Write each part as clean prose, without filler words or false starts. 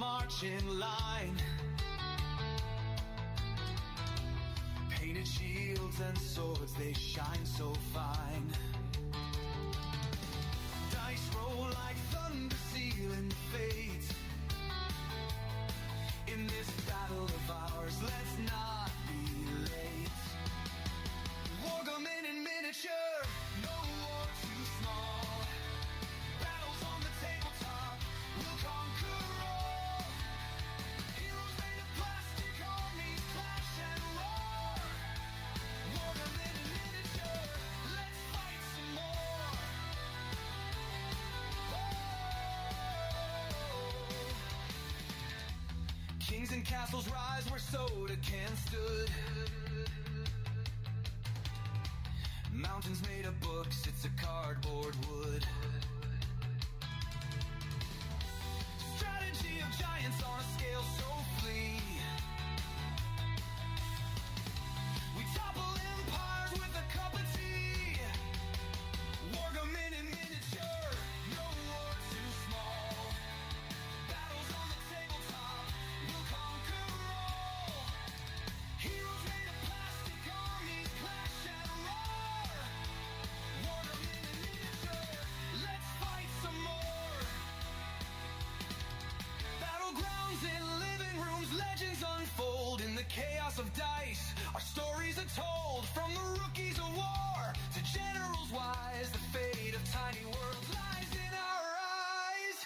march in line. Painted shields and swords, they shine so fine. Dice roll like thunder, sealing fate. In this battle of ours, let's not be late. Wargaming in miniature, no war too small. Battles on the tabletop, we'll conquer all. Heroes made of plastic, armies clash and roar. Wargaming in miniature, let's fight some more. Oh. Kings and castles rise where soda cans stood. Mountains made of books, it's a cardboard wood. Strategy of giants on a scale so flee. We topple empires with a cup of tea. Wargaming in miniature, no war too small. Battles on the tabletop, we'll conquer all. Heroes made of plastic, armies clash and roar. Wargaming in miniature, let's fight some more. Battlegrounds in living rooms, legends unfold in the chaos of dice. Our stories are told from the rookies of war to generals wise. The fate of tiny worlds lies in our eyes.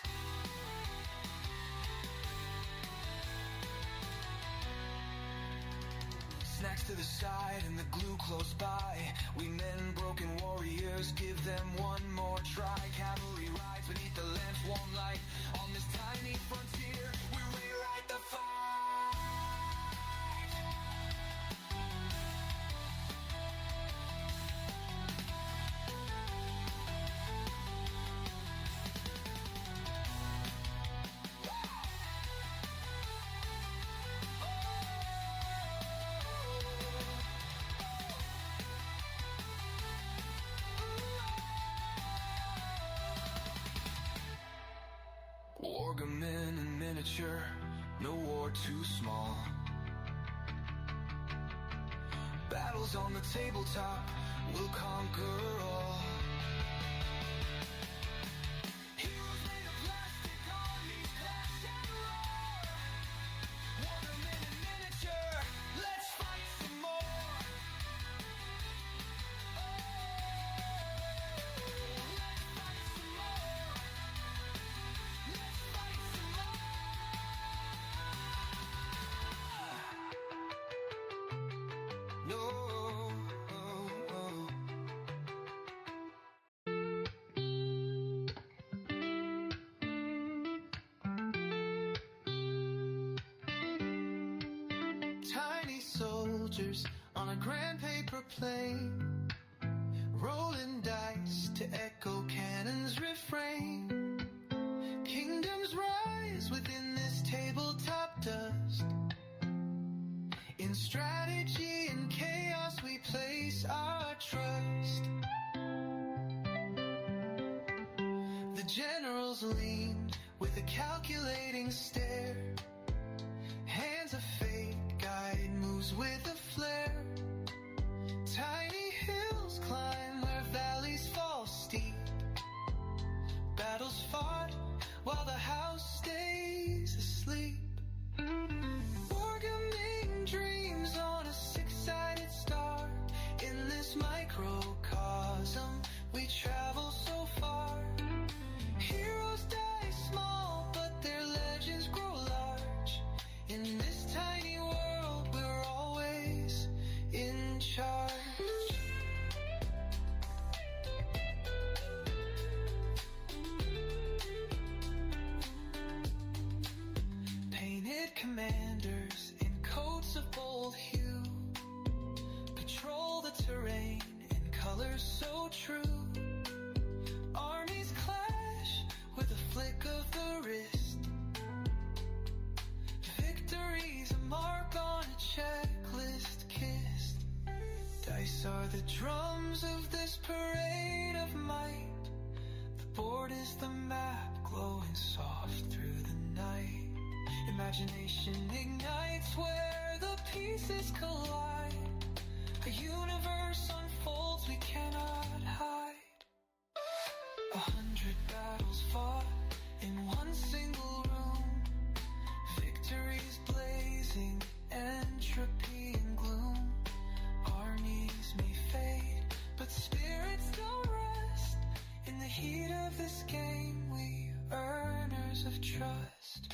Snacks to the side and the glue close by. We men, broken warriors, give them one more try. Cavalry rides beneath the lamp's warm light. On this tiny frontier, we rewrite the fight. Wargaming in miniature, no war too small. Battles on the tabletop, we'll conquer all. Heroes made of plastic, armies clash and roar. Wargaming in miniature, let's fight some more. Oh, let's fight some more. Let's fight some more. No. Tiny soldiers on a grand paper plane, rolling dice to echo cannons refrain. Kingdoms rise within this tabletop dust. In strategy and chaos we place our trust. The generals lean with a calculating stare. Hands of fate guide moves with a flare. Tiny hills climb where valleys fall steep. Battles fought while the house stays asleep. Wargaming dreams on a six-sided star. In this microcosm we travel so far. Heroes die small, but their legends grow large. In this tiny world we're always in charge. Painted commanders in coats of bold hue patrol the terrain in colors so true. Armies clash with a flick of the wrist. Victory's a mark on a checklist kissed. Dice are the drums of this parade of might. The board is the map glowing soft through the night. imagination ignites where the pieces collide. A universe unfolds we cannot hide. 100 battles fought in one single room. Victories blazing, entropy and gloom. Armies may fade, but spirits don't rest. In the heat of this game, we earners of trust.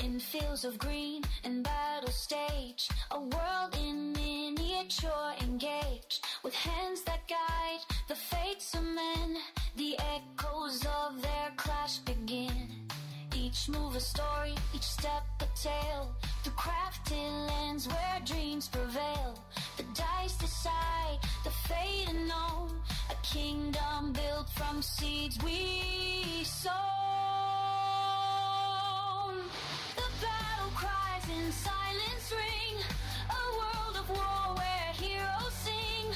In fields of green and battle stage, a world in miniature engaged, with hands that guide the fates of men. The echoes of their clash begin. Each move a story, each step a tale, through crafted lands where dreams prevail. The dice decide the fate unknown, a kingdom built from seeds we sown. The battle cries in silence ring, a world of war where heroes sing.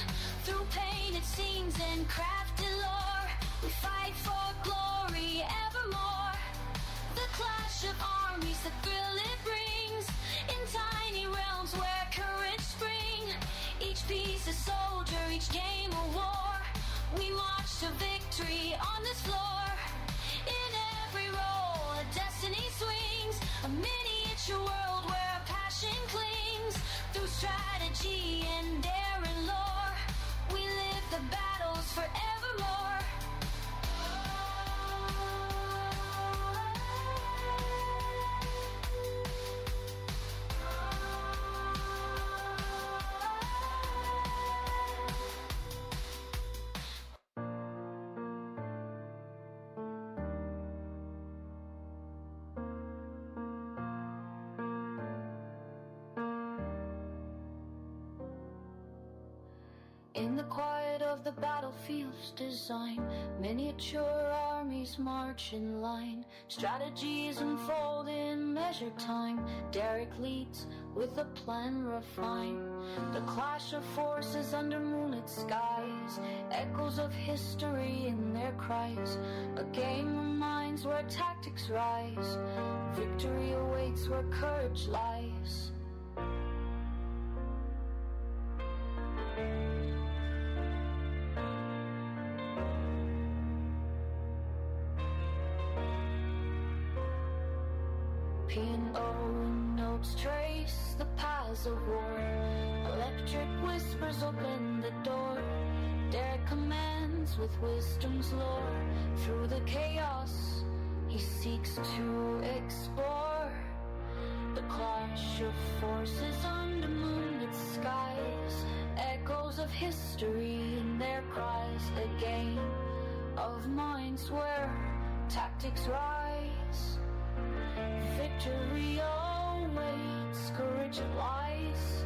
Through painted scenes and crafted lore, we fight for glory evermore. The clash of armies, the thrill it brings, in tiny realms where courage spring. Each piece a soldier, each game a war. We march to victory on this floor. In every role a destiny swings, a miniature world where passion clings. Through strategy and daring lore, we live the battles forevermore. In the quiet of the battlefield's design, miniature armies march in line. Strategies unfold in measured time. Derek leads with a plan refined. The clash of forces under moonlit skies, echoes of history in their cries. A game of minds where tactics rise. Victory awaits where courage lies. P&O notes trace the paths of war. Electric whispers open the door. Derek commands with wisdom's lore. Through the chaos he seeks to explore. The clash of forces under moonlit skies, echoes of history in their cries. A game of minds where tactics rise. Victory awaits, courage lies.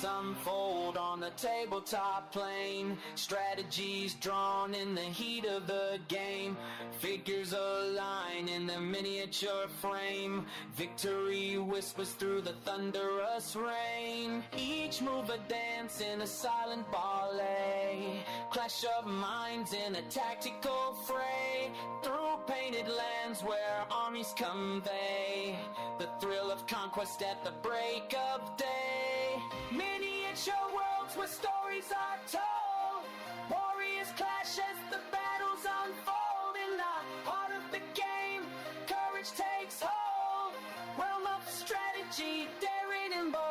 Unfold on the tabletop plane. Strategies drawn in the heat of the game. Figures align in the miniature frame. Victory whispers through the thunderous rain. Each move a dance in a silent ballet. Clash of minds in a tactical fray. Through painted lands where armies convey the thrill of conquest at the break of day. Miniature worlds where stories are told. Warriors clash as the battles unfold. In the heart of the game, courage takes hold. Realm of strategy, daring and bold.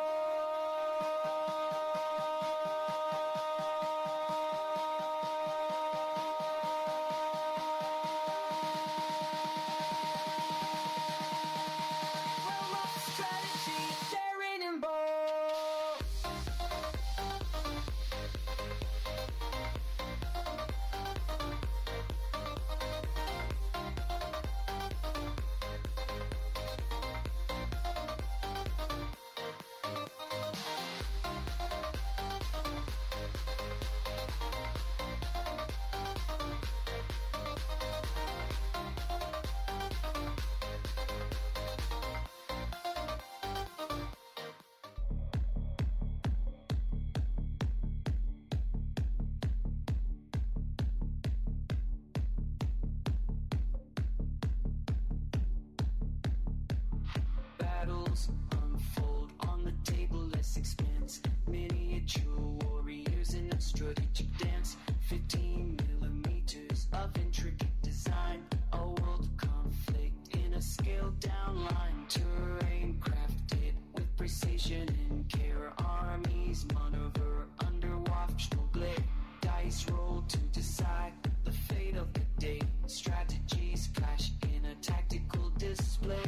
battles unfold on the table as expands. Miniature warriors in a strategic dance. 15 millimeters of intricate design. A world of conflict in a scaled down line. Terrain crafted with precision and care. Armies maneuver under watchful glare. Dice roll to decide the fate of the day. Strategies clash in a tactical display.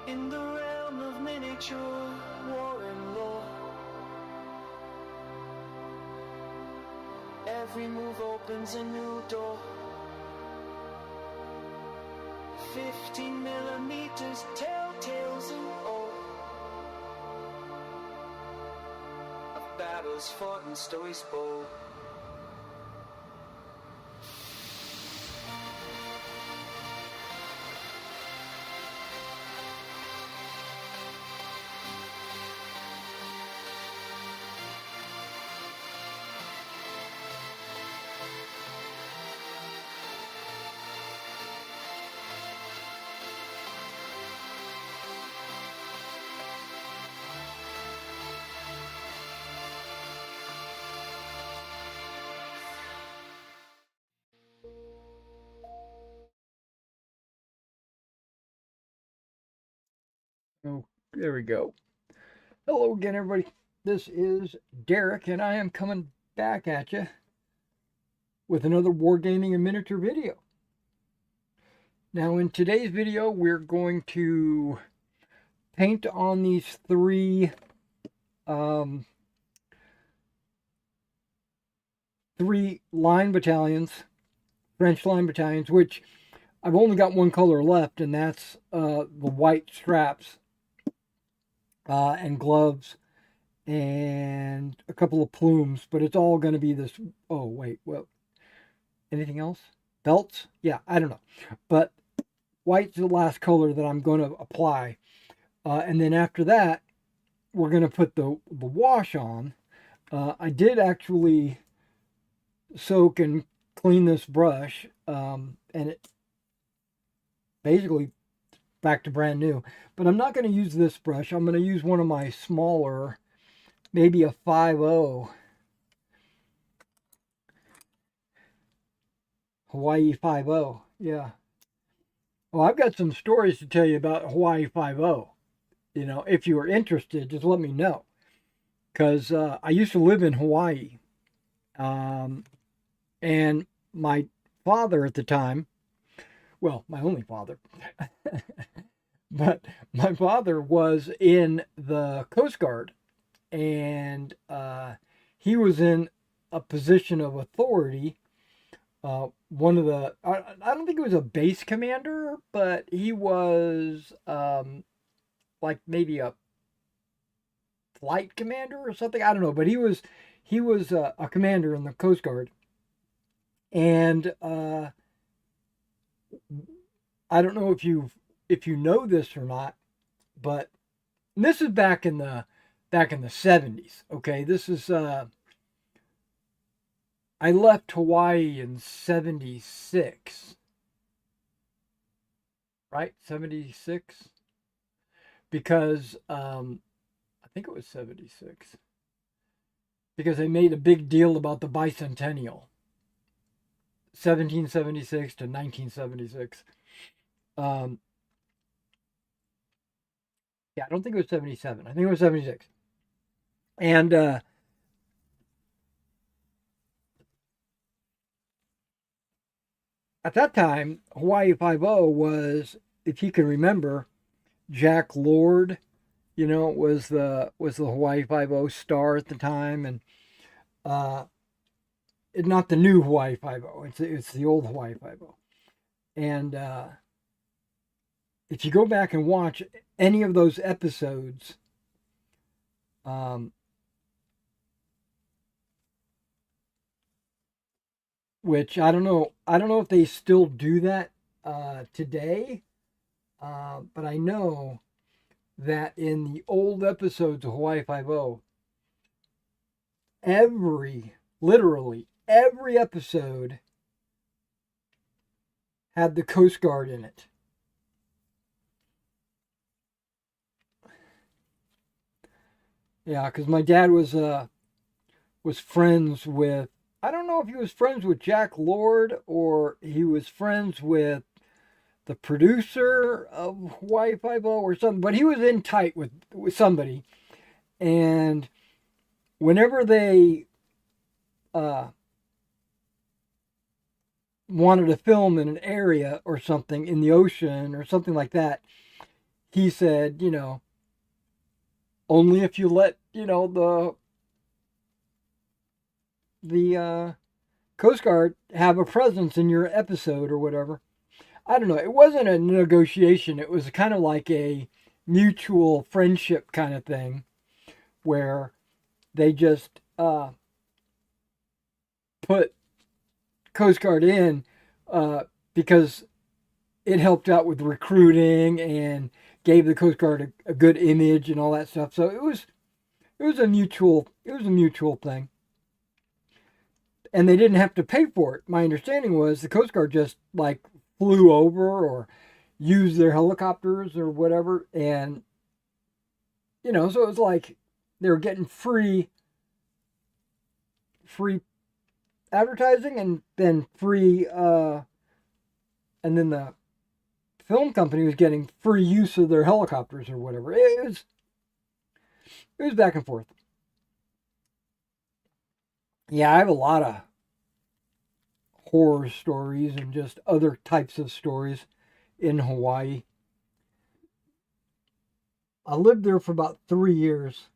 In the realm of miniature war and lore, every move opens a new door. 15 millimeters, telltales and all of battles fought and stories bold. Oh, there we go. Hello again, everybody. This is Derek, and I am coming back at you with another Wargaming and miniature video. Now, in today's video, we're going to paint on these three line battalions, French line battalions, which I've only got one color left, and that's the white straps and gloves and a couple of plumes, but it's all going to be this. Oh, wait, well, anything else? Belts? Yeah, I don't know. But white's the last color that I'm going to apply. And then after that, we're going to put the wash on. I did actually soak and clean this brush, and it basically back to brand new. But I'm not going to use this brush. I'm going to use one of my smaller, maybe a 5.0 Hawaii 5.0. Yeah. Well, I've got some stories to tell you about Hawaii 5.0. You know, if you are interested, just let me know. Because I used to live in Hawaii. And my father at the time, well, my only father, but my father was in the Coast Guard, and he was in a position of authority. One of the, I don't think it was a base commander, but he was like maybe a flight commander or something. I don't know, but he was a commander in the Coast Guard. And I don't know if you know this or not, but this is back in the 70s. Okay, this is I left Hawaii in 76. Right? 76? Because I think it was 76. Because they made a big deal about the bicentennial. 1776 to 1976. Yeah, I don't think it was 77. I think it was 76. And at that time, Hawaii 5.0 was, if you can remember, Jack Lord, you know, was the Hawaii 5.0 star at the time, and not the new Hawaii 5.0. It's the old Hawaii 5.0. And if you go back and watch any of those episodes, which I don't know if they still do that today, but I know that in the old episodes of Hawaii 5.0, literally every episode had the Coast Guard in it. Yeah, because my dad was friends with, I don't know if he was friends with Jack Lord or he was friends with the producer of Hawaii Five-O or something, but he was in tight with somebody. And whenever they wanted to film in an area or something in the ocean or something like that, he said, only if you let, the Coast Guard have a presence in your episode or whatever. I don't know. It wasn't a negotiation. It was kind of like a mutual friendship kind of thing where they just put Coast Guard in because it helped out with recruiting and gave the Coast Guard a good image and all that stuff. So it was a mutual thing. And they didn't have to pay for it. My understanding was the Coast Guard just like flew over or used their helicopters or whatever, and so it was like they were getting free advertising and then and then the film company was getting free use of their helicopters or whatever. It was back and forth. Yeah, I have a lot of horror stories and just other types of stories in Hawaii. I lived there for about 3 years.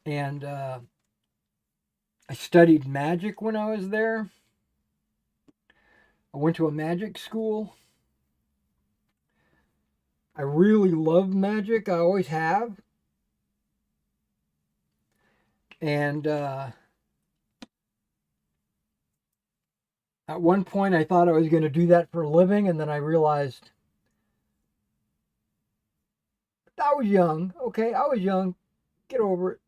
And I studied magic when I was there. I went to a magic school. I really love magic. I always have. And at one point, I thought I was going to do that for a living, and then I realized I was young. Okay, I was young. Get over it.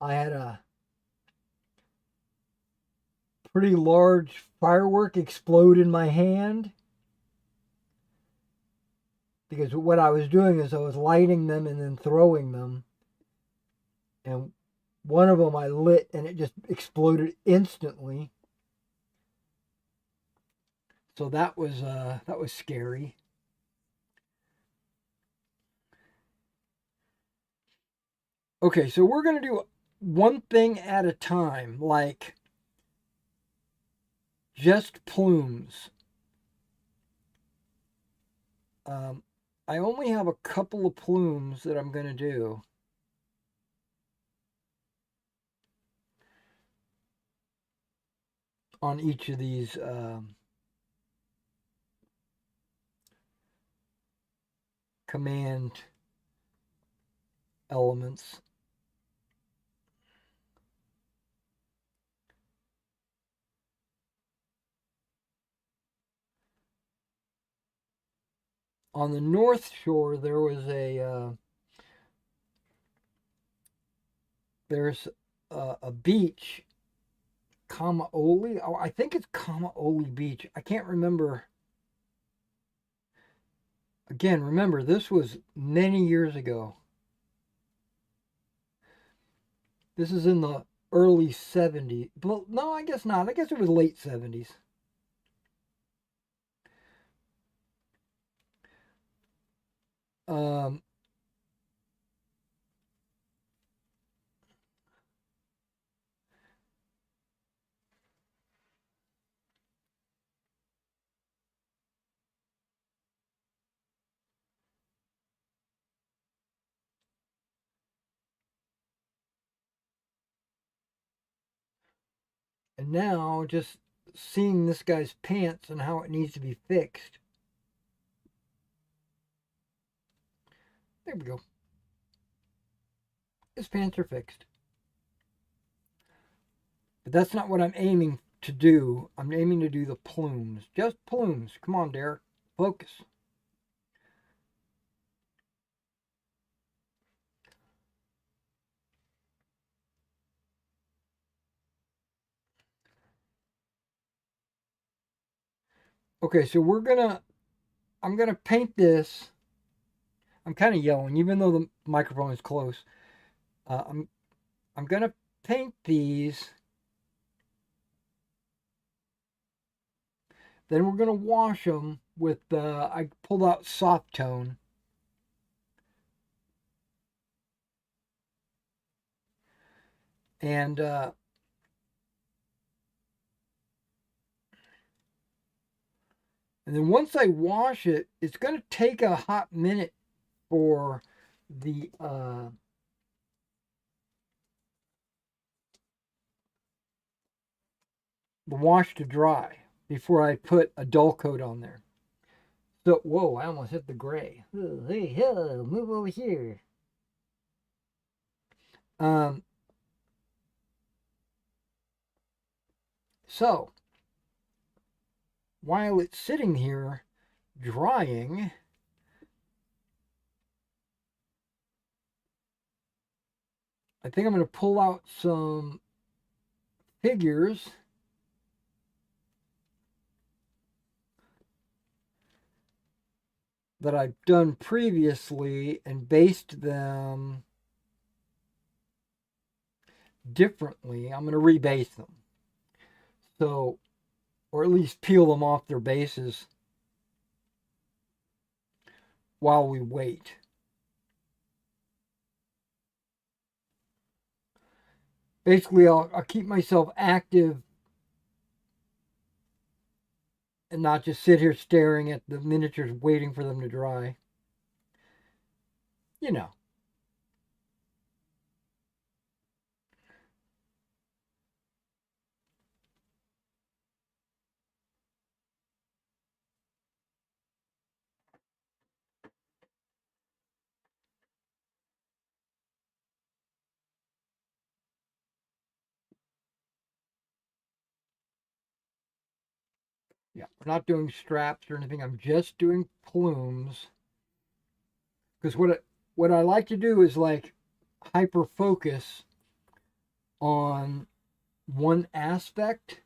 I had a pretty large firework explode in my hand because what I was doing is I was lighting them and then throwing them. And one of them I lit and it just exploded instantly. So that was scary. Okay, so we're going to do one thing at a time, like just plumes. I only have a couple of plumes that I'm going to do. On each of these command elements. On the North Shore, there's a beach, Kamaoli. Oh, I think it's Kamaoli Beach. I can't remember. Again, remember, this was many years ago. This is in the early 70s. Well, no, I guess not. I guess it was late 70s. Um, and now, just seeing this guy's pants and how it needs to be fixed. There we go. His pants are fixed. But that's not what I'm aiming to do. I'm aiming to do the plumes. Just plumes. Come on, Derek. Focus. Okay, so I'm gonna paint this. I'm kind of yelling, even though the microphone is close. Uh, I'm I'm gonna paint these. Then we're gonna wash them with. I pulled out soft tone, and then once I wash it, it's gonna take a hot minute for the wash to dry before I put a dull coat on there. So, whoa, I almost hit the gray. Oh, hey, move over here. Um, so, while it's sitting here drying, I think I'm going to pull out some figures that I've done previously and based them differently. I'm going to rebase them. So, or at least peel them off their bases while we wait. Basically, I'll keep myself active and not just sit here staring at the miniatures waiting for them to dry. You know. Yeah, we're not doing straps or anything. I'm just doing plumes. Because what I like to do is like hyper focus on one aspect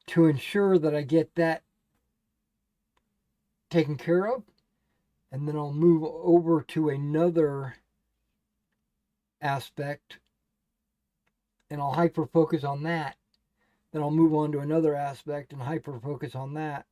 to ensure that I get that taken care of, and then I'll move over to another aspect and I'll hyper focus on that. Then I'll move on to another aspect and hyper focus on that.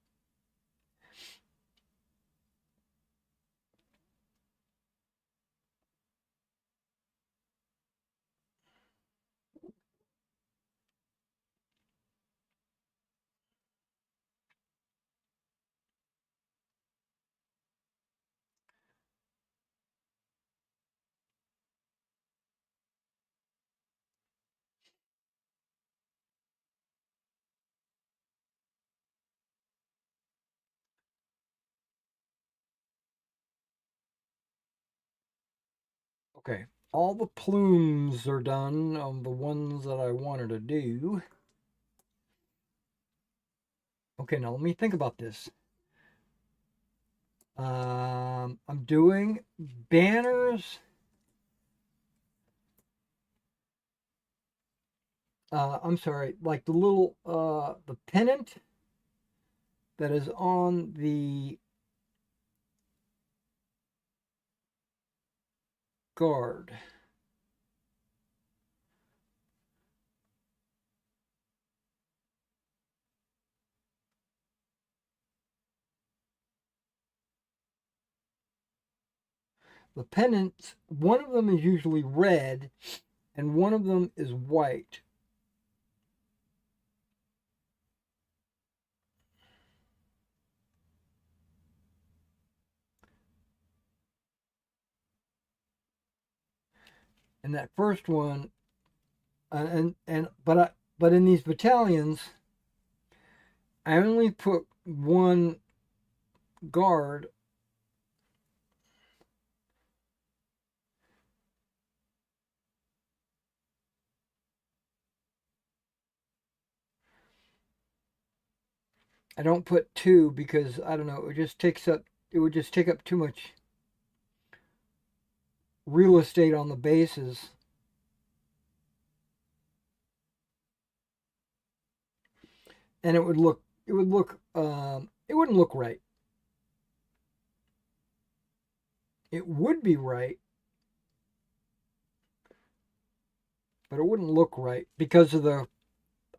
Okay, all the plumes are done on the ones that I wanted to do. Okay, now let me think about this. I'm doing banners. I'm sorry, like the little the pennant that is on the guard. The pennants, one of them is usually red and one of them is white. And that first one, but in these battalions, I only put one guard. I don't put 2 because I don't know, it would just take up too much real estate on the bases. And it wouldn't look right. It would be right, but it wouldn't look right because of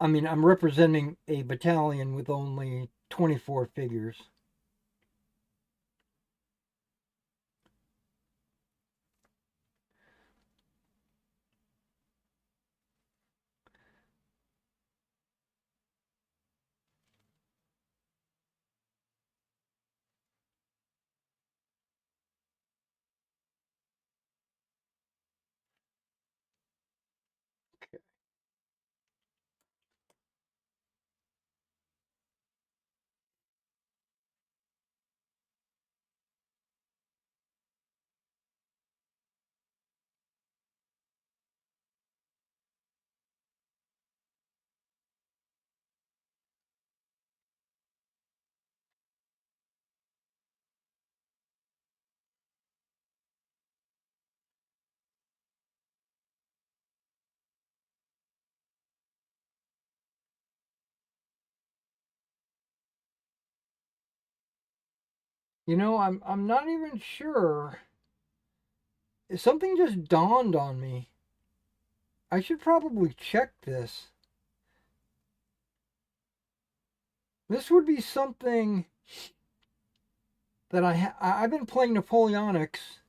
I'm representing a battalion with only 24 figures. I'm not even sure. Something just dawned on me. I should probably check this. This would be something that I've been playing Napoleonics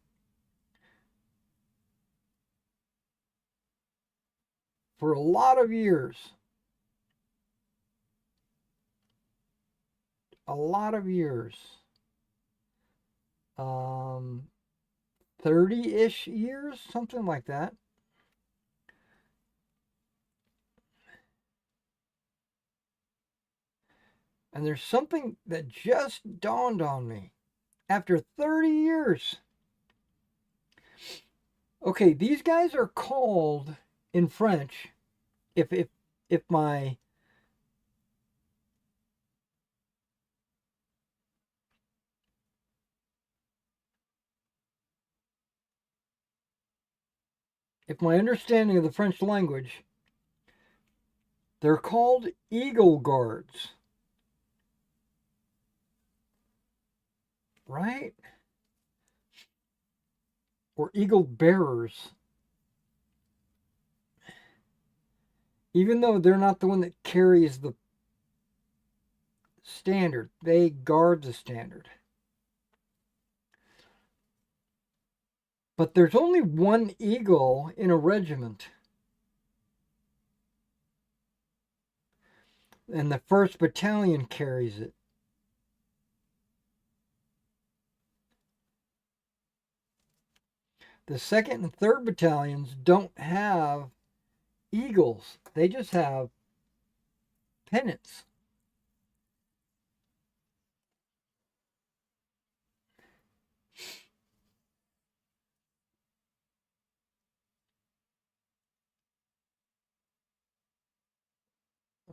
for a lot of years. A lot of years. 30-ish years, something like that. And there's something that just dawned on me after 30 years. Okay, these guys are called in French. If my understanding of the French language, they're called Eagle Guards. Right? Or Eagle Bearers. Even though they're not the one that carries the standard, they guard the standard. But there's only one eagle in a regiment. And the 1st Battalion carries it. The 2nd and 3rd Battalions don't have eagles. They just have pennants.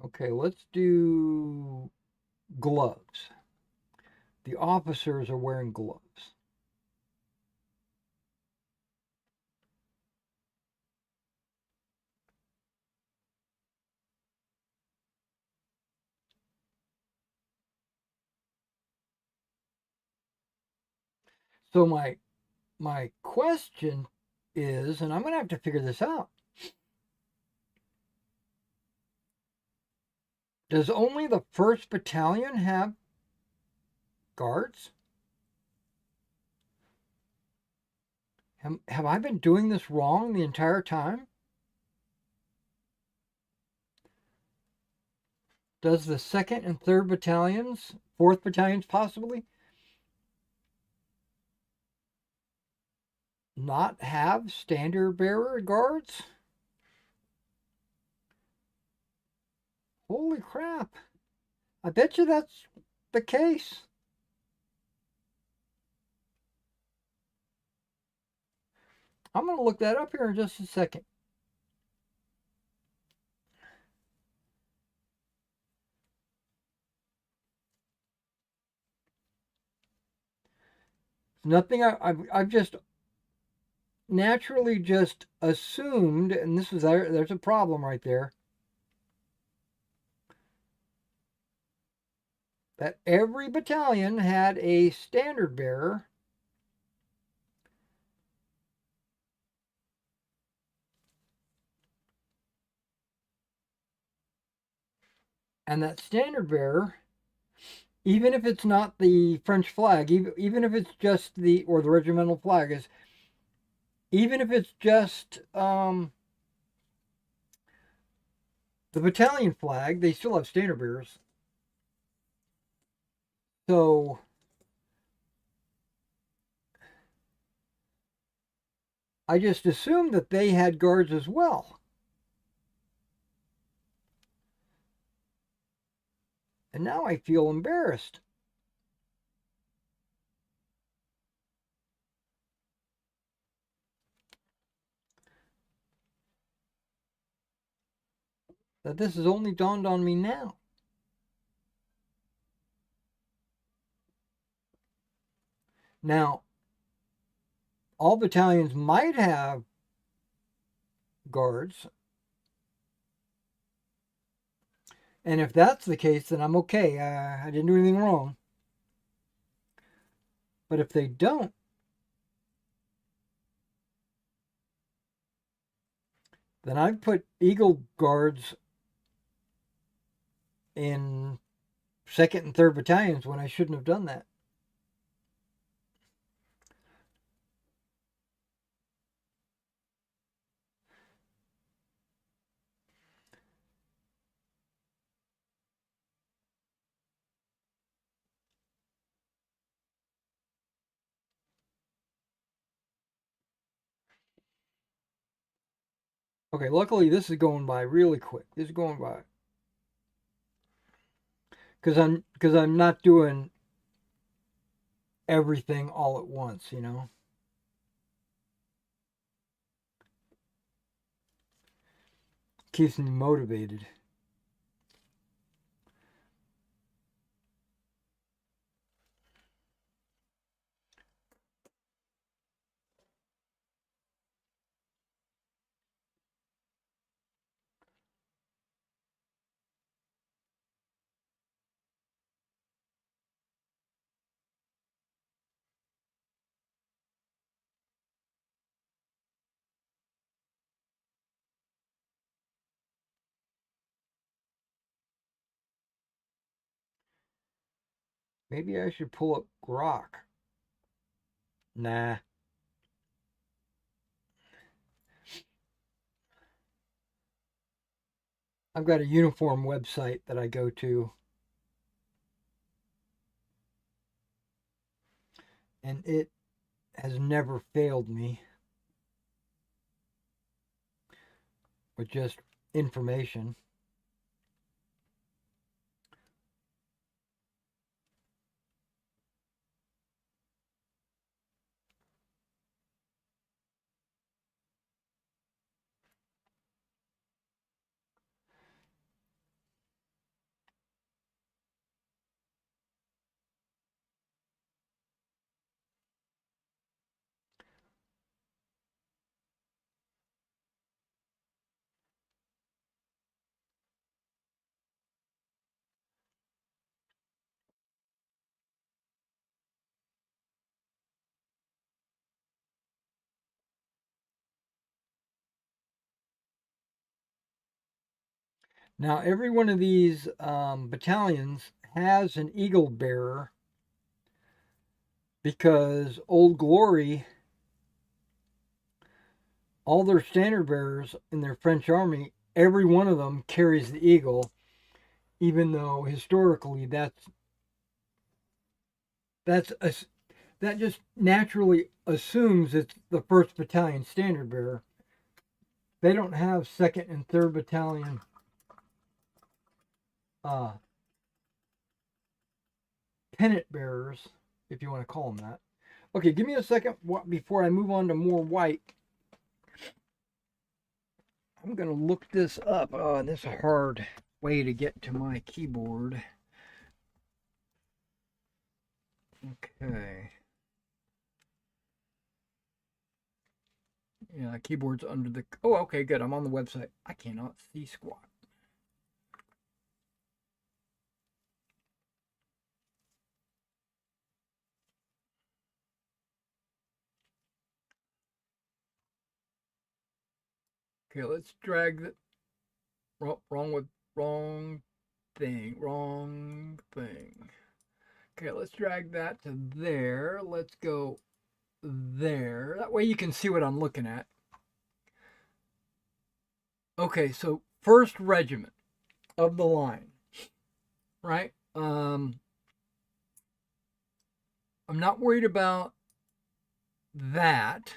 Okay, let's do gloves. The officers are wearing gloves. So my question is, and I'm going to have to figure this out. Does only the 1st Battalion have guards? Have I been doing this wrong the entire time? Does the 2nd and 3rd Battalions, 4th Battalions possibly, not have standard bearer guards? Holy crap. I bet you that's the case. I'm going to look that up here in just a second. nothing I've just naturally just assumed, and there's a problem right there, that every battalion had a standard bearer. And that standard bearer, even if it's not the French flag, even if it's just the regimental flag, is even if it's just the battalion flag, they still have standard bearers. So I just assumed that they had guards as well. And now I feel embarrassed. That this has only dawned on me now. Now, all battalions might have guards. And if that's the case, then I'm okay. I didn't do anything wrong. But if they don't, then I've put Eagle guards in 2nd and 3rd battalions when I shouldn't have done that. Okay, luckily this is going by really quick. This is going by because I'm not doing everything all at once, you know. Keeps me motivated. Maybe I should pull up Grok. Nah. I've got a uniform website that I go to. And it has never failed me with just information. Now, every one of these battalions has an eagle bearer because Old Glory, all their standard bearers in their French army, every one of them carries the eagle, even though historically that just naturally assumes it's the 1st Battalion standard bearer. They don't have 2nd and 3rd Battalion pennant bearers, if you want to call them that. Okay, give me a second before I move on to more white. I'm going to look this up. Oh, this is a hard way to get to my keyboard. Okay. Yeah, keyboard's under the. Oh, okay, good. I'm on the website. I cannot see squat. Okay, let's drag the wrong thing. Wrong thing. Okay, let's drag that to there. Let's go there. That way you can see what I'm looking at. Okay, so first regiment of the line, right? I'm not worried about that,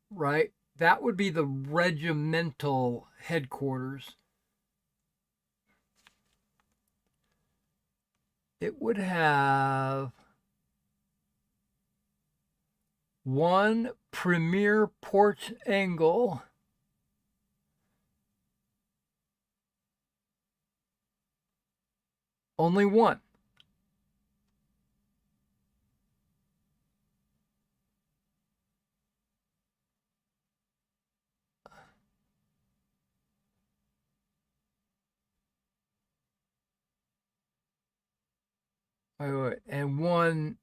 right? That would be the regimental headquarters. It would have one premier port angle. Only one. Wait. And one,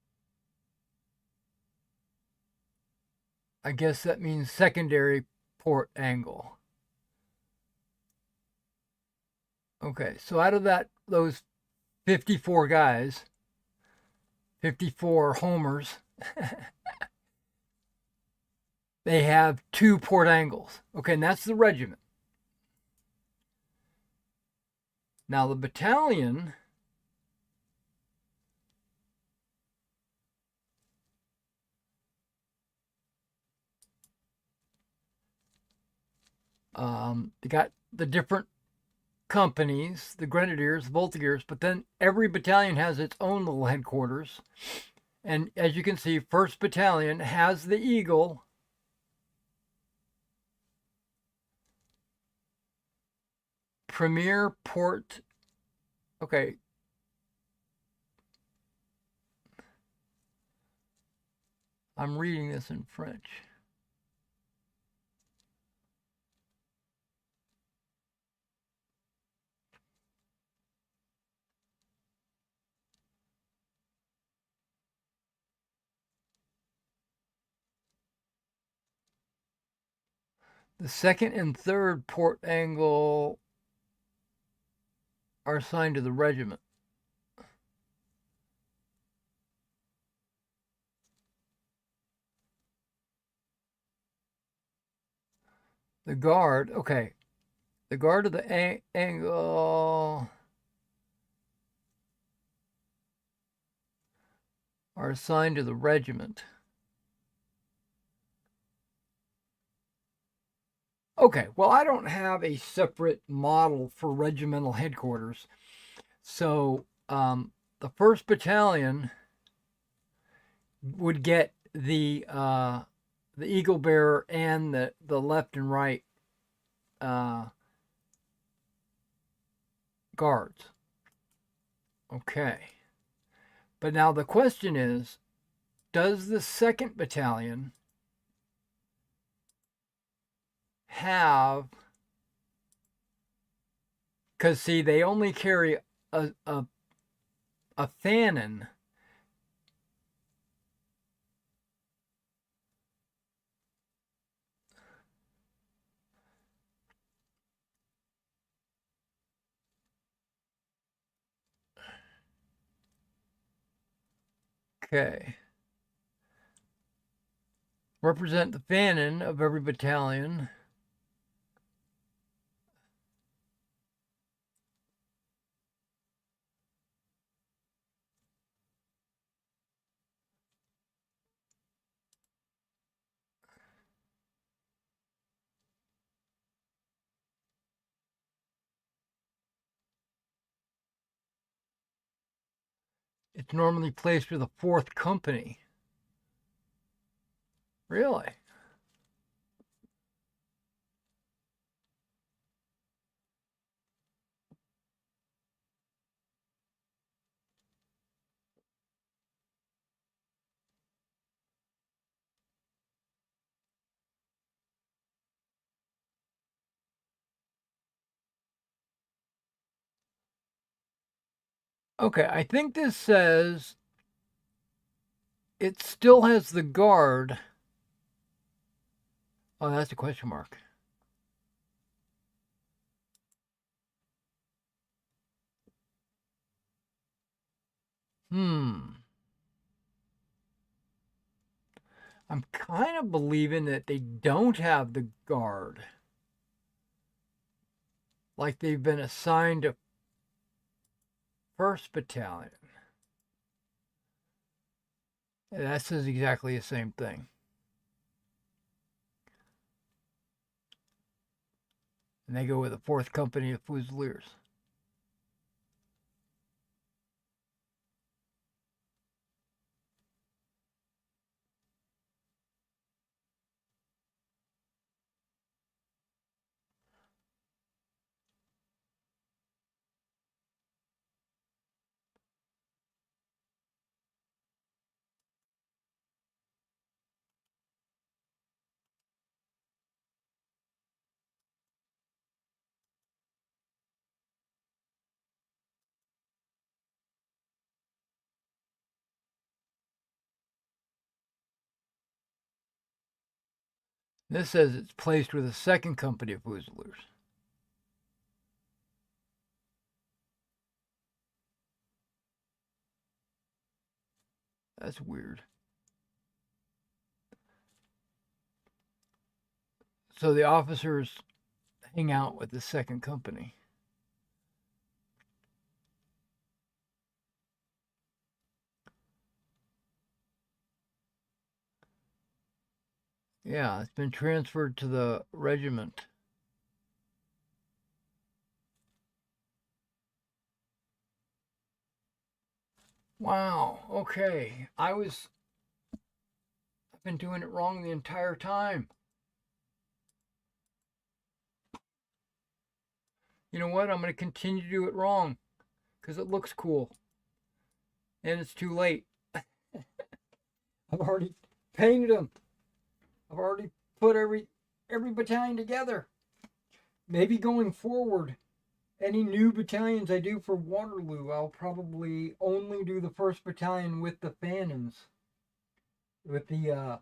I guess that means secondary port angle. Okay, so out of those 54 guys, 54 homers, they have 2 port angles. Okay, and that's the regiment. Now the battalion, they got the different companies, the grenadiers, the volunteers, but then every battalion has its own little headquarters. And as you can see, 1st Battalion has the Eagle. Premier Port. Okay. I'm reading this in French. The 2nd and 3rd port angle are assigned to the regiment. The guard, okay. The guard of the angle are assigned to the regiment. Okay, well, I don't have a separate model for regimental headquarters. So the 1st Battalion would get the Eagle Bearer and the left and right guards. Okay. But now the question is, does the 2nd Battalion have, because see, they only carry a Fannin. Okay. Represent the Fannin of every battalion. It's normally placed with a 4th company. Really? Okay, I think this says it still has the guard. Oh, that's a question mark. Hmm. I'm kind of believing that they don't have the guard. Like they've been assigned to 1st Battalion. And that says exactly the same thing. And they go with the 4th Company of Fusiliers. This says it's placed with the 2nd Company of Fusiliers. That's weird. So the officers hang out with the 2nd Company. Yeah, it's been transferred to the regiment. Wow, okay. I've been doing it wrong the entire time. You know what? I'm going to continue to do it wrong because it looks cool. And it's too late. I've already painted them. I've already put every battalion together. Maybe going forward, any new battalions I do for Waterloo, I'll probably only do the 1st Battalion with the Phantoms. With the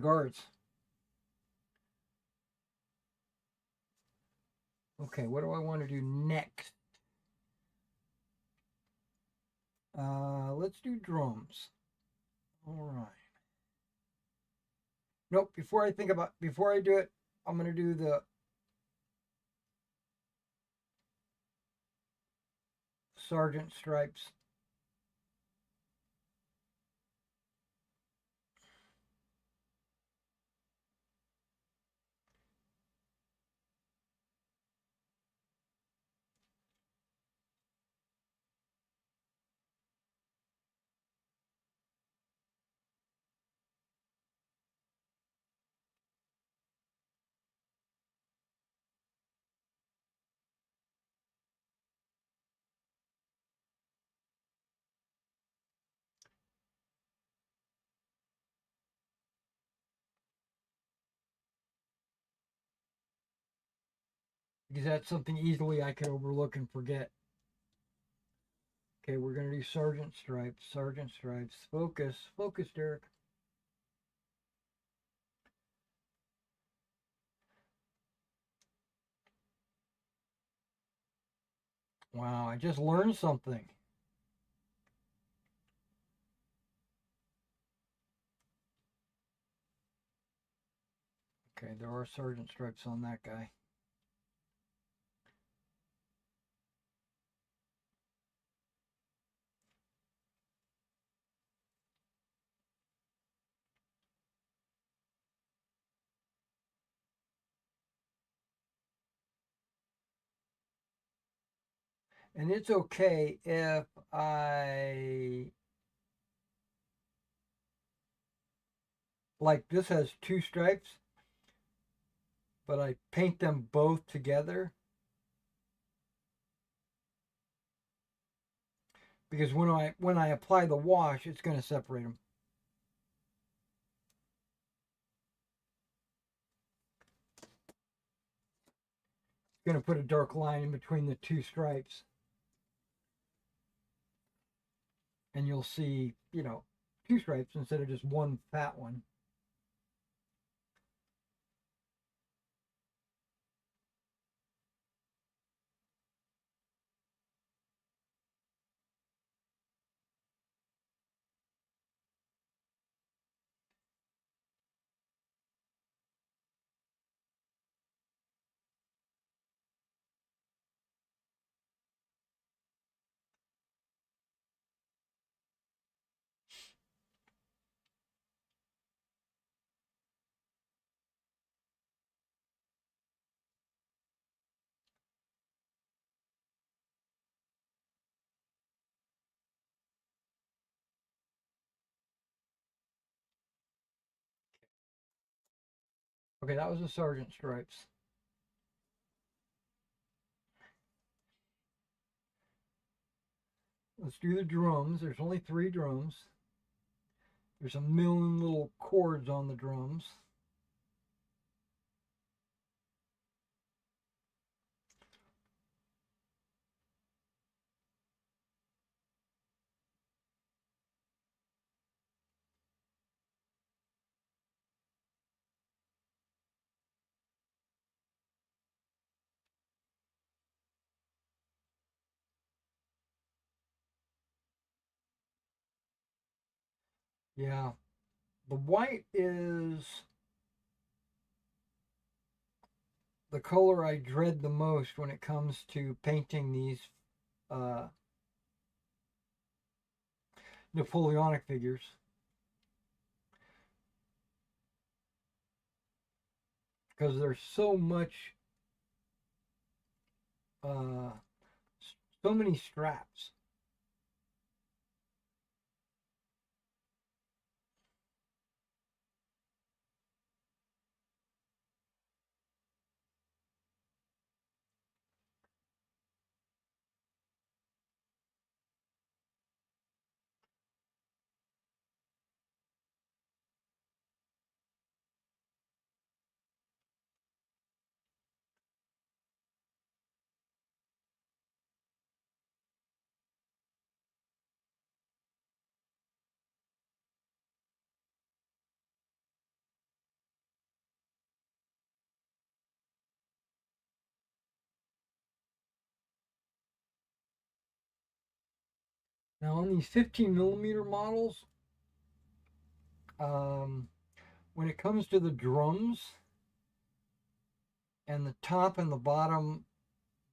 guards. Okay, what do I want to do next? Let's do drums. All right. Nope. Before I do it, I'm gonna do the sergeant stripes. Because that's something easily I can overlook and forget. Okay, we're gonna do sergeant stripes. Sergeant stripes. Focus. Focus, Derek. Wow, I just learned something. Okay, there are sergeant stripes on that guy. And it's okay if this has 2 stripes, but I paint them both together. Because when I apply the wash, it's going to separate them. It's going to put a dark line in between the 2 stripes. and you'll see, you know, 2 stripes instead of just one fat one. Okay, that was the sergeant stripes. Let's do the drums. There's only 3 drums. There's a million little chords on the drums. Yeah, the white is the color I dread the most when it comes to painting these uh, Napoleonic figures. Because there's so much, uh, so many straps. Now on these 15 millimeter models, when it comes to the drums and the top and the bottom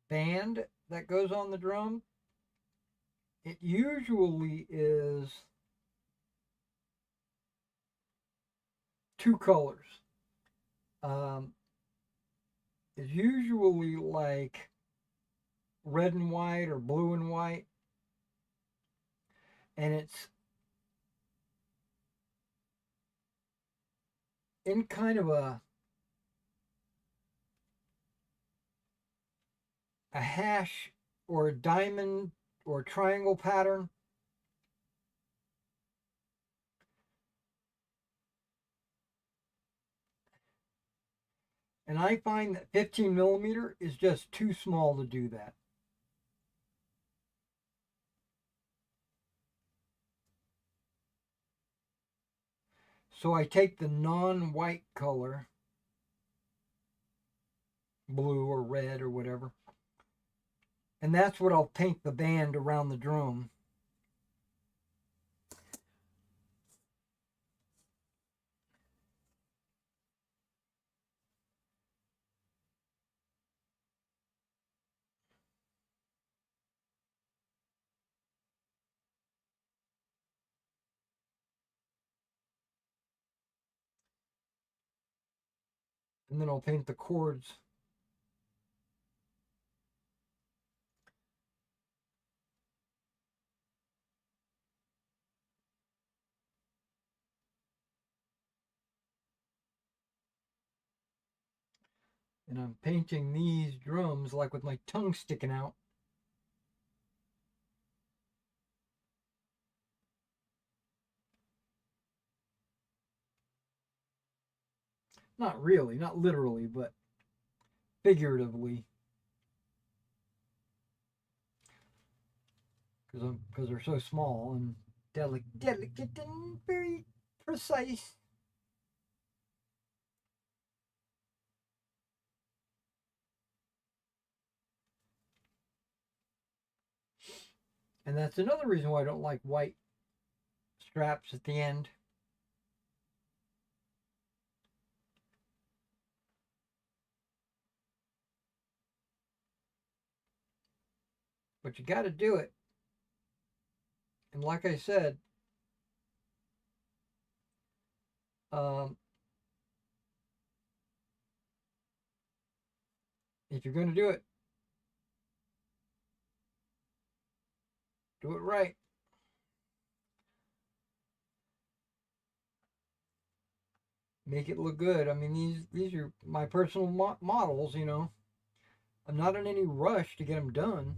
band that goes on the drum, it usually is 2 colors. It's usually like red and white or blue and white, and it's in kind of a hash or a diamond or triangle pattern. And I find that 15 millimeter is just too small to do that. So I take the non-white color, blue or red or whatever, and that's what I'll paint the band around the drum. And then I'll paint the chords. And I'm painting these drums like with my tongue sticking out. Not really, not literally, but figuratively. Because they're so small, and delicate and very precise. And that's another reason why I don't like white straps at the end. But you got to do it. And like I said, if you're going to do it right. Make it look good. I mean, these are my personal models, you know. I'm not in any rush to get them done.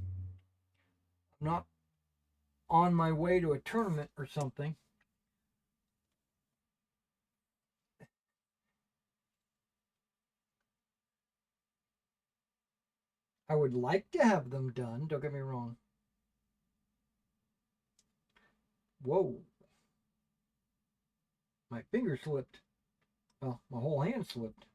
I'm not on my way to a tournament or something. I would like to have them done, don't get me wrong. Whoa. My finger slipped. Well, my whole hand slipped.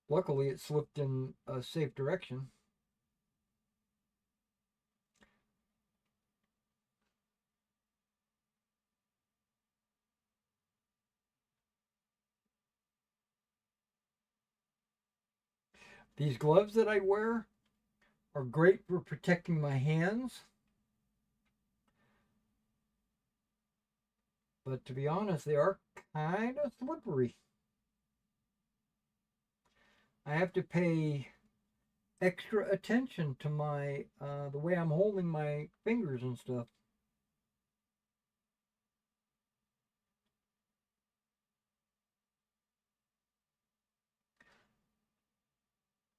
Luckily, it slipped in a safe direction. These gloves that I wear are great for protecting my hands. But to be honest, they are kind of slippery. I have to pay extra attention to my the way I'm holding my fingers and stuff.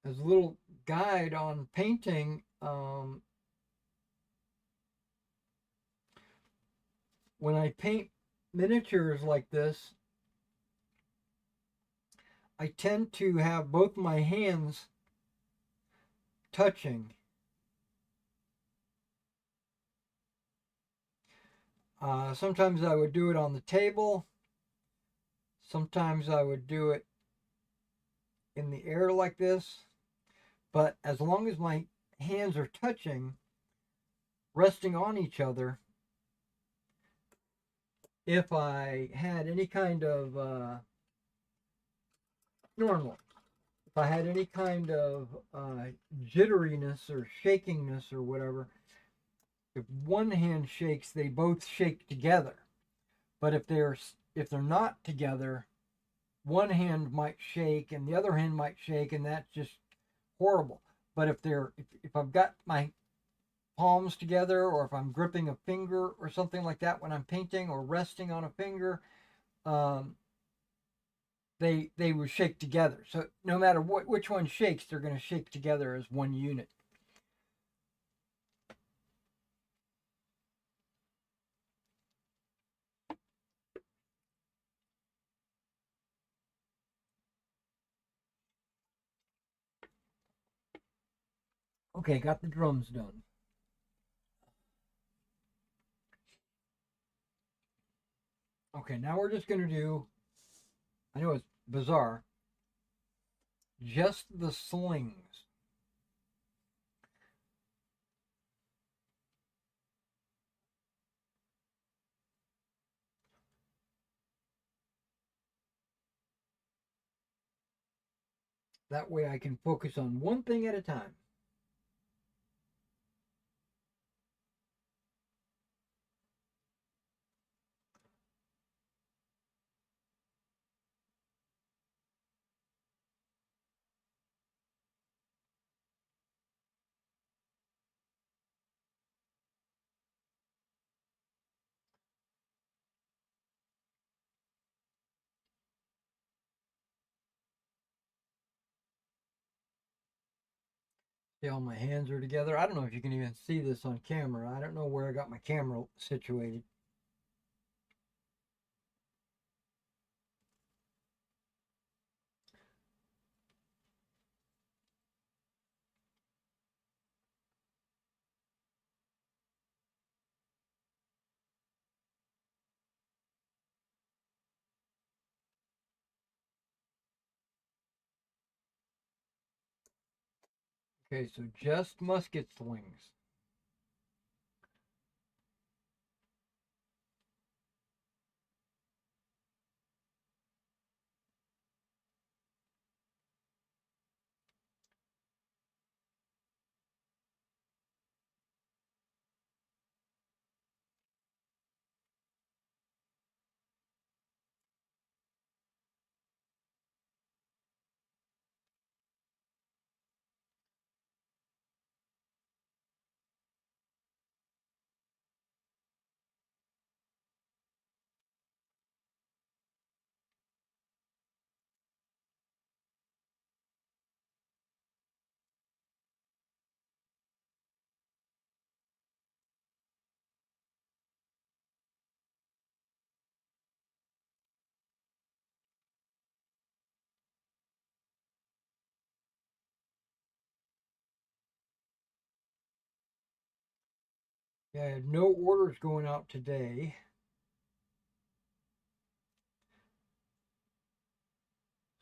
As a little guide on painting, when I paint miniatures like this, I tend to have both my hands touching. Sometimes I would do it on the table. Sometimes I would do it in the air like this. But as long as my hands are touching, resting on each other, if I had any kind of if I had any kind of jitteriness or shakiness or whatever, if one hand shakes, they both shake together. But if they're not together, one hand might shake and the other hand might shake, and that's just horrible. But if I've got my palms together, or if I'm gripping a finger or something like that when I'm painting, or resting on a finger, they will shake together. So no matter which one shakes, they're going to shake together as one unit. Okay, got the drums done. Okay, now we're just going to do, I know it's bizarre, just the slings. That way I can focus on one thing at a time. See, all my hands are together. I don't know if you can even see this on camera. I don't know where I got my camera situated. Okay, so just musket slings. Yeah, I had no orders going out today.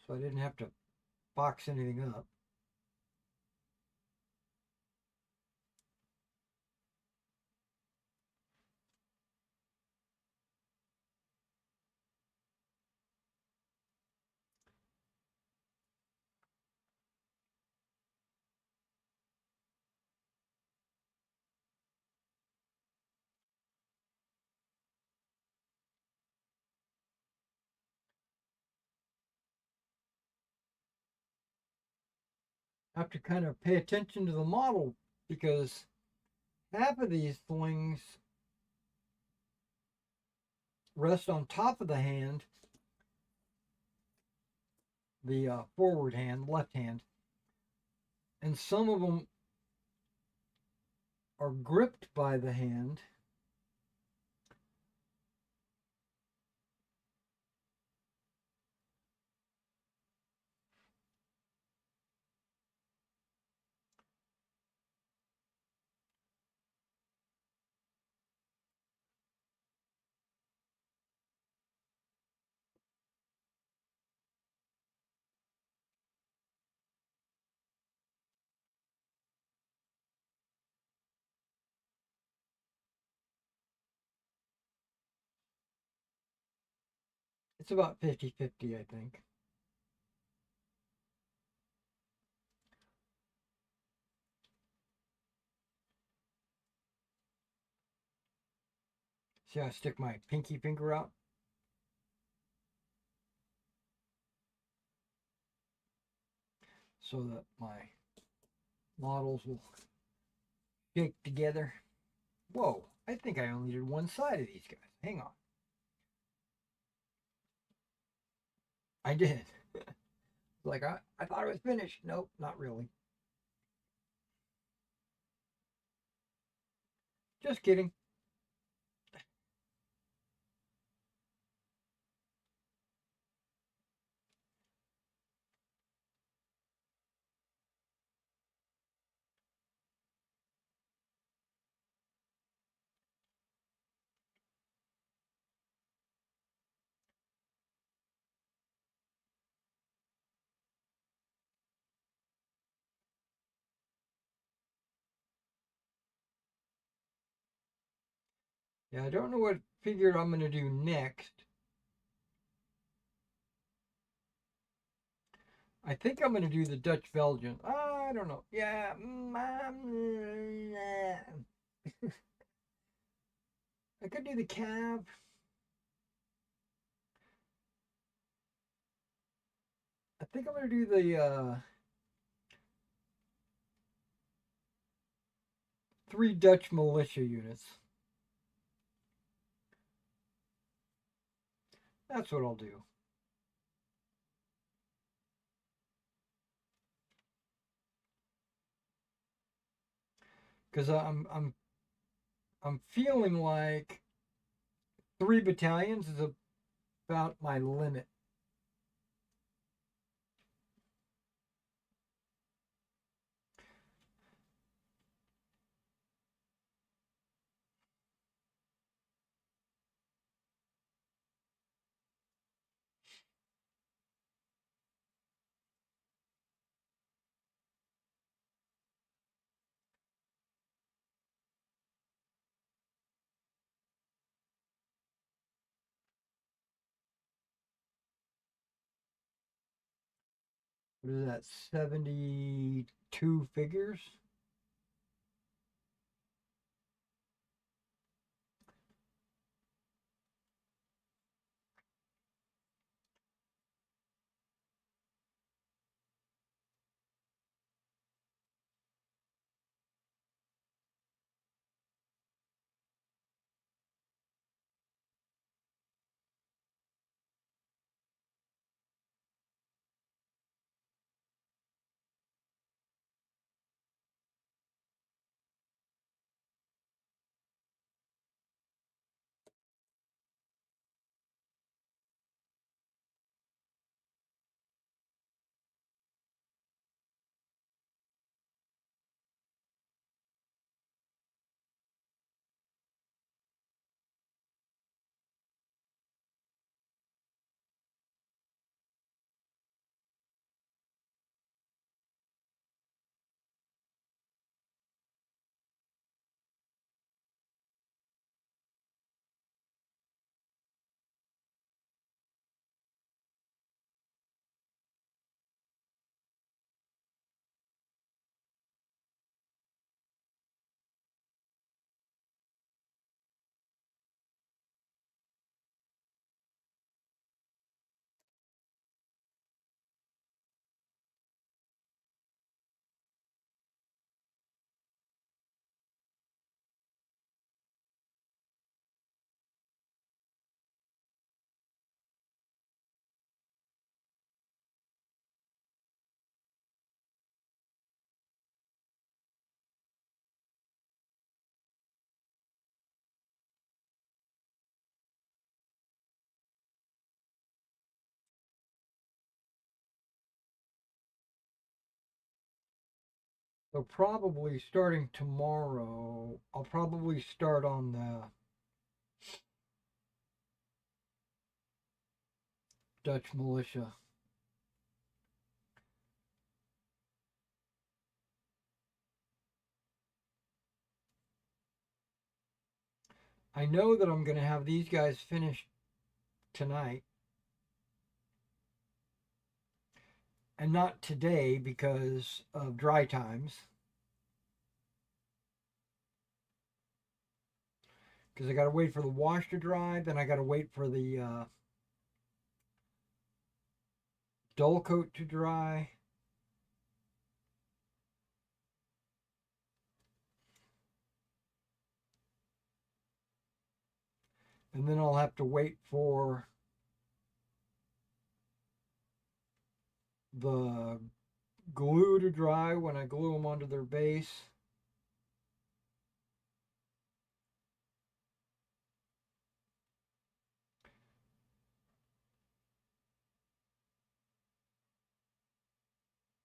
So I didn't have to box anything up. I have to kind of pay attention to the model because half of these slings rest on top of the hand, the forward hand, left hand, and some of them are gripped by the hand. It's about 50-50, I think. See how I stick my pinky finger out? So that my models will shake together. Whoa, I think I only did one side of these guys. Hang on. I did. Like, I thought it was finished. Nope, not really. Just kidding. Yeah, I don't know what figure I'm going to do next. I think I'm going to do the Dutch Belgian. I don't know. Yeah. I could do the cab. I think I'm going to do the 3 Dutch militia units. That's what I'll do. Because I'm feeling like 3 battalions is about my limit. what is that, 72 figures. So probably starting tomorrow, I'll probably start on the Dutch militia. I know that I'm going to have these guys finished tonight. And not today because of dry times. Because I got to wait for the wash to dry, then I got to wait for the dull coat to dry. And then I'll have to wait for the glue to dry when I glue them onto their base.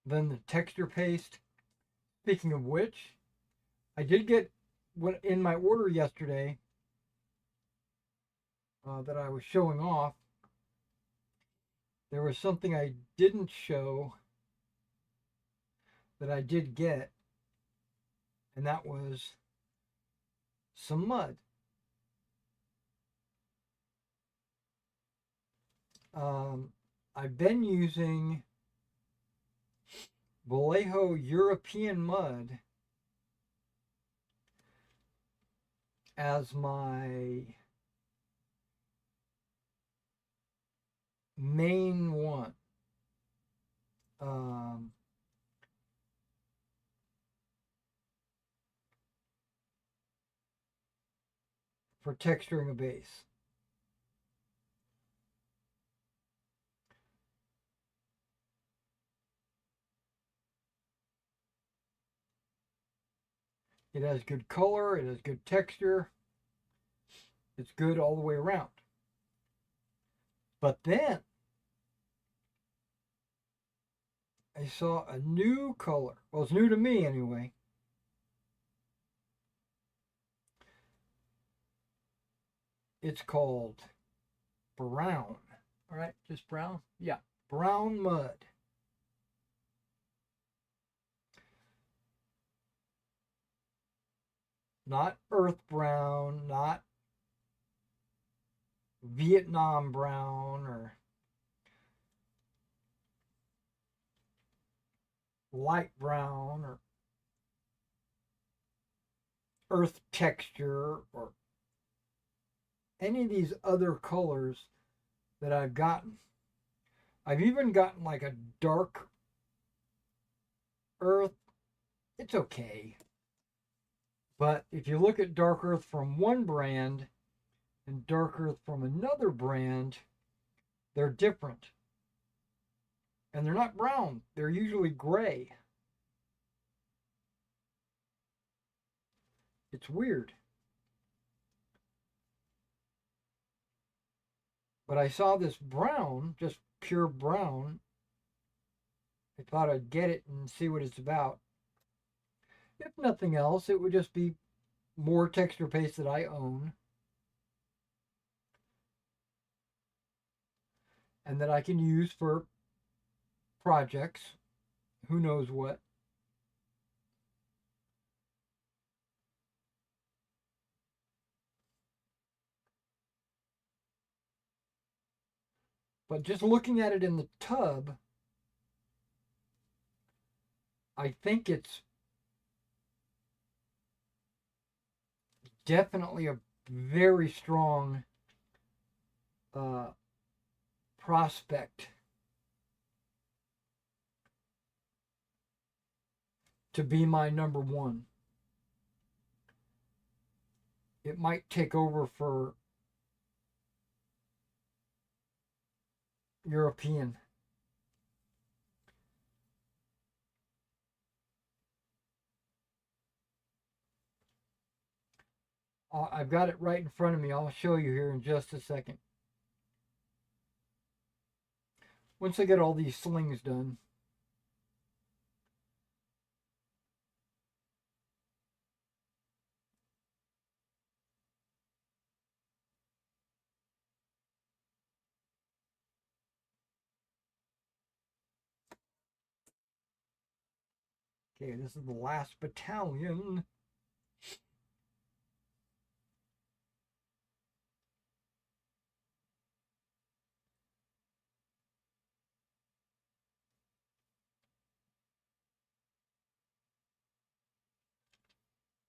Then the texture paste. Speaking of which, I did get in my order yesterday that I was showing off. There was something I didn't show that I did get, and that was some mud. I've been using Vallejo European mud as my main one. For texturing a base. It has good color, it has good texture. It's good all the way around. But then I saw a new color. Well, it's new to me anyway. It's called brown. All right, just brown? Yeah, brown mud. Not earth brown, not Vietnam brown or light brown or earth texture or any of these other colors that I've gotten. I've even gotten like a dark earth. It's okay. But if you look at dark earth from one brand and dark earth from another brand, they're different. And they're not brown, they're usually gray. It's weird. But I saw this brown, just pure brown. I thought I'd get it and see what it's about. If nothing else, it would just be more texture paste that I own and that I can use for projects. Who knows what. But just looking at it in the tub, I think it's definitely a very strong prospect to be my number one. It might take over for European. I've got it right in front of me. I'll show you here in just a second. Once I get all these slings done. Okay, this is the last battalion.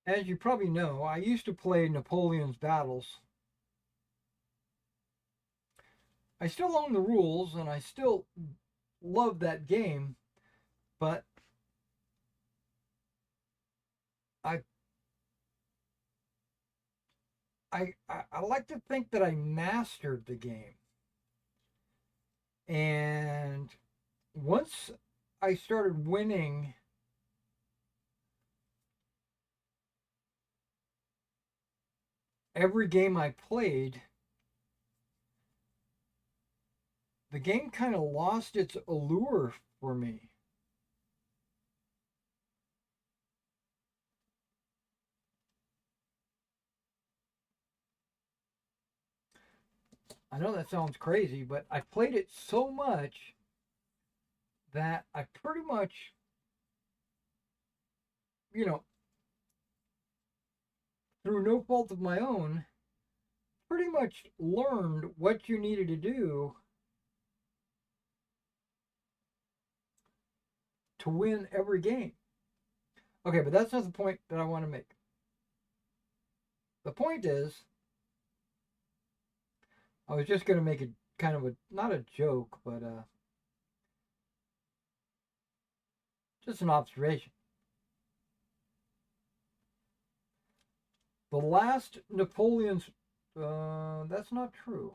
As you probably know, I used to play Napoleon's Battles. I still own the rules and I still love that game, but I I like to think that I mastered the game. And once I started winning every game I played, the game kind of lost its allure for me. I know that sounds crazy, but I played it so much that I pretty much, you know, through no fault of my own, pretty much learned what you needed to do to win every game. Okay, but that's not the point that I want to make. The point is, I was just going to make a kind of a, not a joke, but just an observation. The last Napoleon's, that's not true.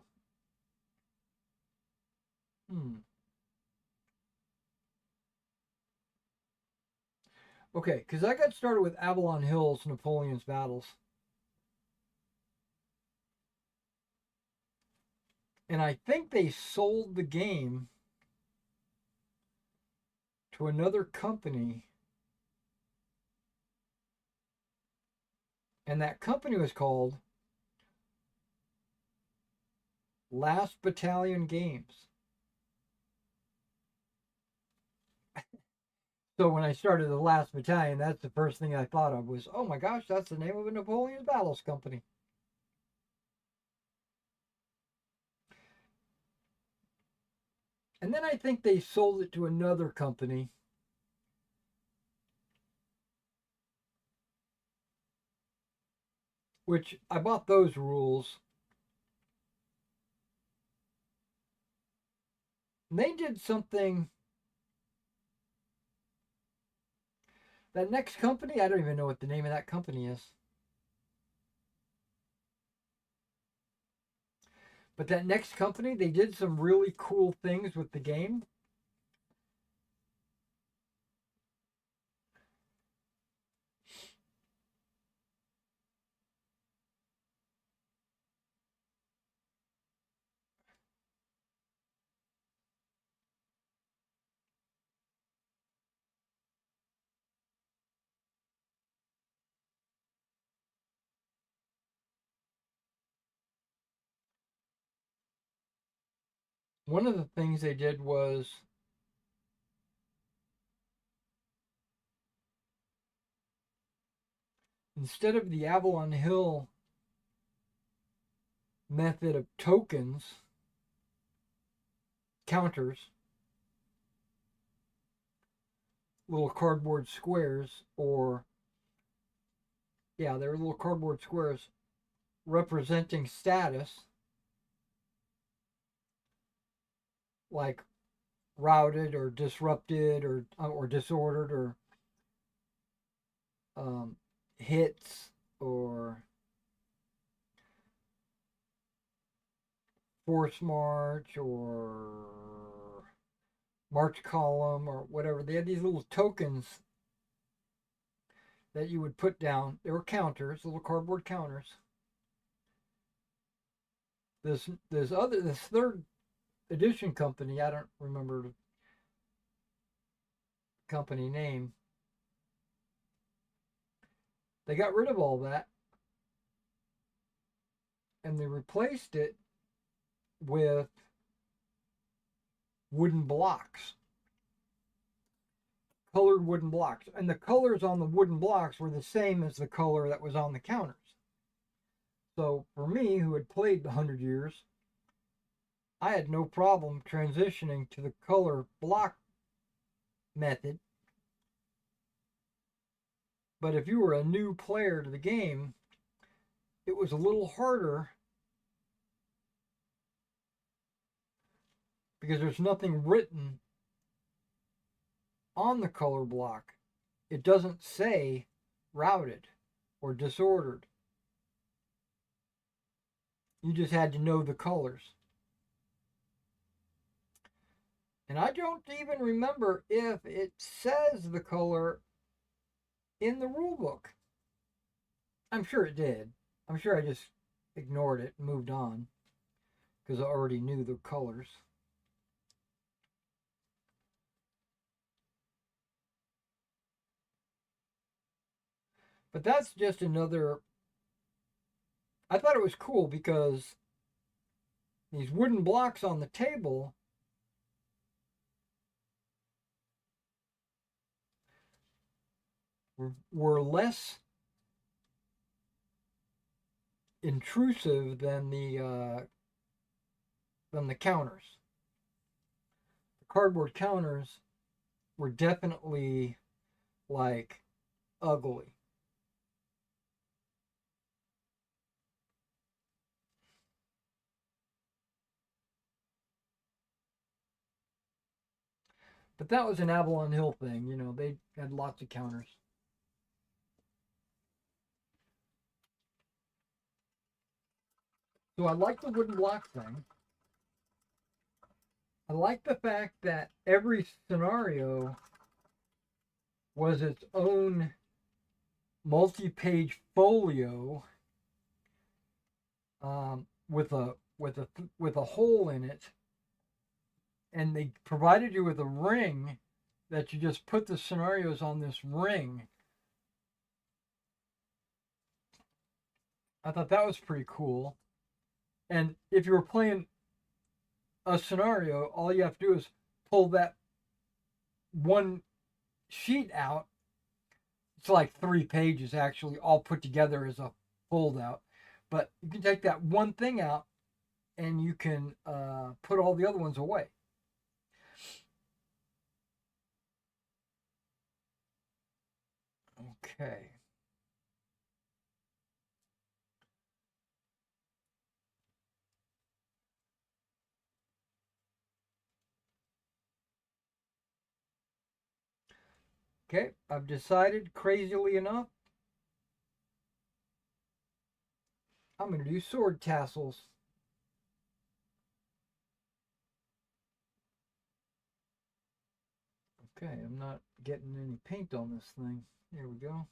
Okay, because I got started with Avalon Hill's Napoleon's Battles. And I think they sold the game to another company. And that company was called Last Battalion Games. So when I started the Last Battalion, that's the first thing I thought of was, oh my gosh, that's the name of a Napoleon's Battles company. And then I think they sold it to another company. which I bought those rules. And they did something. That next company, I don't even know what the name of that company is. But that next company, they did some really cool things with the game. One of the things they did was instead of the Avalon Hill method of tokens, counters, little cardboard squares, or yeah, they were little cardboard squares representing status, like routed or disrupted or disordered or hits or force march or march column or whatever. They had these little tokens that you would put down. They were counters, little cardboard counters. This third edition company, I don't remember the company name. They got rid of all that and they replaced it with wooden blocks, colored wooden blocks. And the colors on the wooden blocks were the same as the color that was on the counters. So for me, who had played the 100 years, I had no problem transitioning to the color block method. But if you were a new player to the game, it was a little harder because there's nothing written on the color block. It doesn't say routed or disordered. You just had to know the colors. And I don't even remember if it says the color in the rule book. I'm sure it did. I'm sure I just ignored it and moved on because I already knew the colors. But that's just another. I thought it was cool because these wooden blocks on the table were less intrusive than the counters. The cardboard counters were definitely like ugly. But that was an Avalon Hill thing, you know, they had lots of counters. So I like the wooden block thing. I like the fact that every scenario was its own multi-page folio with a hole in it, and they provided you with a ring that you just put the scenarios on this ring. I thought that was pretty cool. And if you were playing a scenario, all you have to do is pull that one sheet out. It's like 3 pages actually, all put together as a fold out. But you can take that one thing out and you can put all the other ones away. Okay. Okay, I've decided, crazily enough, I'm going to do sword tassels. Okay, I'm not getting any paint on this thing. There we go.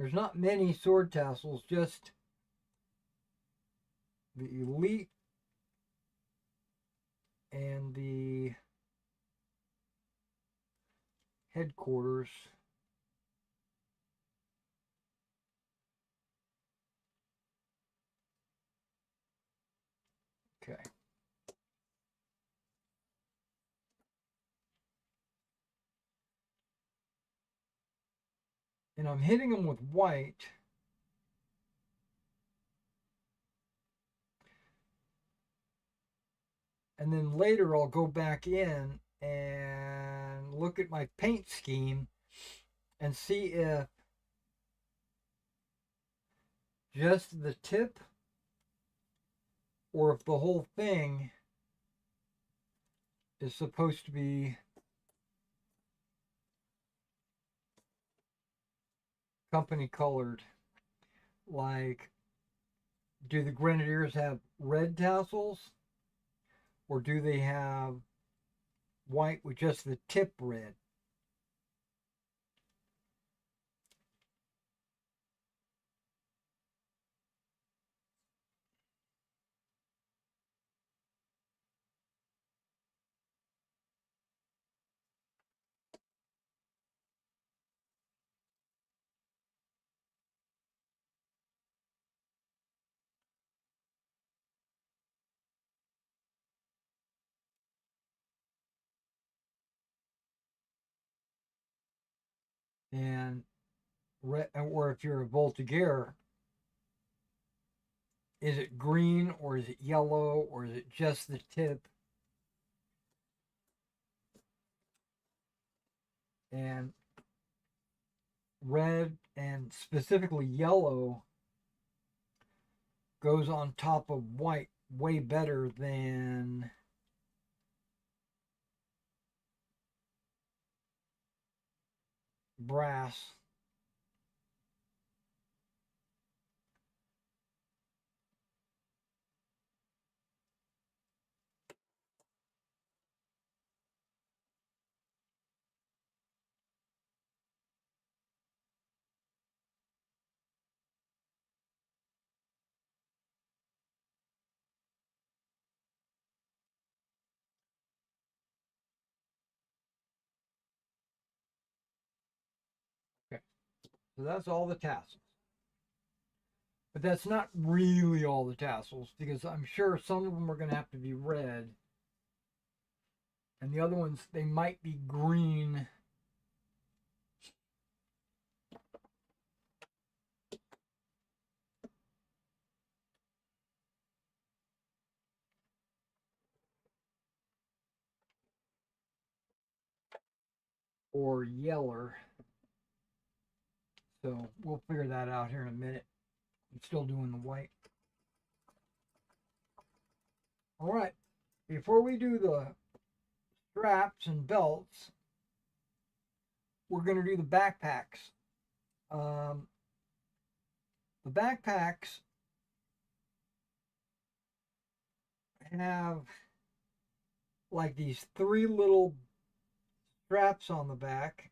There's not many sword tassels, just the elite and the headquarters. Okay. And I'm hitting them with white. And then later I'll go back in and look at my paint scheme and see if just the tip or if the whole thing is supposed to be company colored. Like, do the Grenadiers have red tassels or do they have white with just the tip red? And red, or if you're a Voltigeur, is it green or is it yellow or is it just the tip? And red and specifically yellow goes on top of white way better than brass. Okay, so that's all the tassels. But that's not really all the tassels because I'm sure some of them are going to have to be red. And the other ones, they might be green. Or yeller. So we'll figure that out here in a minute. I'm still doing the white. All right. Before we do the straps and belts, we're going to do the backpacks. Um, the backpacks have like these three little straps on the back.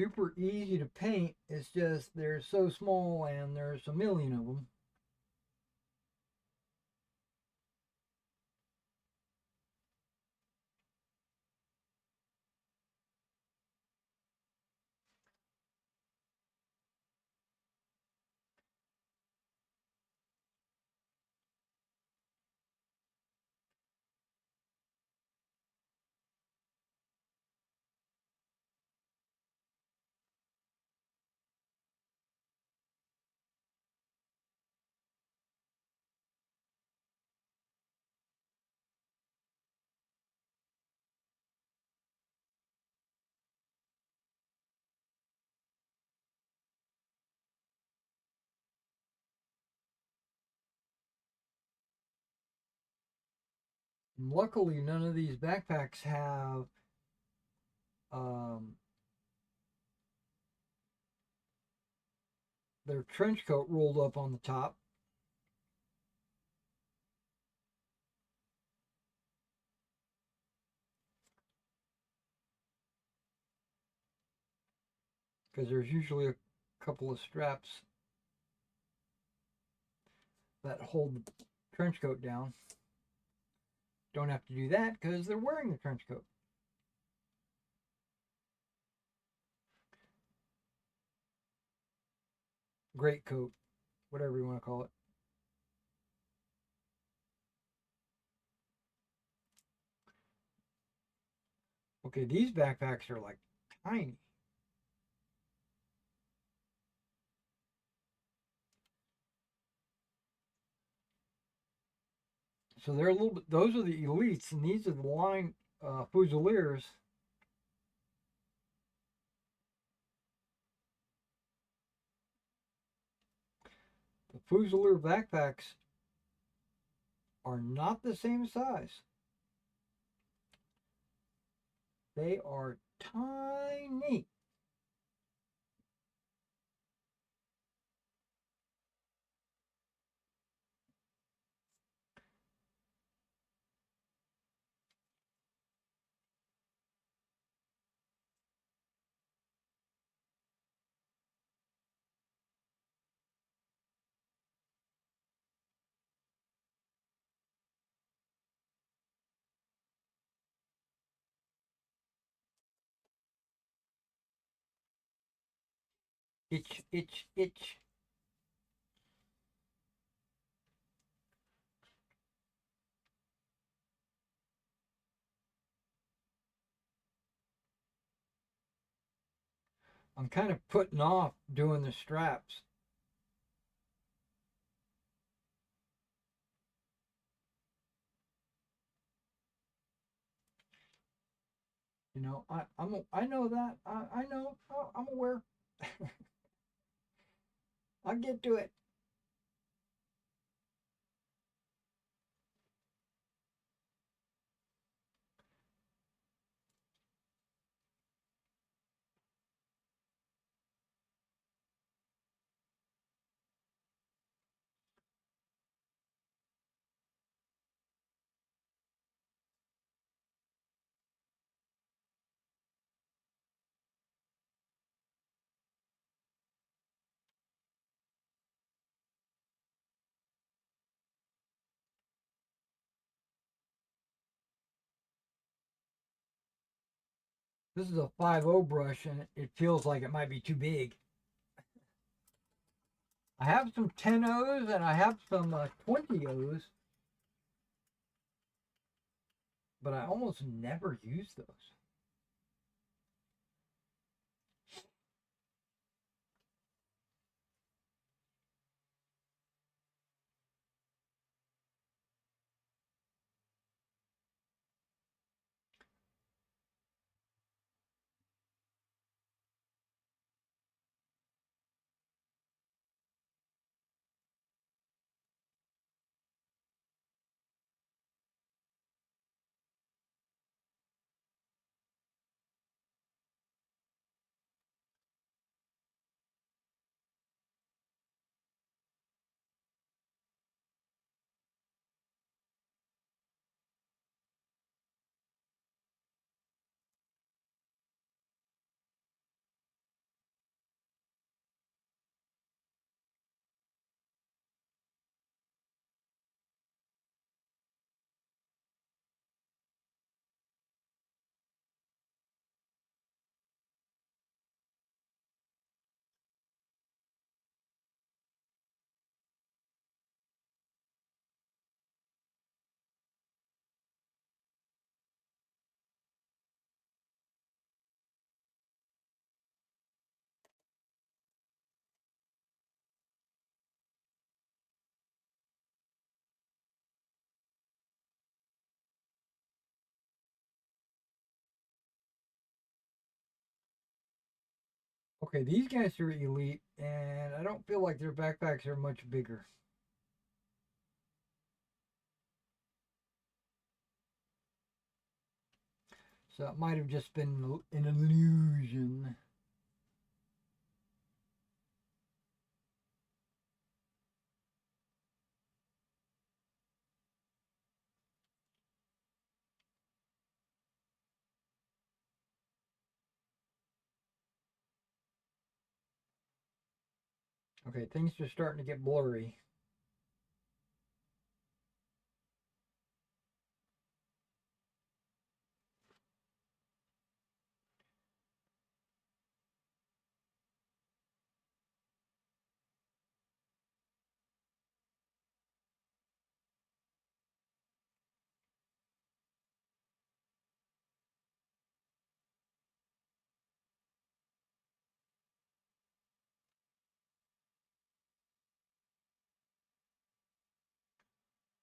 super easy to paint. It's just they're so small and there's a million of them. And luckily, none of these backpacks have um, their trench coat rolled up on the top. Because there's usually a couple of straps that hold the trench coat down. Don't have to do that because they're wearing the trench coat. Great coat, whatever you want to call it. Okay, these backpacks are like tiny. So they're a little bit, those are the elites, and these are the line Fusiliers. The Fusilier backpacks are not the same size. They are tiny. Itch, itch, itch. I'm kind of putting off doing the straps. You know, I know that. I know. I'm aware. I'll get to it. This is a 5.0 brush, and it feels like it might be too big. I have some 10.0s and I have some 20.0s, but I almost never use those. Okay, these guys are elite, and I don't feel like their backpacks are much bigger. So it might have just been an illusion. Okay, things are starting to get blurry.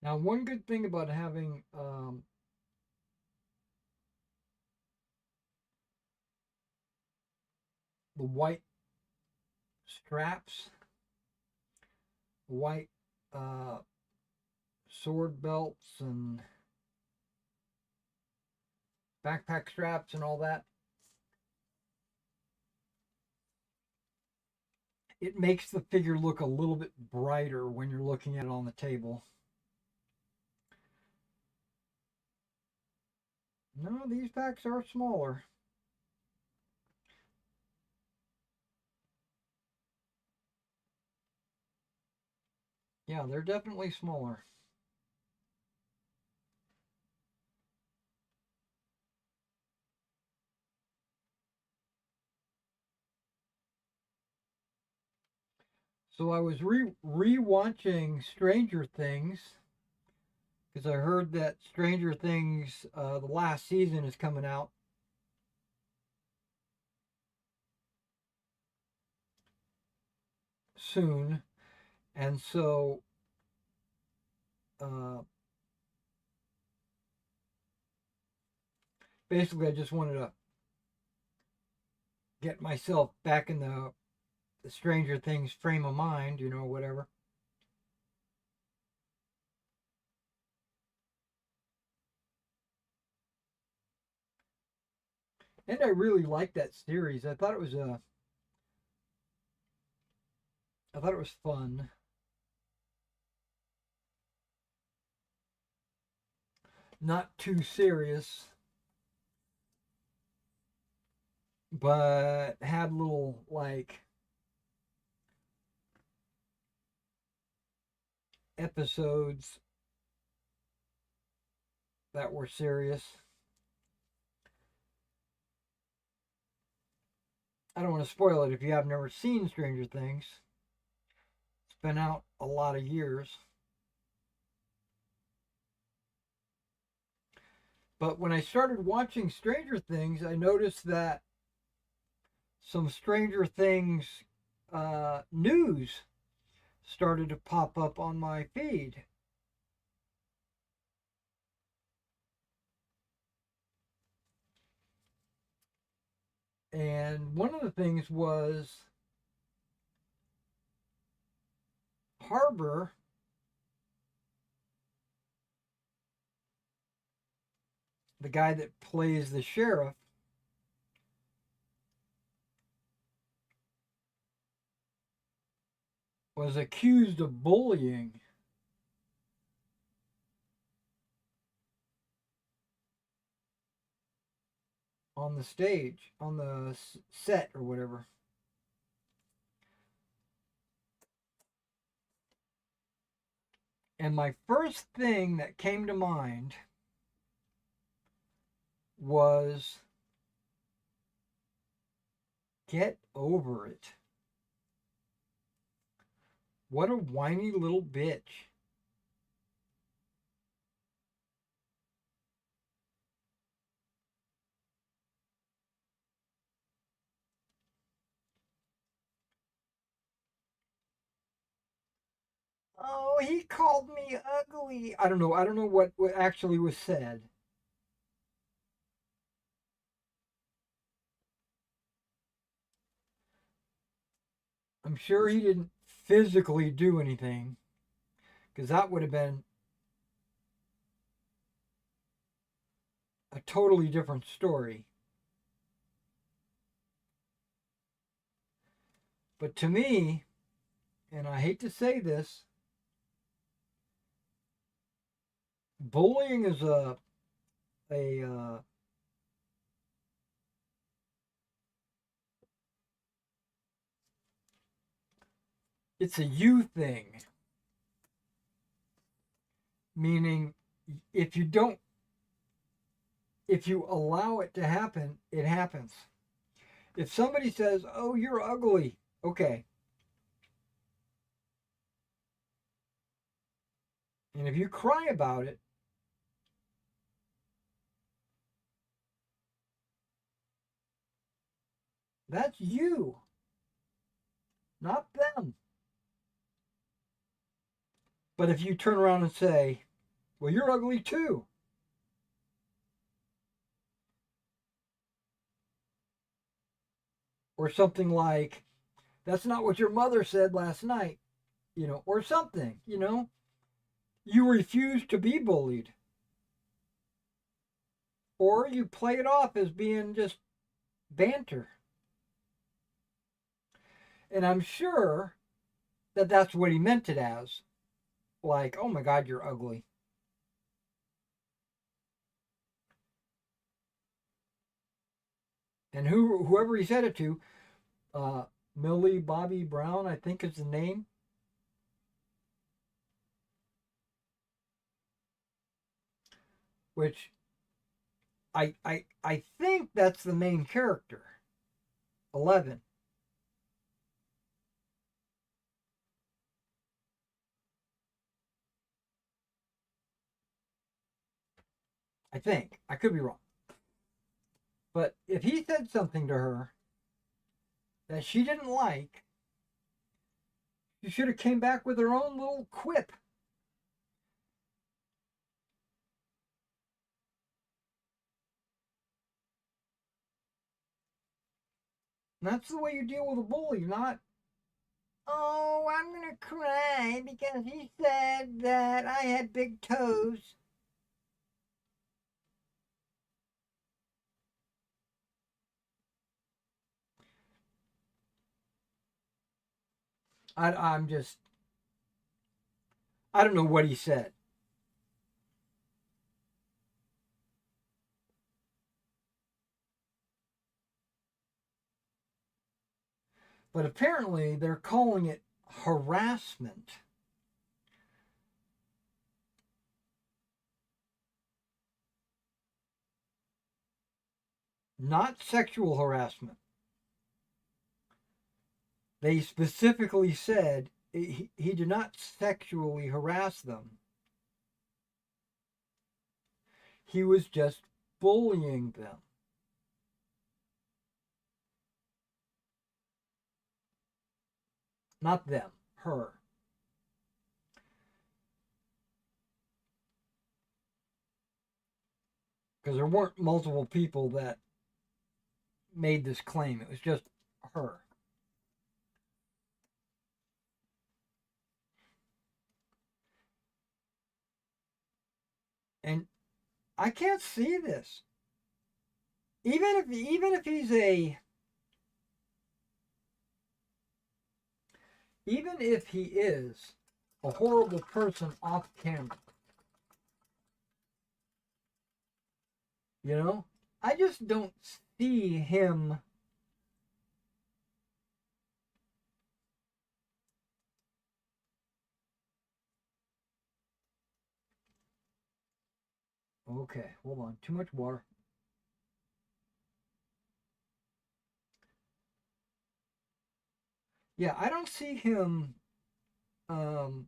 Now, one good thing about having the white straps, white uh, sword belts, and backpack straps, and all that, it makes the figure look a little bit brighter when you're looking at it on the table. No, these packs are smaller. Yeah, they're definitely smaller. So I was re-watching Stranger Things because I heard that Stranger Things, the last season is coming out soon, and so uh, basically I just wanted to get myself back in the Stranger Things frame of mind, you know, whatever. And I really liked that series. I thought it was fun. Not too serious, but had little like episodes that were serious. I don't want to spoil it if you have never seen Stranger Things. It's been out a lot of years. But when I started watching Stranger Things, I noticed that some Stranger Things news started to pop up on my feed. And one of the things was Harbor the guy that plays the sheriff, was accused of bullying on the stage, on the set or whatever. And my first thing that came to mind was get over it. What a whiny little bitch. Oh, he called me ugly. I don't know. I don't know what actually was said. I'm sure he didn't physically do anything, because that would have been a totally different story. But to me, and I hate to say this, bullying is a it's a you thing. Meaning, if you don't, if you allow it to happen, it happens. If somebody says, "Oh, you're ugly," okay. And if you cry about it, that's you, not them. But if you turn around and say, "Well, you're ugly too," or something like, "That's not what your mother said last night," or something, you refuse to be bullied. Or you play it off as being just banter. And I'm sure that that's what he meant it as. Like, "Oh my God, you're ugly." And whoever he said it to, uh, Millie Bobby Brown, I think is the name. Which I think that's the main character. 11. I think. I could be wrong. But if he said something to her that she didn't like, she should have came back with her own little quip. And that's the way you deal with a bully, not, "Oh, I'm going to cry because he said that I had big toes." I'm just, I don't know what he said. But apparently they're calling it harassment. Not sexual harassment. They specifically said he did not sexually harass them. He was just bullying them. Not them, her. Because there weren't multiple people that made this claim. It was just her. And I can't see this. Even if he's even if he is a horrible person off camera, I just don't see him Okay, hold on. Too much water. Yeah, I don't see him um,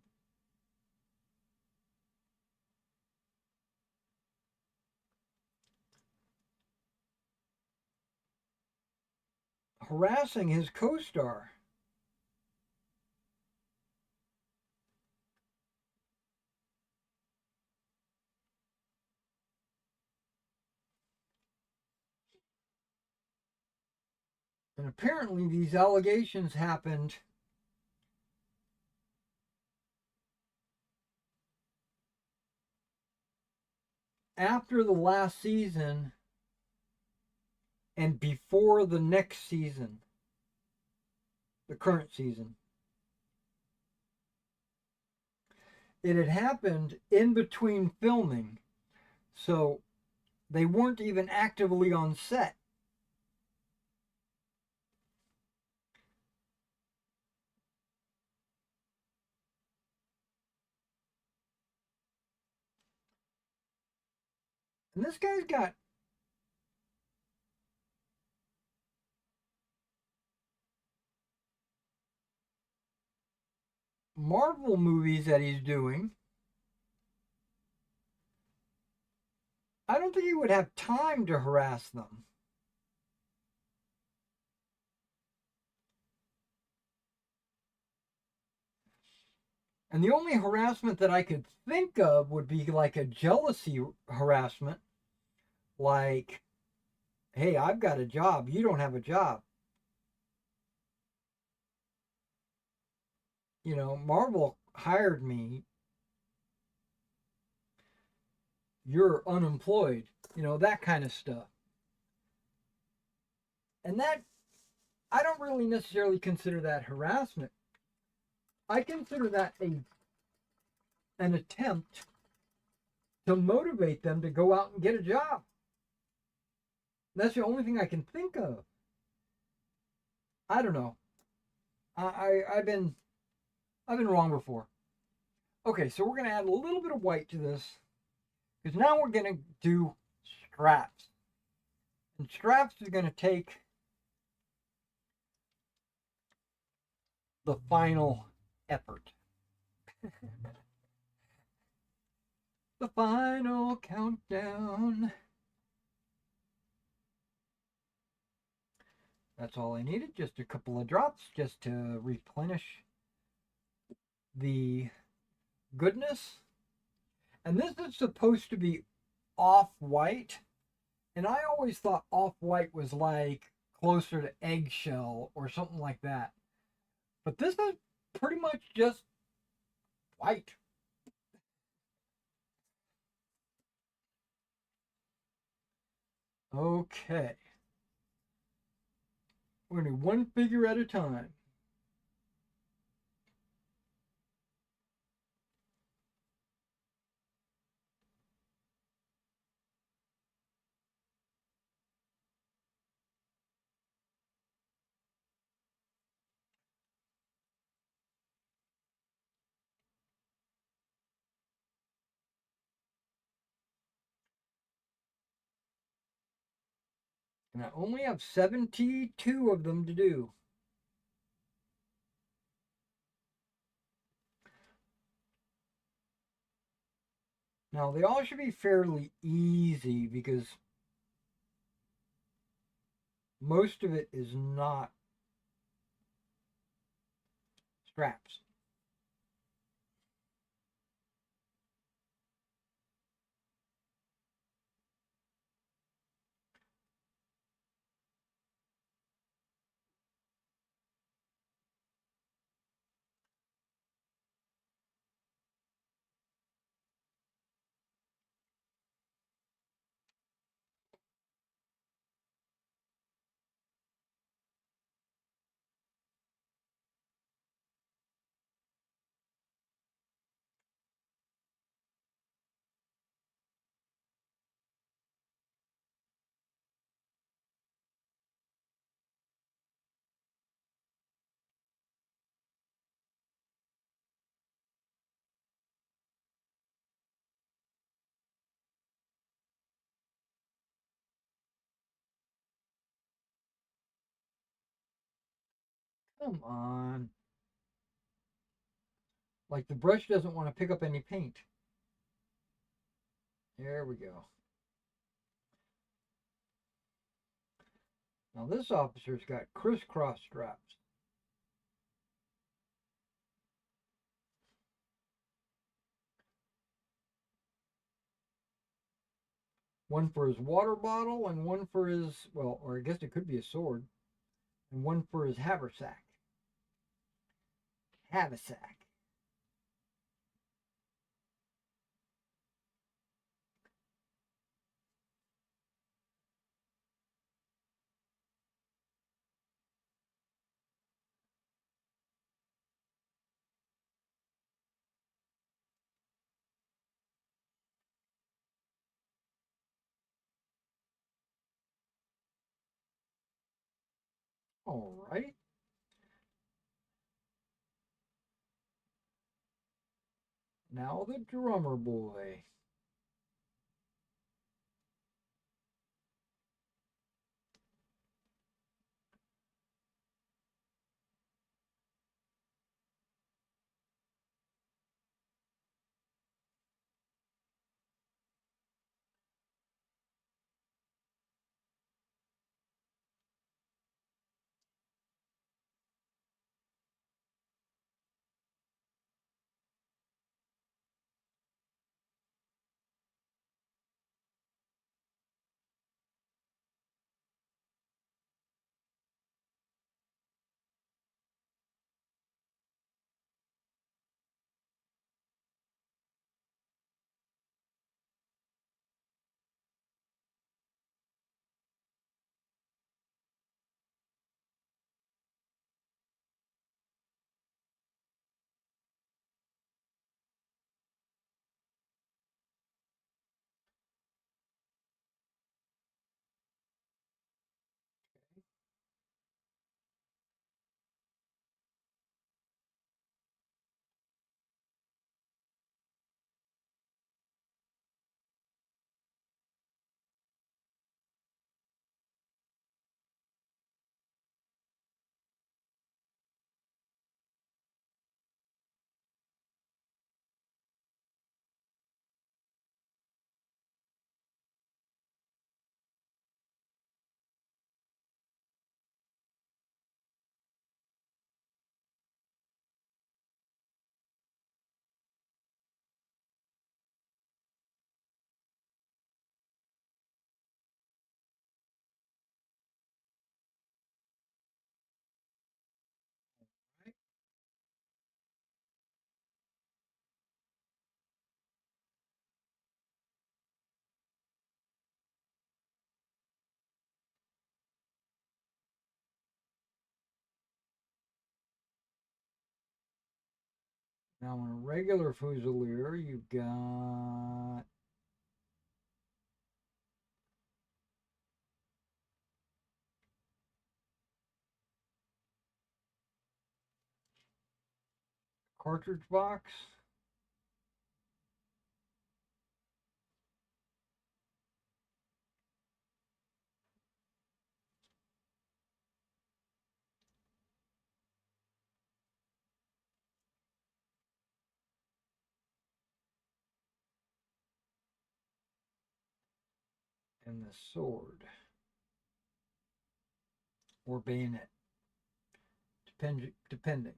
harassing his co-star. And apparently these allegations happened after the last season and before the next season, the current season. It had happened in between filming, so they weren't even actively on set. And this guy's got Marvel movies that he's doing. I don't think he would have time to harass them. And the only harassment that I could think of would be like a jealousy harassment. Like, hey, I've got a job. You don't have a job. You know, Marvel hired me. You're unemployed. You know, that kind of stuff. And that, I don't really necessarily consider that harassment. I consider that an attempt to motivate them to go out and get a job. That's the only thing I can think of. I don't know. I've been wrong before. Okay, so we're gonna add a little bit of white to this because now we're gonna do straps, and straps is gonna take the final effort. The final countdown. That's all I needed, just a couple of drops just to replenish the goodness. And this is supposed to be off-white, and I always thought off-white was like closer to eggshell or something like that. But this is pretty much just white. Okay. We're going to do one figure at a time. And I only have 72 of them to do. Now, they all should be fairly easy because most of it is not straps. Come on. Like the brush doesn't want to pick up any paint. There we go. Now this officer's got crisscross straps. One for his water bottle and one for his, well, or I guess it could be a sword, and one for his haversack. Haversack. All right. Now the drummer boy. Now on a regular Fusilier, you've got cartridge box, and the sword or bayonet, depending.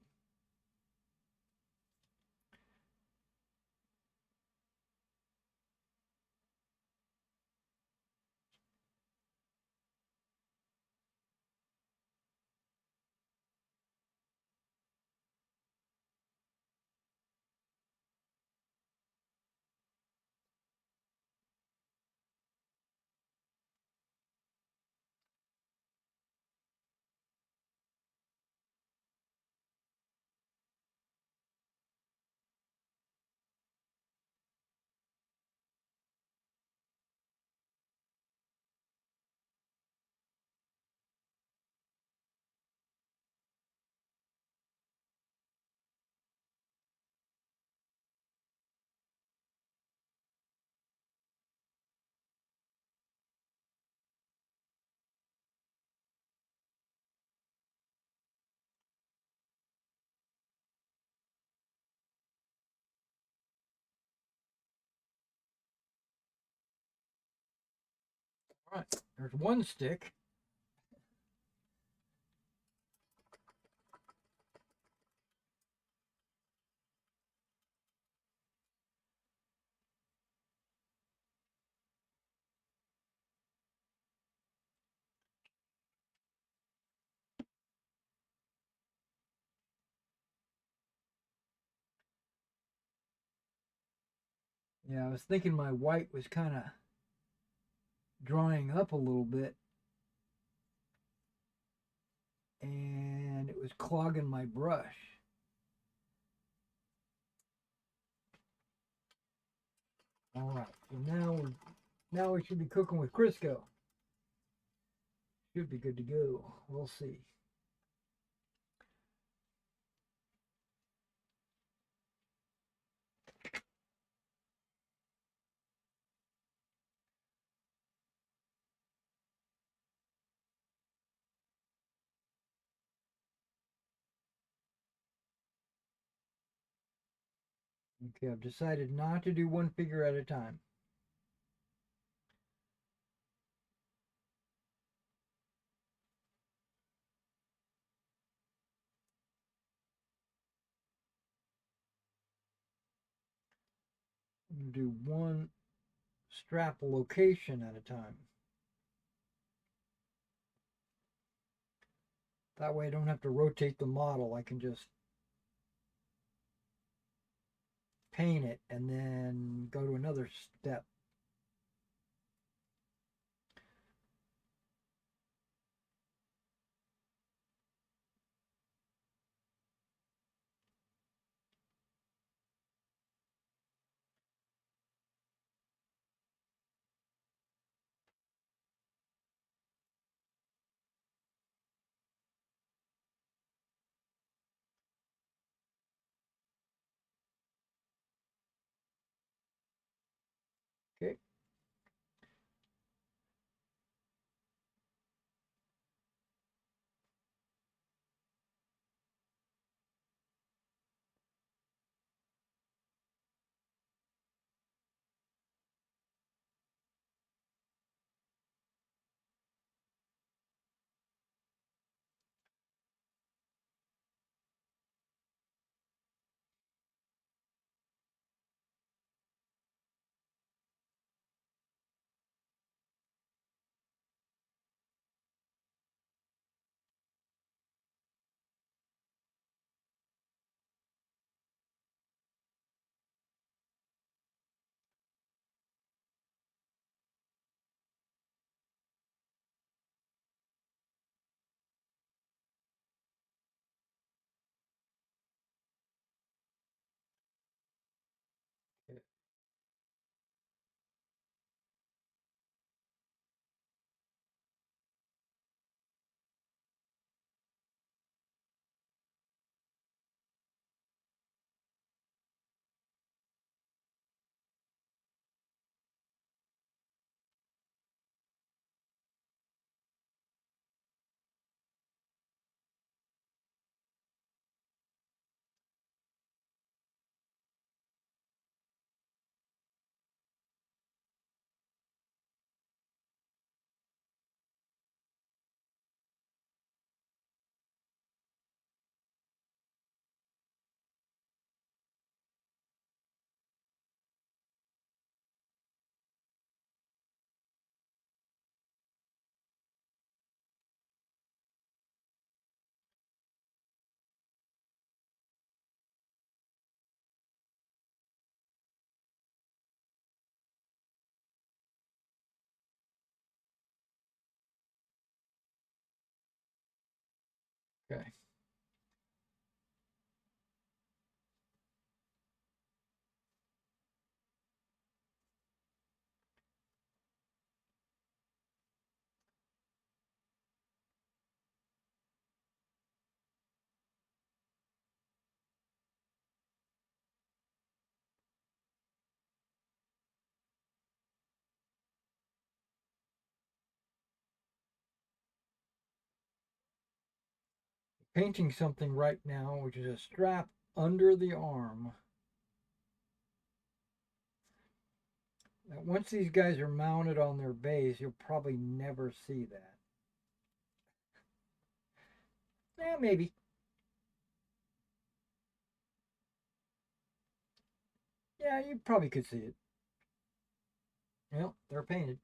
All right, there's one stick. Yeah, I was thinking my white was kind of drying up a little bit and it was clogging my brush. All right, so now we should be cooking with Crisco. Should be good to go. We'll see. Okay, I've decided not to do one figure at a time. I'm going to do one strap location at a time. That way I don't have to rotate the model. I can just paint it and then go to another step. Okay. Okay. Painting something right now, which is a strap under the arm. Now, once these guys are mounted on their base, you'll probably never see that. Yeah, maybe. Yeah, you probably could see it. Well, they're painted.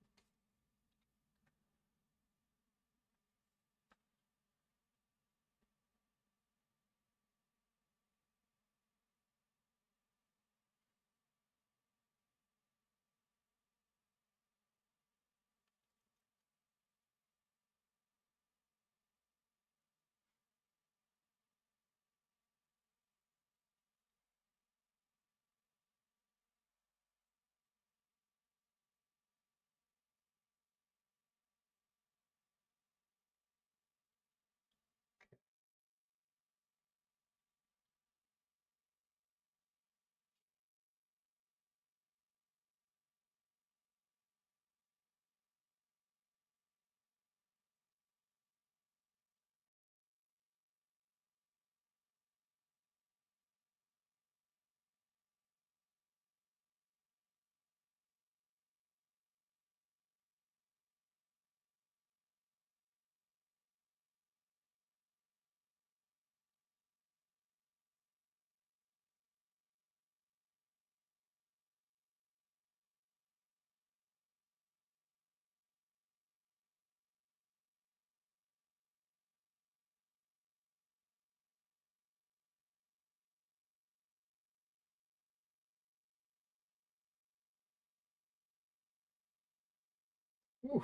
Whew,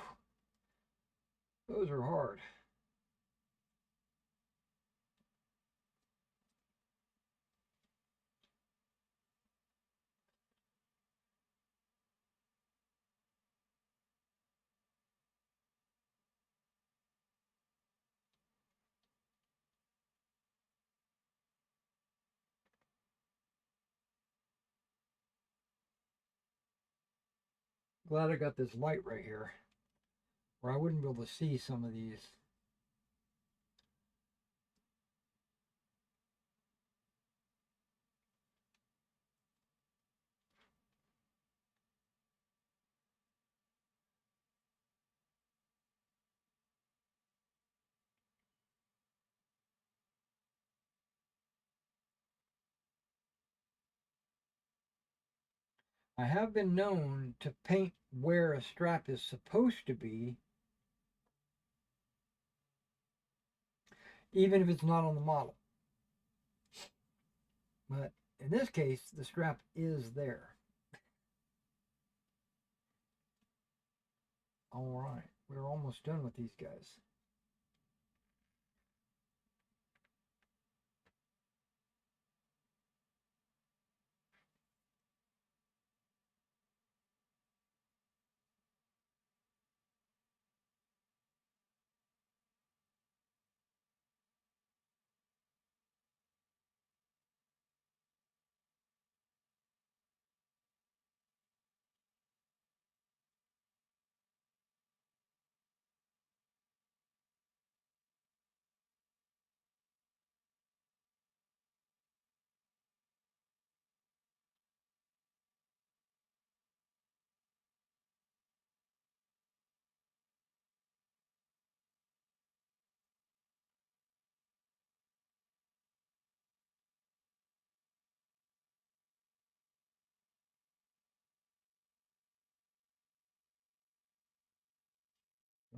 those are hard. Glad I got this light right here, or I wouldn't be able to see some of these. I have been known to paint where a strap is supposed to be, even if it's not on the model. But in this case, the strap is there. All right, we're almost done with these guys.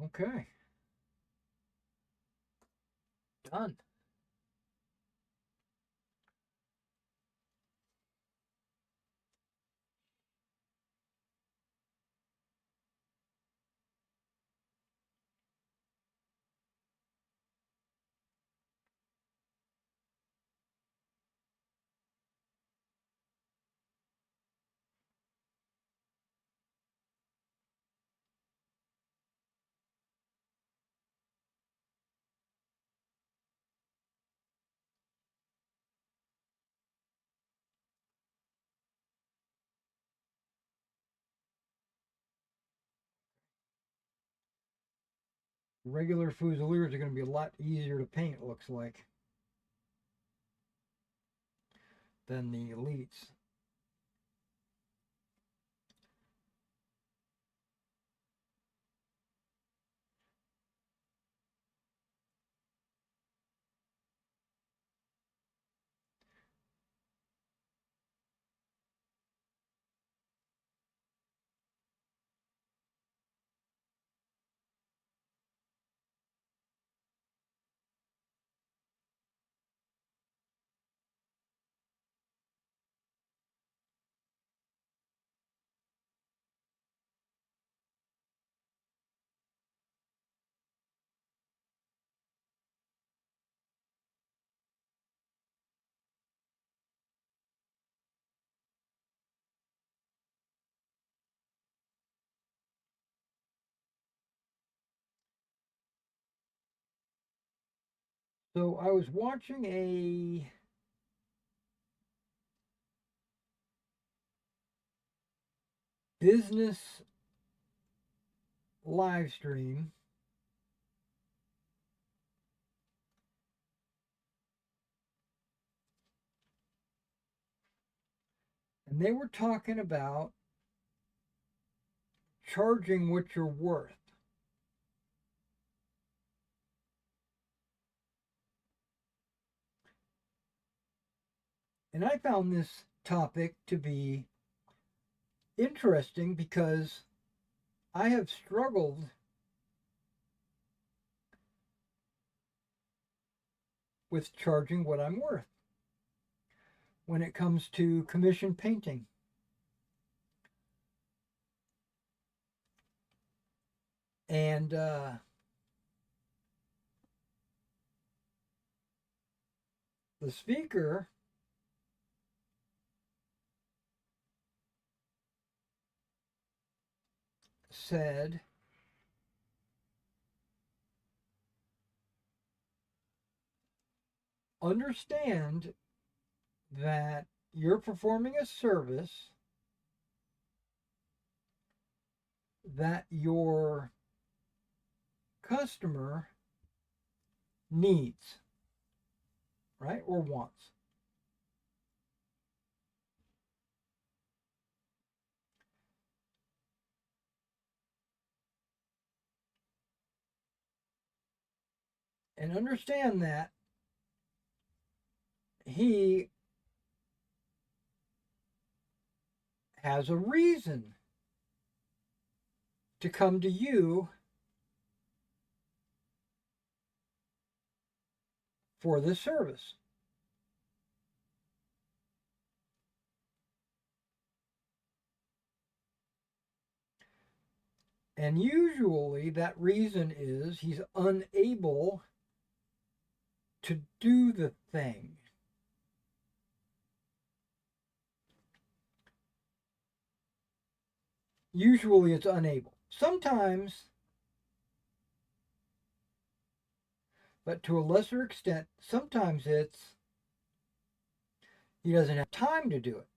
Okay, done. Regular Fusiliers are going to be a lot easier to paint, it looks like, than the Elites. So I was watching a business live stream, and they were talking about charging what you're worth. And I found this topic to be interesting because I have struggled with charging what I'm worth when it comes to commission painting. And the speaker said, understand that you're performing a service that your customer needs, right? Or wants. And understand that he has a reason to come to you for this service. And usually that reason is he's unable to do the thing. Usually it's unable. Sometimes, but to a lesser extent, sometimes it's he doesn't have time to do it.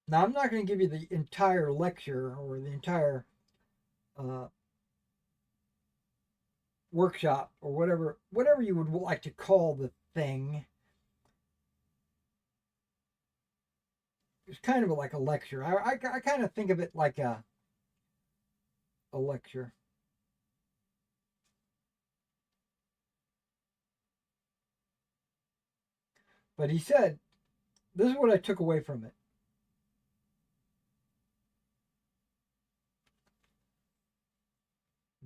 Now, I'm not going to give you the entire lecture or the entire workshop or whatever you would like to call the thing. It's kind of like a lecture. I kind of think of it like a lecture. But he said, this is what I took away from it.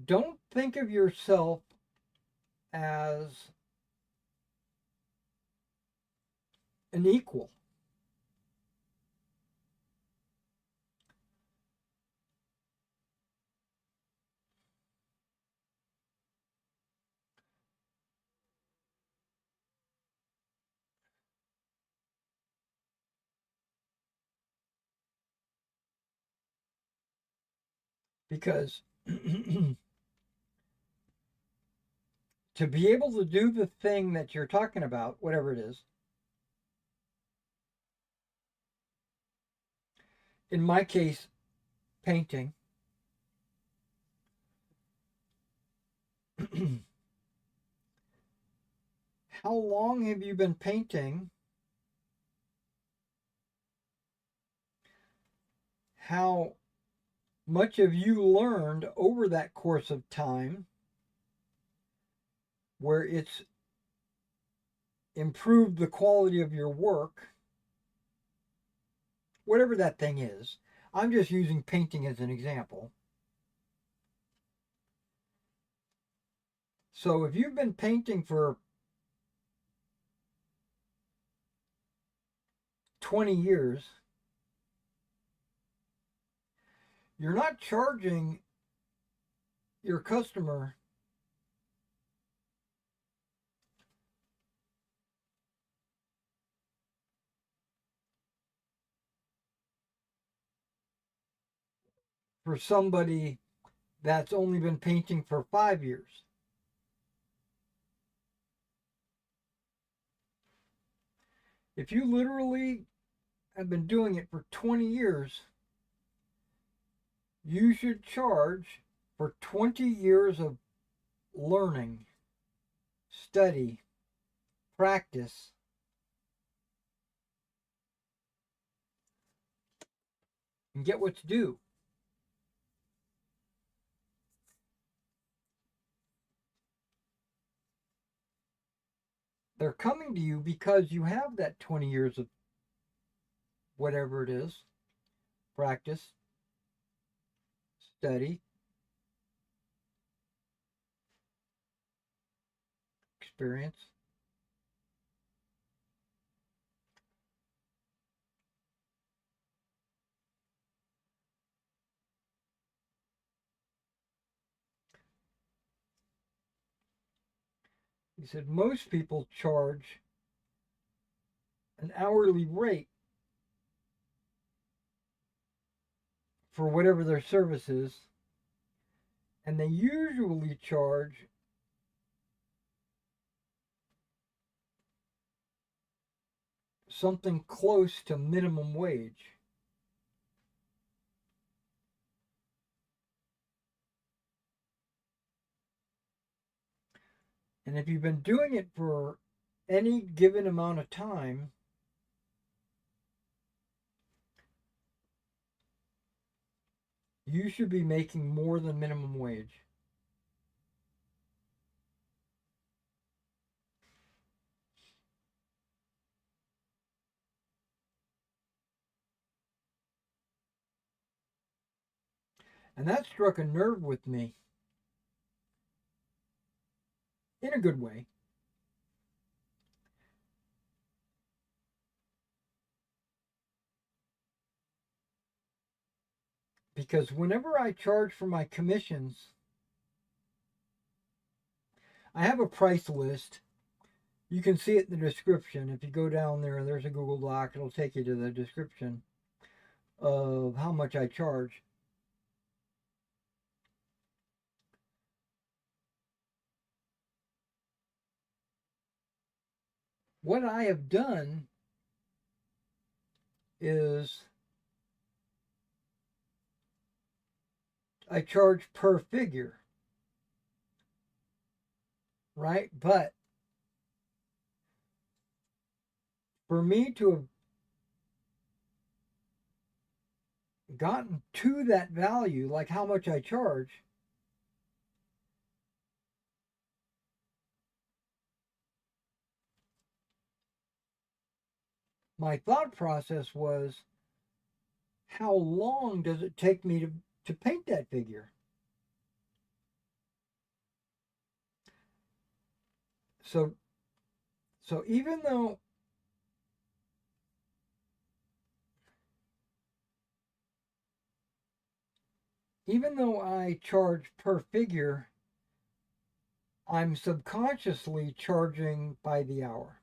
Don't think of yourself as an equal. Because to be able to do the thing that you're talking about, whatever it is, in my case, painting, how long have you been painting? How much have you learned over that course of time where it's improved the quality of your work, whatever that thing is? I'm just using painting as an example. So if you've been painting for 20 years, you're not charging your customer for somebody that's only been painting for 5 years. If you literally have been doing it for 20 years, you should charge for 20 years of learning, study, practice, and get what's due. They're coming to you because you have that 20 years of whatever it is, practice, study, experience. He said most people charge an hourly rate for whatever their service is, and they usually charge something close to minimum wage. And if you've been doing it for any given amount of time, you should be making more than minimum wage. And that struck a nerve with me in a good way. Because whenever I charge for my commissions, I have a price list. You can see it in the description. If you go down there, there's a Google Doc. It'll take you to the description of how much I charge. What I have done is I charge per figure, right? But for me to have gotten to that value, like how much I charge, my thought process was, how long does it take me to paint that figure? So even though I charge per figure, I'm subconsciously charging by the hour.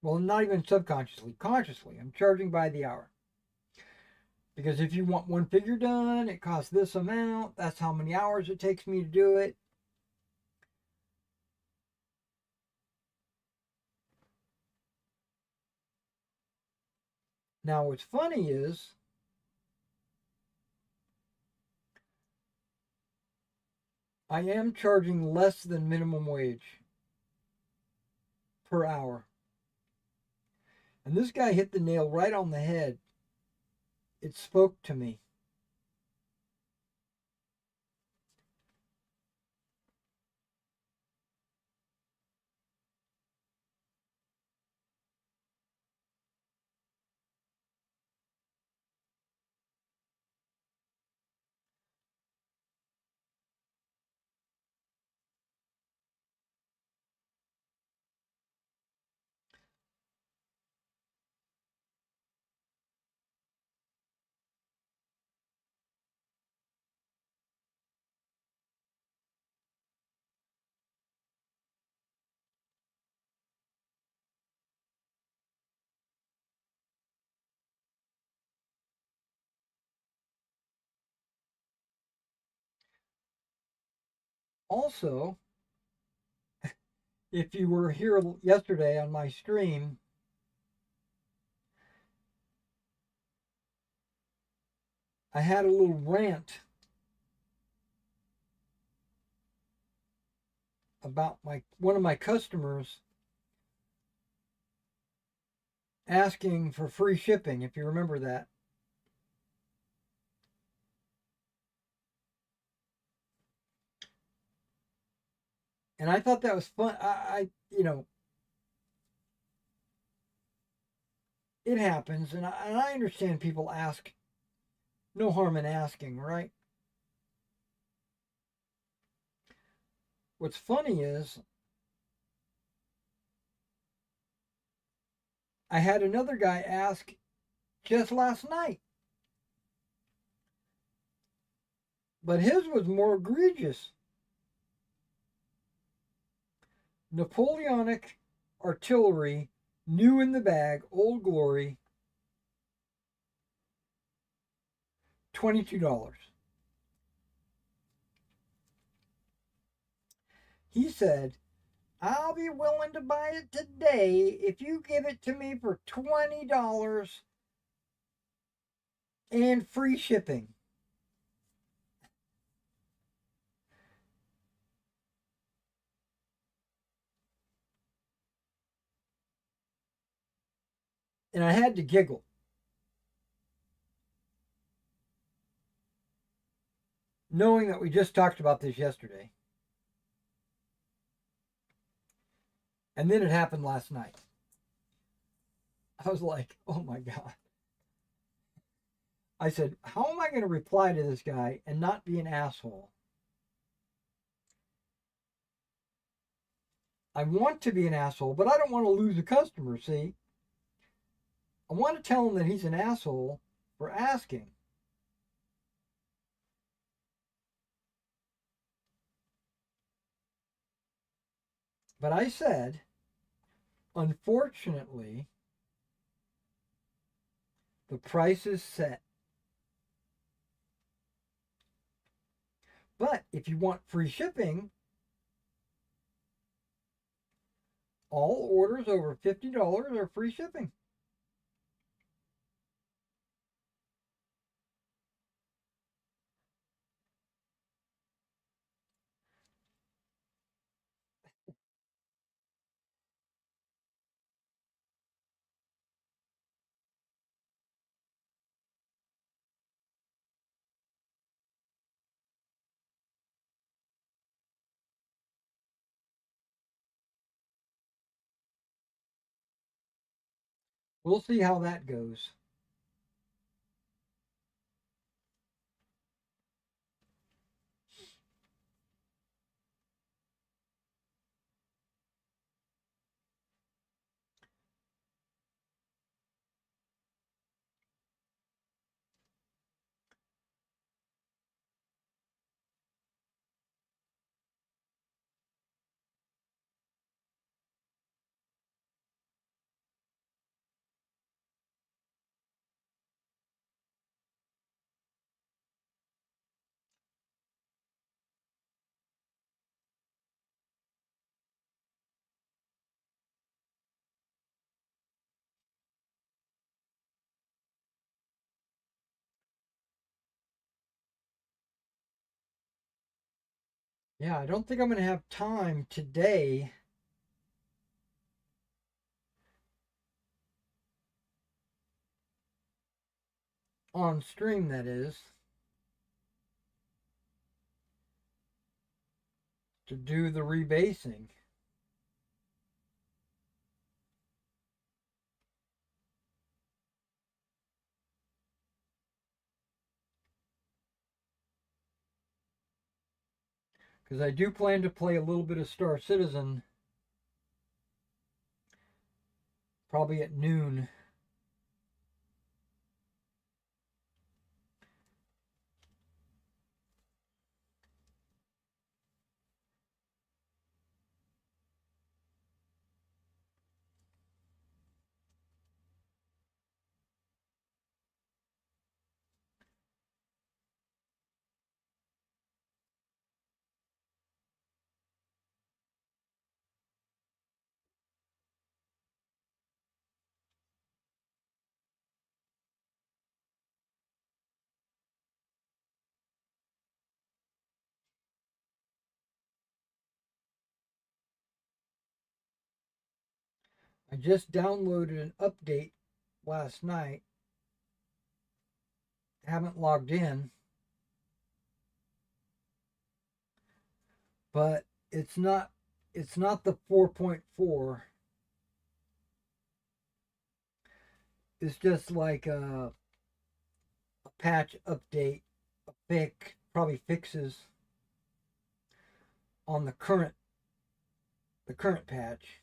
Well, not even subconsciously, consciously, I'm charging by the hour. Because if you want one figure done, it costs this amount. That's how many hours it takes me to do it. Now, what's funny is I am charging less than minimum wage per hour. And this guy hit the nail right on the head. It spoke to me. Also, if you were here yesterday on my stream, I had a little rant about one of my customers asking for free shipping, if you remember that. And I thought that was fun. It happens, and I understand people ask. No harm in asking, right? What's funny is I had another guy ask just last night. But his was more egregious. Napoleonic artillery, new in the bag, Old Glory, $22. He said, I'll be willing to buy it today if you give it to me for $20 and free shipping. And I had to giggle. Knowing that we just talked about this yesterday. And then it happened last night. I was like, oh my God. I said, how am I going to reply to this guy and not be an asshole? I want to be an asshole, but I don't want to lose a customer, see? I want to tell him that he's an asshole for asking. But I said, unfortunately, the price is set. But if you want free shipping, all orders over $50 are free shipping. We'll see how that goes. Yeah, I don't think I'm going to have time today on stream, that is, to do the rebasing. Because I do plan to play a little bit of Star Citizen probably at noon. I just downloaded an update last night. Haven't logged in, but it's not the 4.4. It's just like a patch update, probably fixes on the current patch.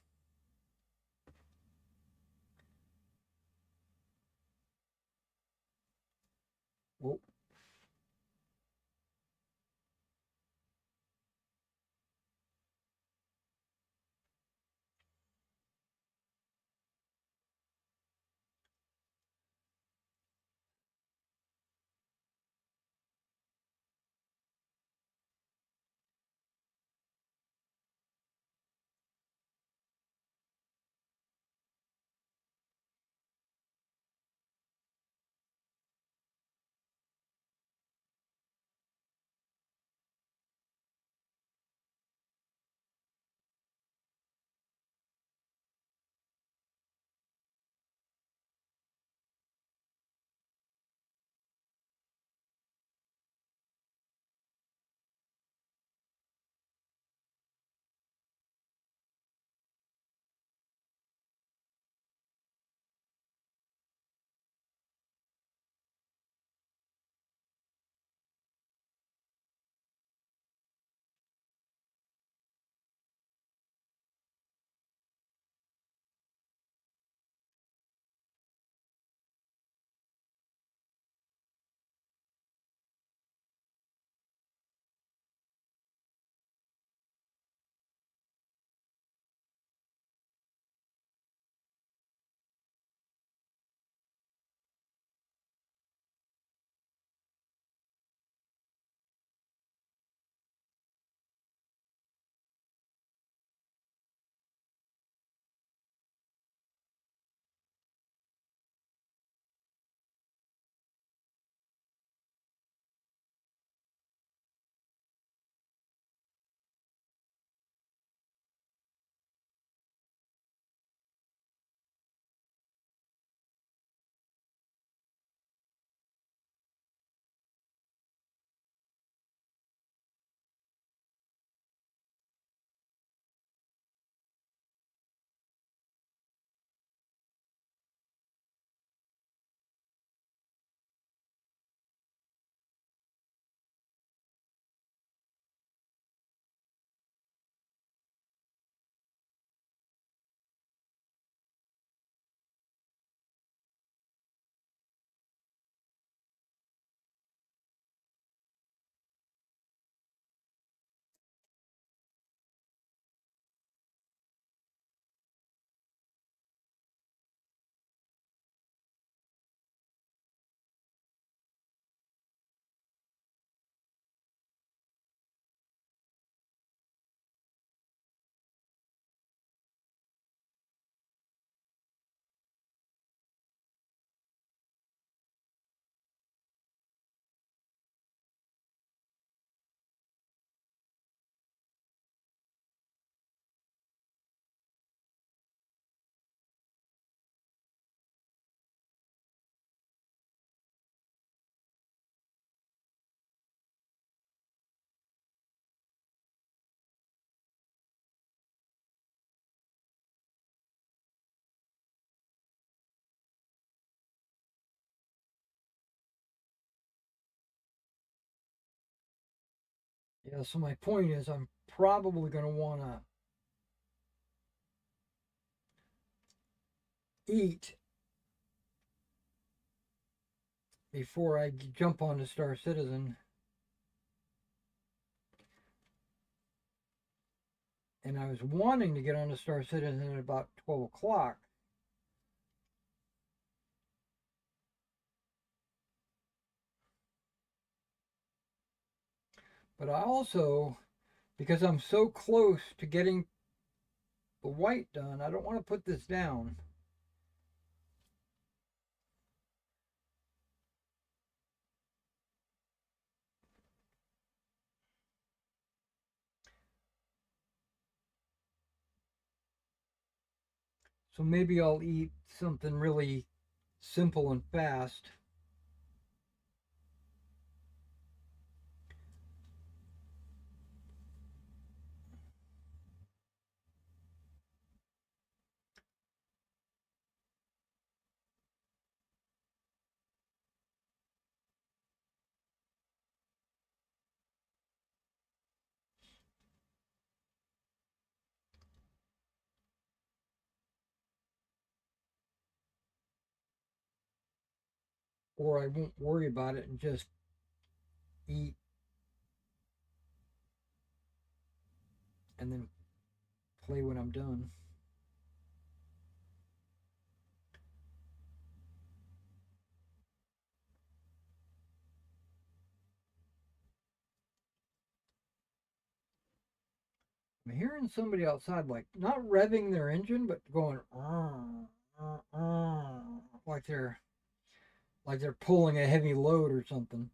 Yeah, so my point is I'm probably going to want to eat before I jump on to Star Citizen. And I was wanting to get on to Star Citizen at about 12 o'clock. But I also, because I'm so close to getting the white done, I don't want to put this down. So maybe I'll eat something really simple and fast. Or I won't worry about it and just eat and then play when I'm done. I'm hearing somebody outside, like not revving their engine, but going like they're pulling a heavy load or something.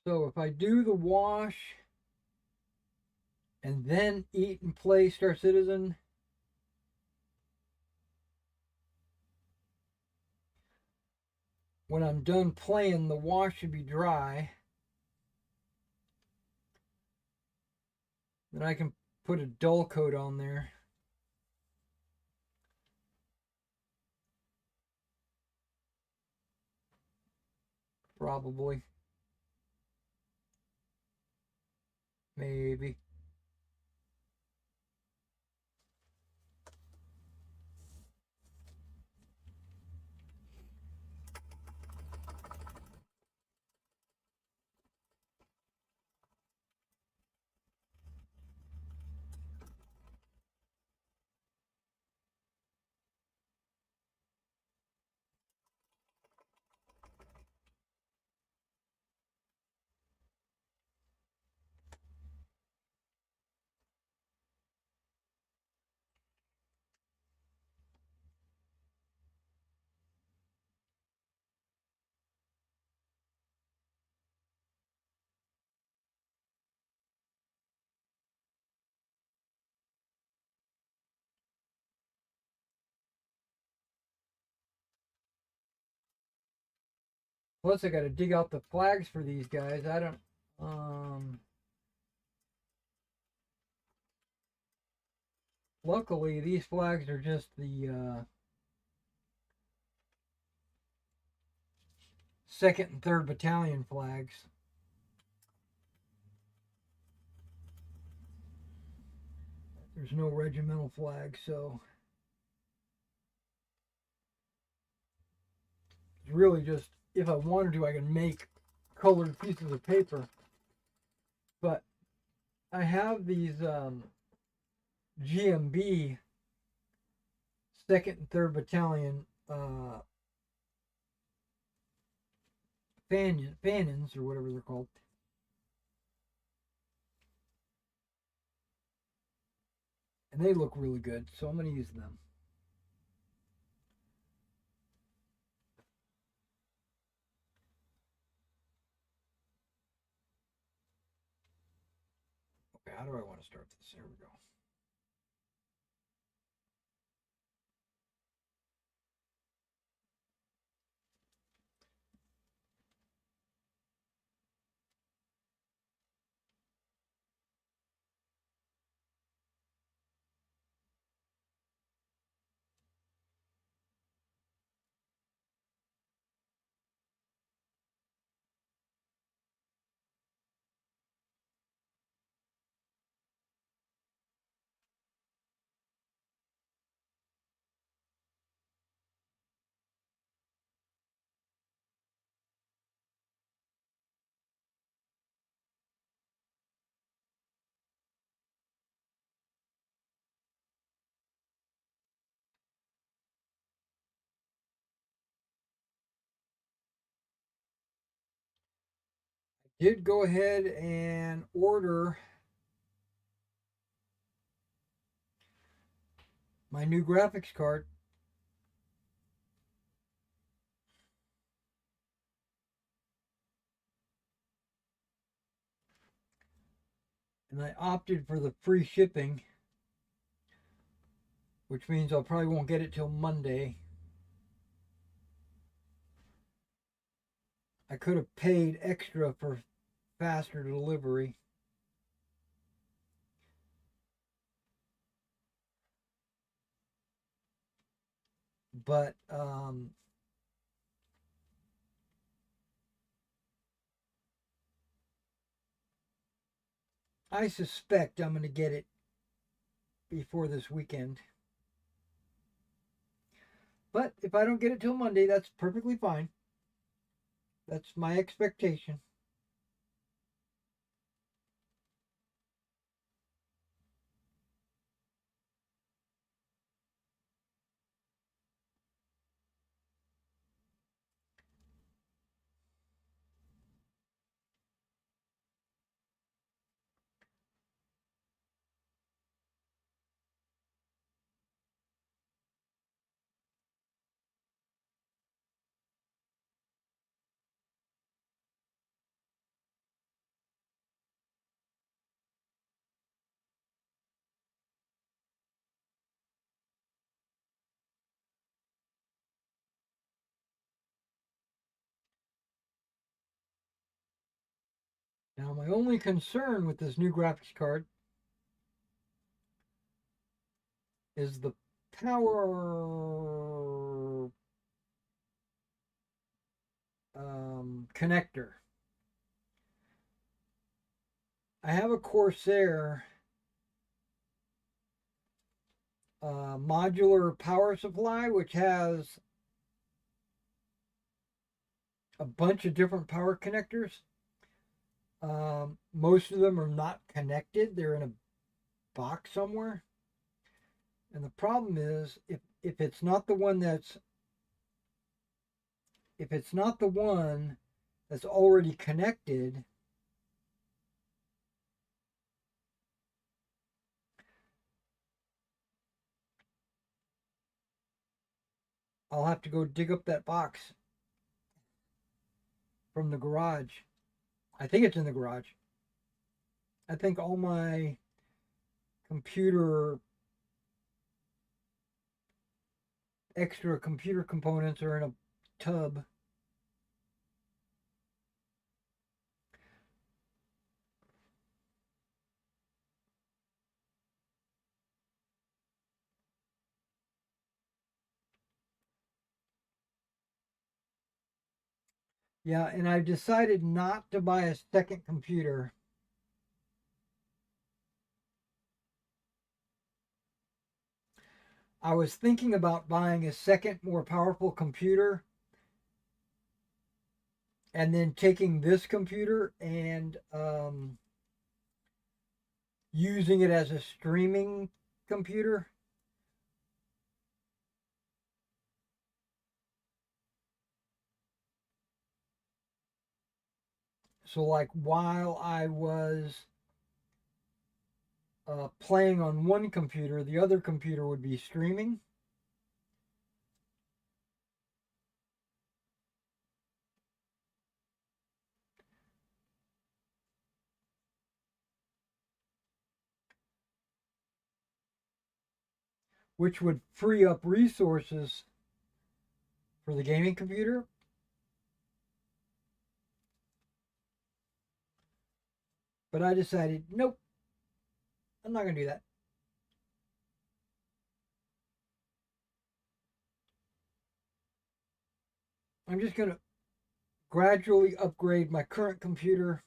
So if I do the wash and then eat and play Star Citizen, when I'm done playing, the wash should be dry. Then I can put a dull coat on there. Probably. Maybe. Plus, I got to dig out the flags for these guys. I don't. Luckily, these flags are just the second and third battalion flags. There's no regimental flag, so it's really just, if I wanted to, I could make colored pieces of paper. But I have these GMB second and third battalion fannons or whatever they're called. And they look really good, so I'm going to use them. how do I want to start this? Here we go. Did go ahead and order my new graphics card. And I opted for the free shipping, which means I probably won't get it till Monday. I could have paid extra for faster delivery. But I suspect I'm going to get it before this weekend. But if I don't get it till Monday, that's perfectly fine. That's my expectation. Now, my only concern with this new graphics card is the power connector. I have a Corsair modular power supply, which has a bunch of different power connectors. Most of them are not connected. They're in a box somewhere. And the problem is if it's not the one that's already connected, I'll have to go dig up that box from the garage. I think it's in the garage. I think all my extra computer components are in a tub. Yeah, and I've decided not to buy a second computer. I was thinking about buying a second, more powerful computer and then taking this computer and using it as a streaming computer. So, like, while I was playing on one computer, the other computer would be streaming. which would free up resources for the gaming computer. But I decided, nope, I'm not going to do that. I'm just going to gradually upgrade my current computer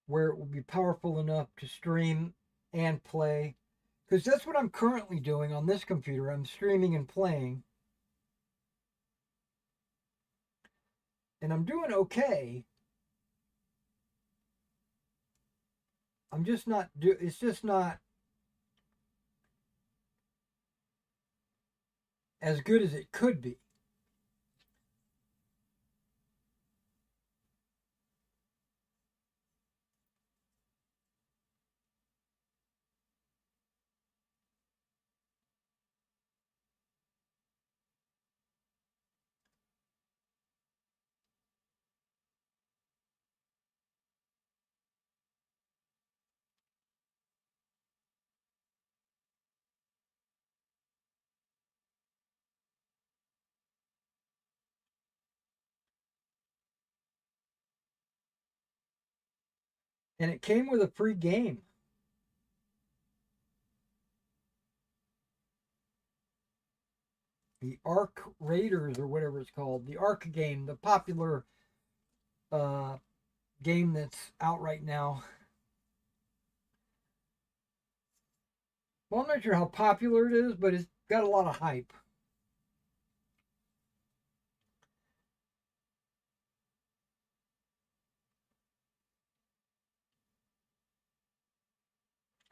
where it will be powerful enough to stream and play. Because that's what I'm currently doing on this computer. I'm streaming and playing. And I'm doing okay. I'm just not it's just not as good as it could be. And it came with a free game. The Ark Raiders, or whatever it's called. The Ark game, the popular uh, game that's out right now. Well, I'm not sure how popular it is, but it's got a lot of hype.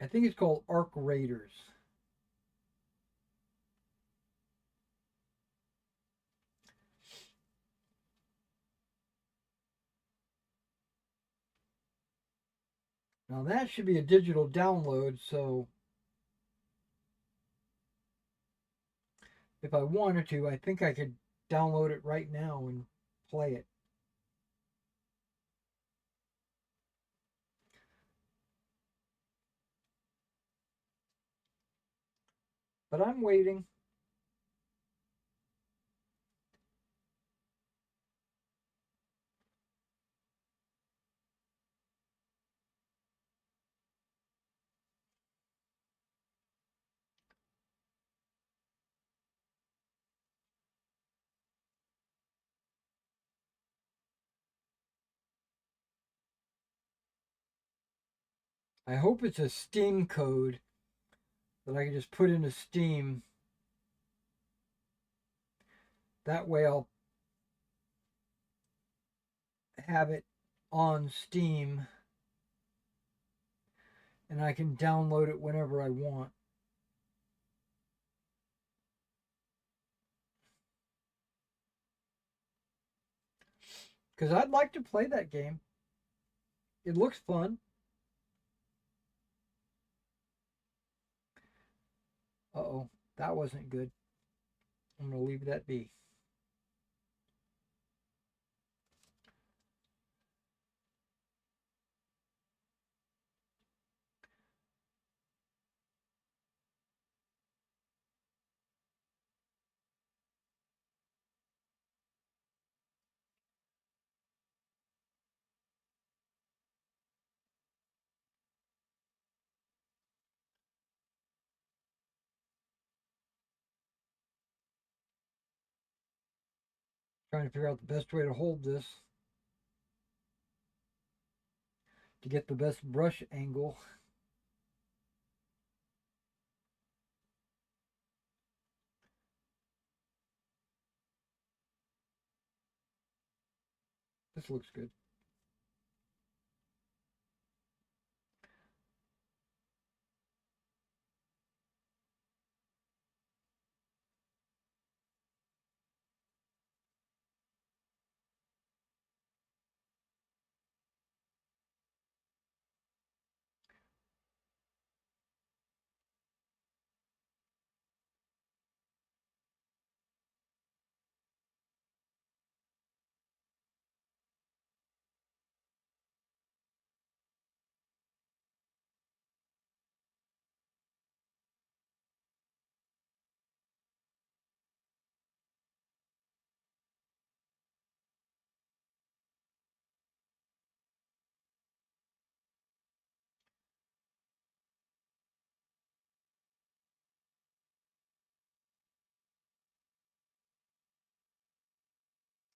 I think it's called Ark Raiders. Now that should be a digital download, so if I wanted to, I think I could download it right now and play it. But I'm waiting. I hope it's a Steam code that I can just put into Steam. That way I'll have it on Steam and I can download it whenever I want. Because I'd like to play that game. It looks fun. Uh-oh, that wasn't good. I'm going to leave that be. Trying to figure out the best way to hold this to get the best brush angle. This looks good.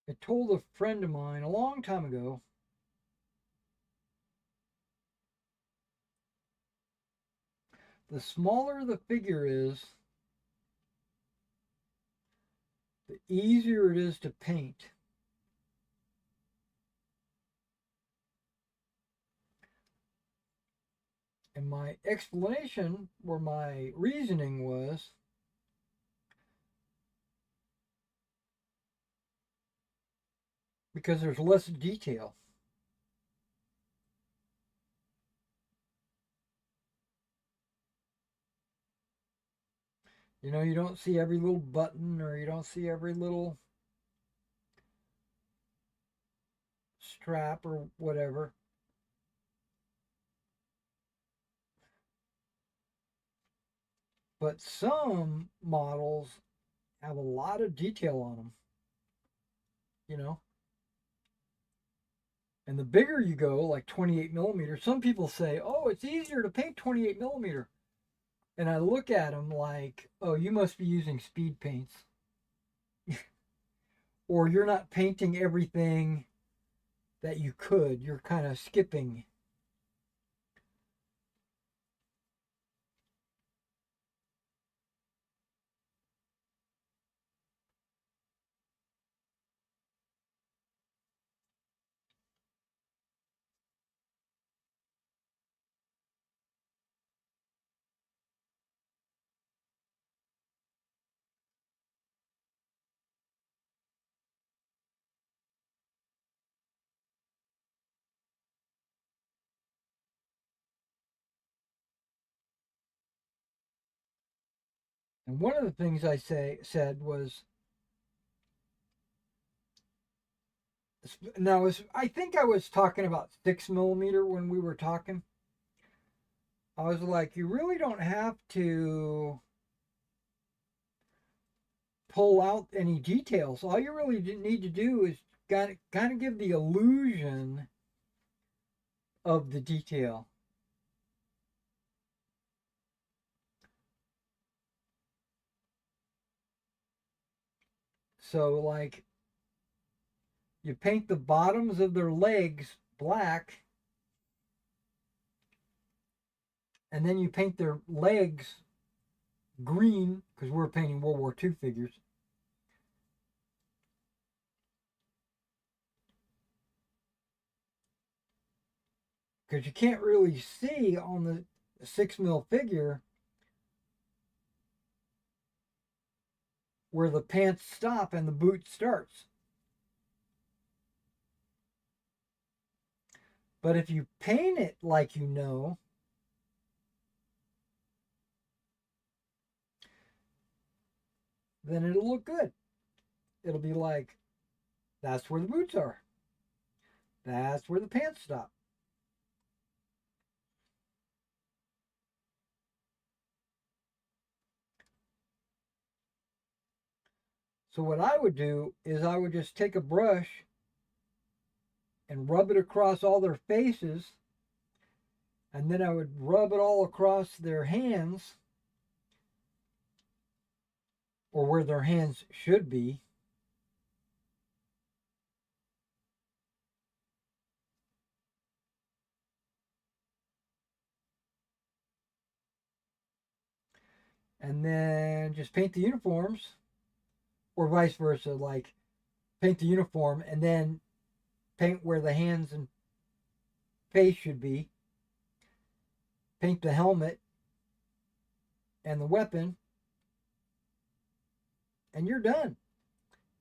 I told a friend of mine a long time ago, the smaller the figure is, the easier it is to paint. And my explanation or my reasoning was because there's less detail. You know, you don't see every little button or you don't see every little strap or whatever. But some models have a lot of detail on them, you know. And the bigger you go, like 28 millimeter, some people say, oh, it's easier to paint 28 millimeter. And I look at them like, oh, you must be using speed paints. Or you're not painting everything that you could. You're kind of skipping. And one of the things I said was, now I think I was talking about 6 millimeter when we were talking. I was like, you really don't have to pull out any details. All you really need to do is kind of give the illusion of the detail. So, like, you paint the bottoms of their legs black, and then you paint their legs green, because we're painting World War II figures. Because you can't really see on the 6 mil figure where the pants stop and the boot starts. But if you paint it like you know, then it'll look good. It'll be like, that's where the boots are. That's where the pants stop. So what I would do is I would just take a brush and rub it across all their faces, and then I would rub it all across their hands, or where their hands should be. And then just paint the uniforms, or vice versa, like paint the uniform and then paint where the hands and face should be, paint the helmet and the weapon, and you're done.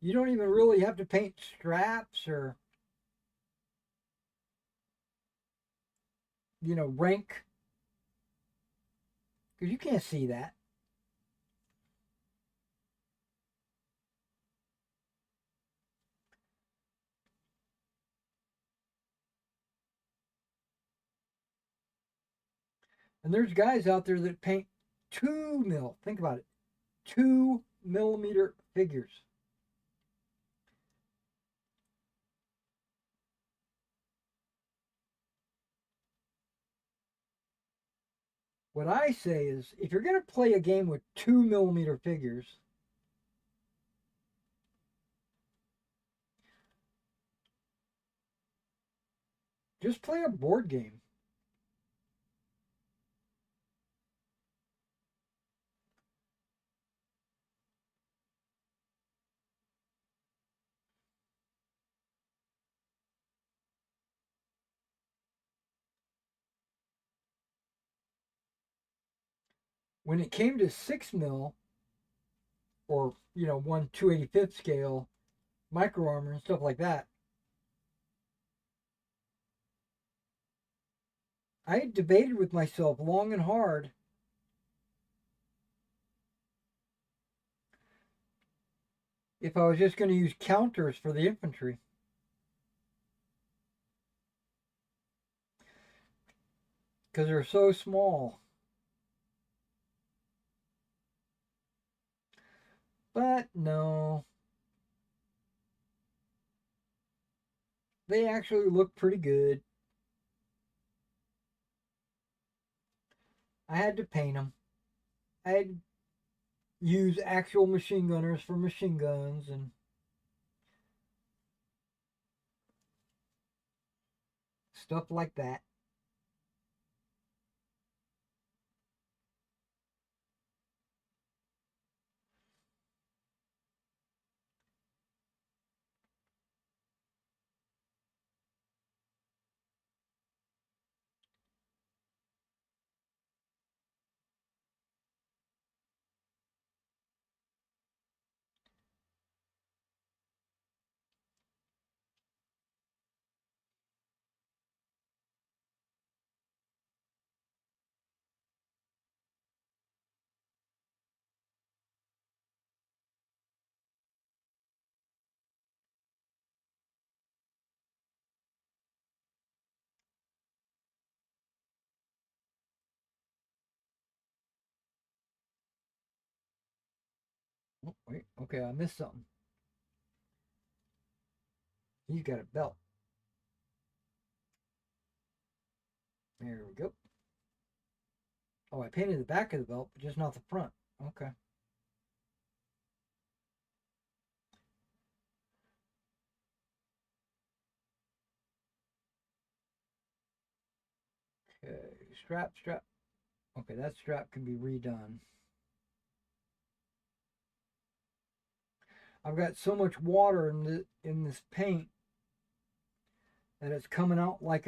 You don't even really have to paint straps or, rank, because you can't see that. And there's guys out there that paint 2 mil. Think about it. 2 millimeter figures. What I say is, if you're going to play a game with 2 millimeter figures, Just play a board game. When it came to 6 mil, or one 285th scale micro armor and stuff like that, I debated with myself long and hard if I was just going to use counters for the infantry. Because they're so small. But no. They actually look pretty good. I had to paint them. I had to use actual machine gunners for machine guns and stuff like that. Oh, wait, okay, I missed something. He's got a belt. There we go. Oh, I painted the back of the belt, but just not the front. Okay. Okay, strap. Okay, that strap can be redone. I've got so much water in this paint that it's coming out like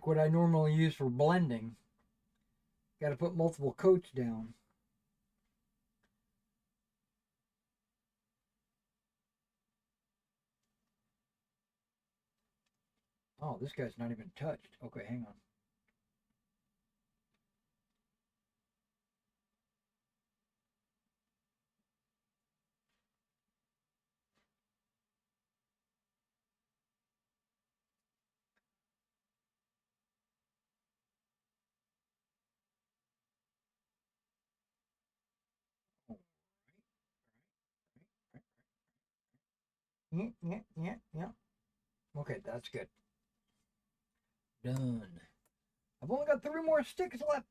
what I normally use for blending. Got to put multiple coats down. Oh, this guy's not even touched. Okay, hang on. Yeah. Okay, that's good. Done. I've only got 3 more sticks left.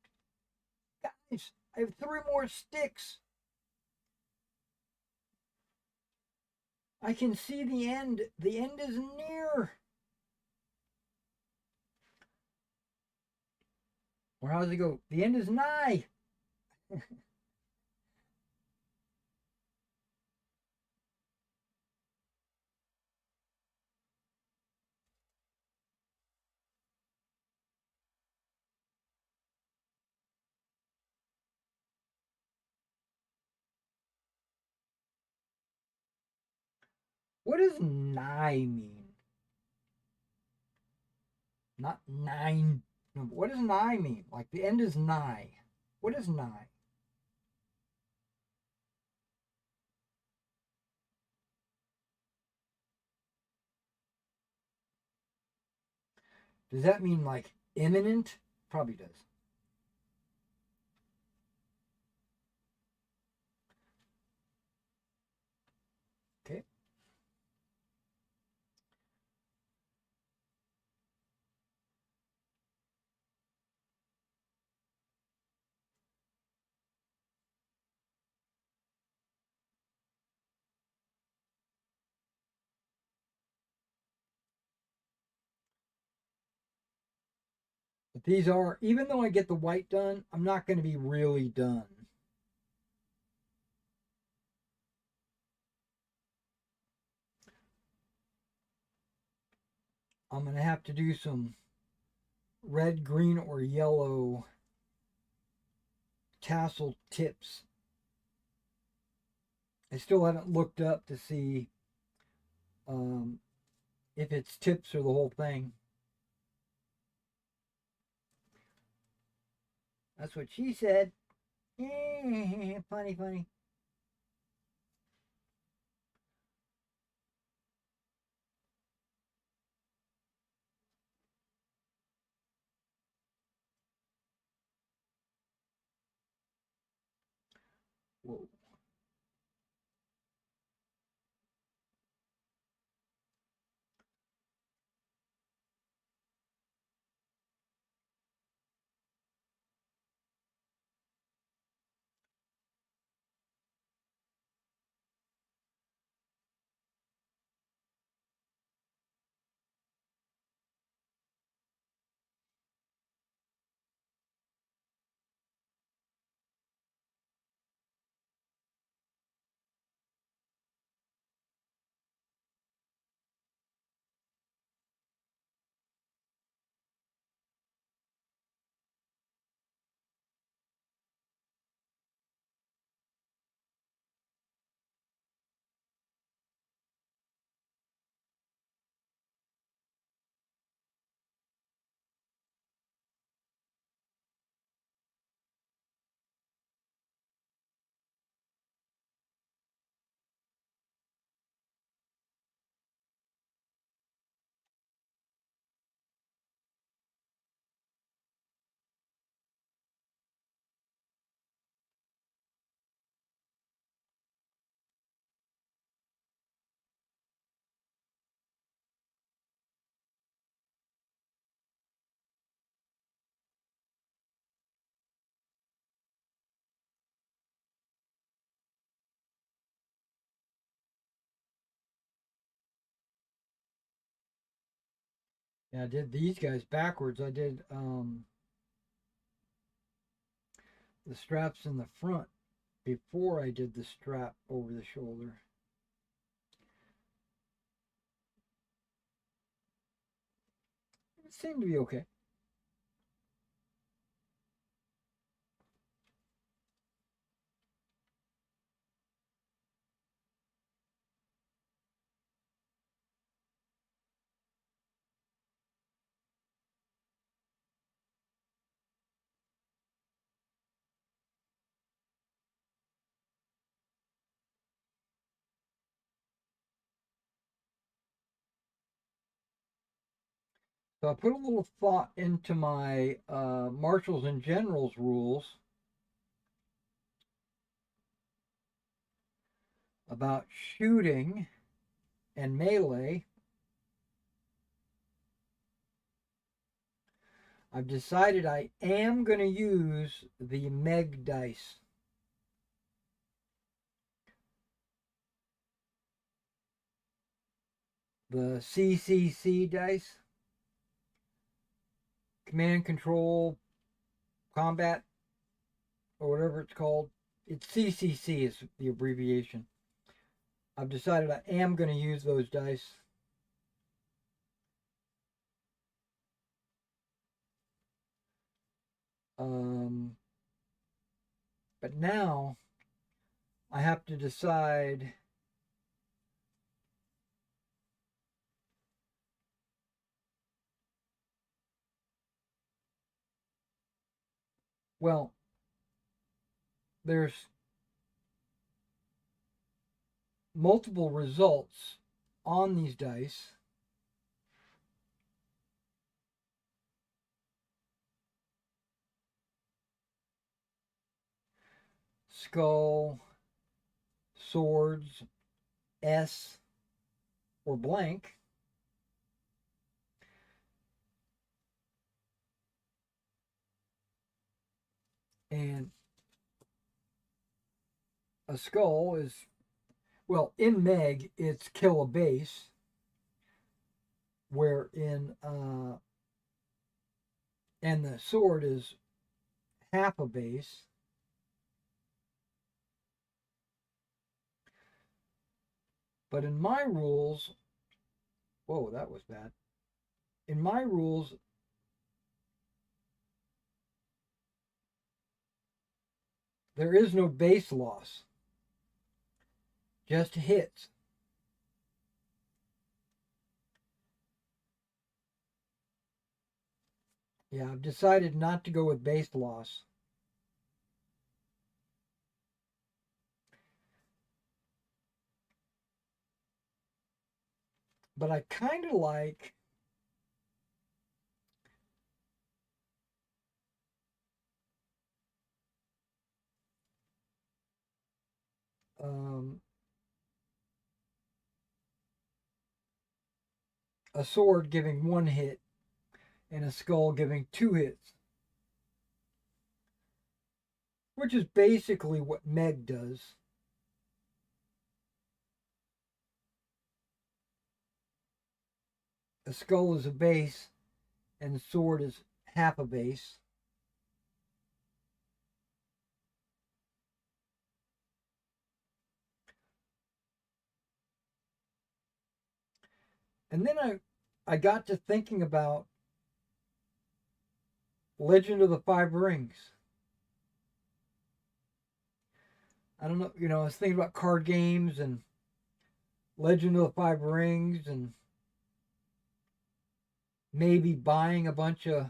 Guys, I have 3 more sticks. I can see the end. The end is near. Or how does it go? The end is nigh. What does nigh mean? Not nine. No, what does nigh mean? Like the end is nigh. What is nigh? Does that mean like imminent? Probably does. Okay. But these are, even though I get the white done, I'm not going to be really done. I'm going to have to do some red, green, or yellow tassel tips. I still haven't looked up to see if it's tips or the whole thing. That's what she said. Funny, funny. Whoa. Yeah, I did these guys backwards. I did the straps in the front before I did the strap over the shoulder. It seemed to be okay. So I put a little thought into my Marshals and Generals rules about shooting and melee. I've decided I am going to use the Meg dice. The CCC dice. Command, Control, Combat, or whatever it's called. It's CCC is the abbreviation. I've decided I am going to use those dice. But now I have to decide well, there's multiple results on these dice. Skull, swords, S, or blank. And a skull is, well, in Meg, it's kill a base, where in and the sword is half a base. But in my rules, whoa, that was bad. In my rules, there is no base loss, just hits. Yeah, I've decided not to go with base loss. But I kind of like um, a sword giving one hit and a skull giving 2 hits, which is basically what Meg does. A skull is a base and the sword is half a base. And then I got to thinking about Legend of the Five Rings. I don't know, I was thinking about card games and Legend of the Five Rings and maybe buying a bunch of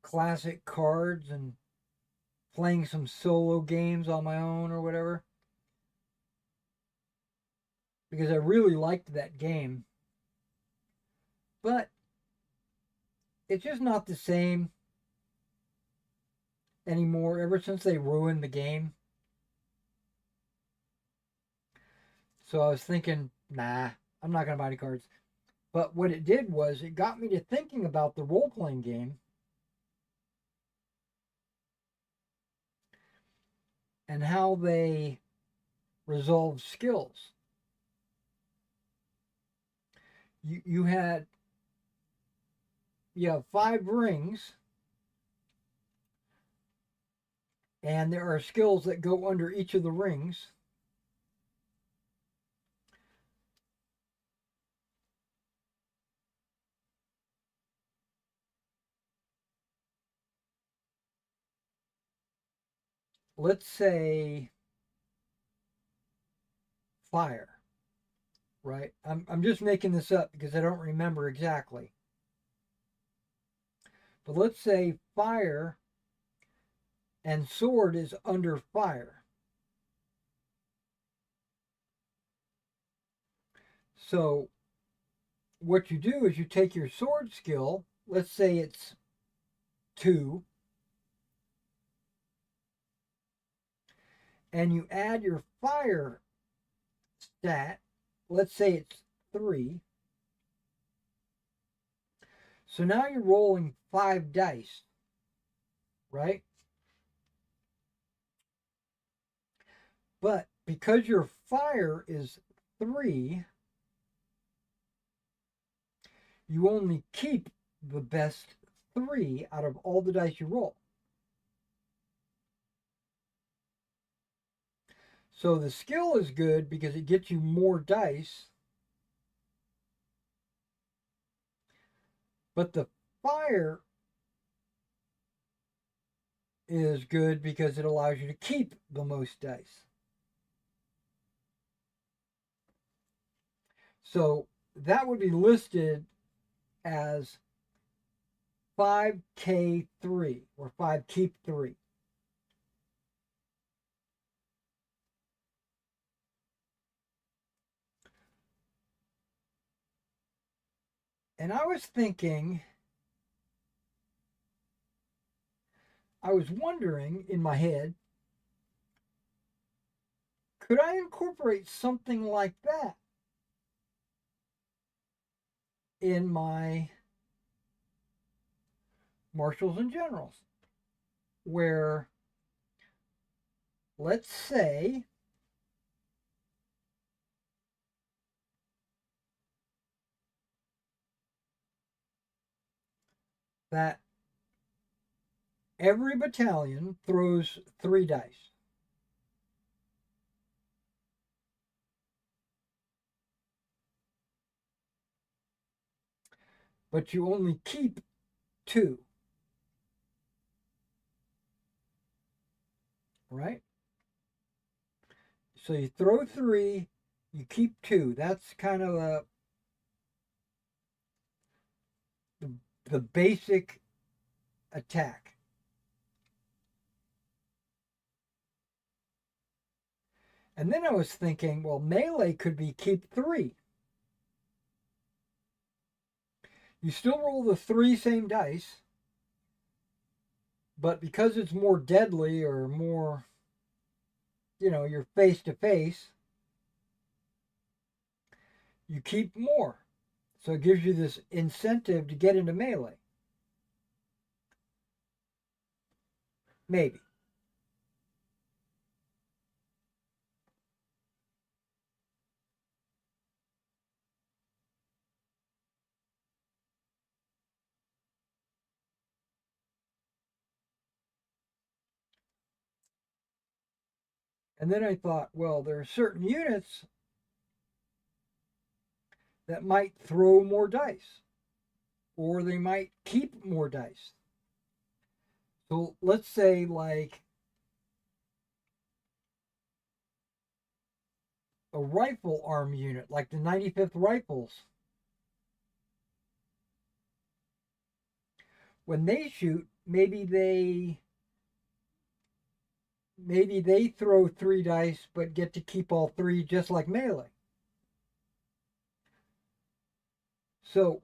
classic cards and playing some solo games on my own or whatever. Because I really liked that game. But it's just not the same anymore ever since they ruined the game. So I was thinking, nah, I'm not going to buy any cards. But what it did was it got me to thinking about the role playing game and how they resolve skills. You have 5 rings, and there are skills that go under each of the rings. Let's say fire, right? I'm just making this up because I don't remember exactly. But let's say fire and sword is under fire. So what you do is you take your sword skill, let's say it's 2, and you add your fire stat, let's say it's 3. So now you're rolling 5 dice, right? But because your fire is 3, you only keep the best 3 out of all the dice you roll. So the skill is good because it gets you more dice, but the fire is good because it allows you to keep the most dice. So that would be listed as 5K3 or 5 keep 3. And I was thinking, I was wondering in my head, could I incorporate something like that in my Marshals and Generals? Where, let's say, that every battalion throws 3 dice. But you only keep 2. Right? So you throw 3, you keep 2. That's kind of the basic attack. And then I was thinking, well, melee could be keep 3. You still roll the 3 same dice, but because it's more deadly or more, you're face to face, you keep more. So it gives you this incentive to get into melee. Maybe. And then I thought, well, there are certain units that might throw more dice, or they might keep more dice. So let's say, like, a rifle arm unit, like the 95th Rifles. When they shoot, maybe they throw 3 dice but get to keep all 3, just like melee. So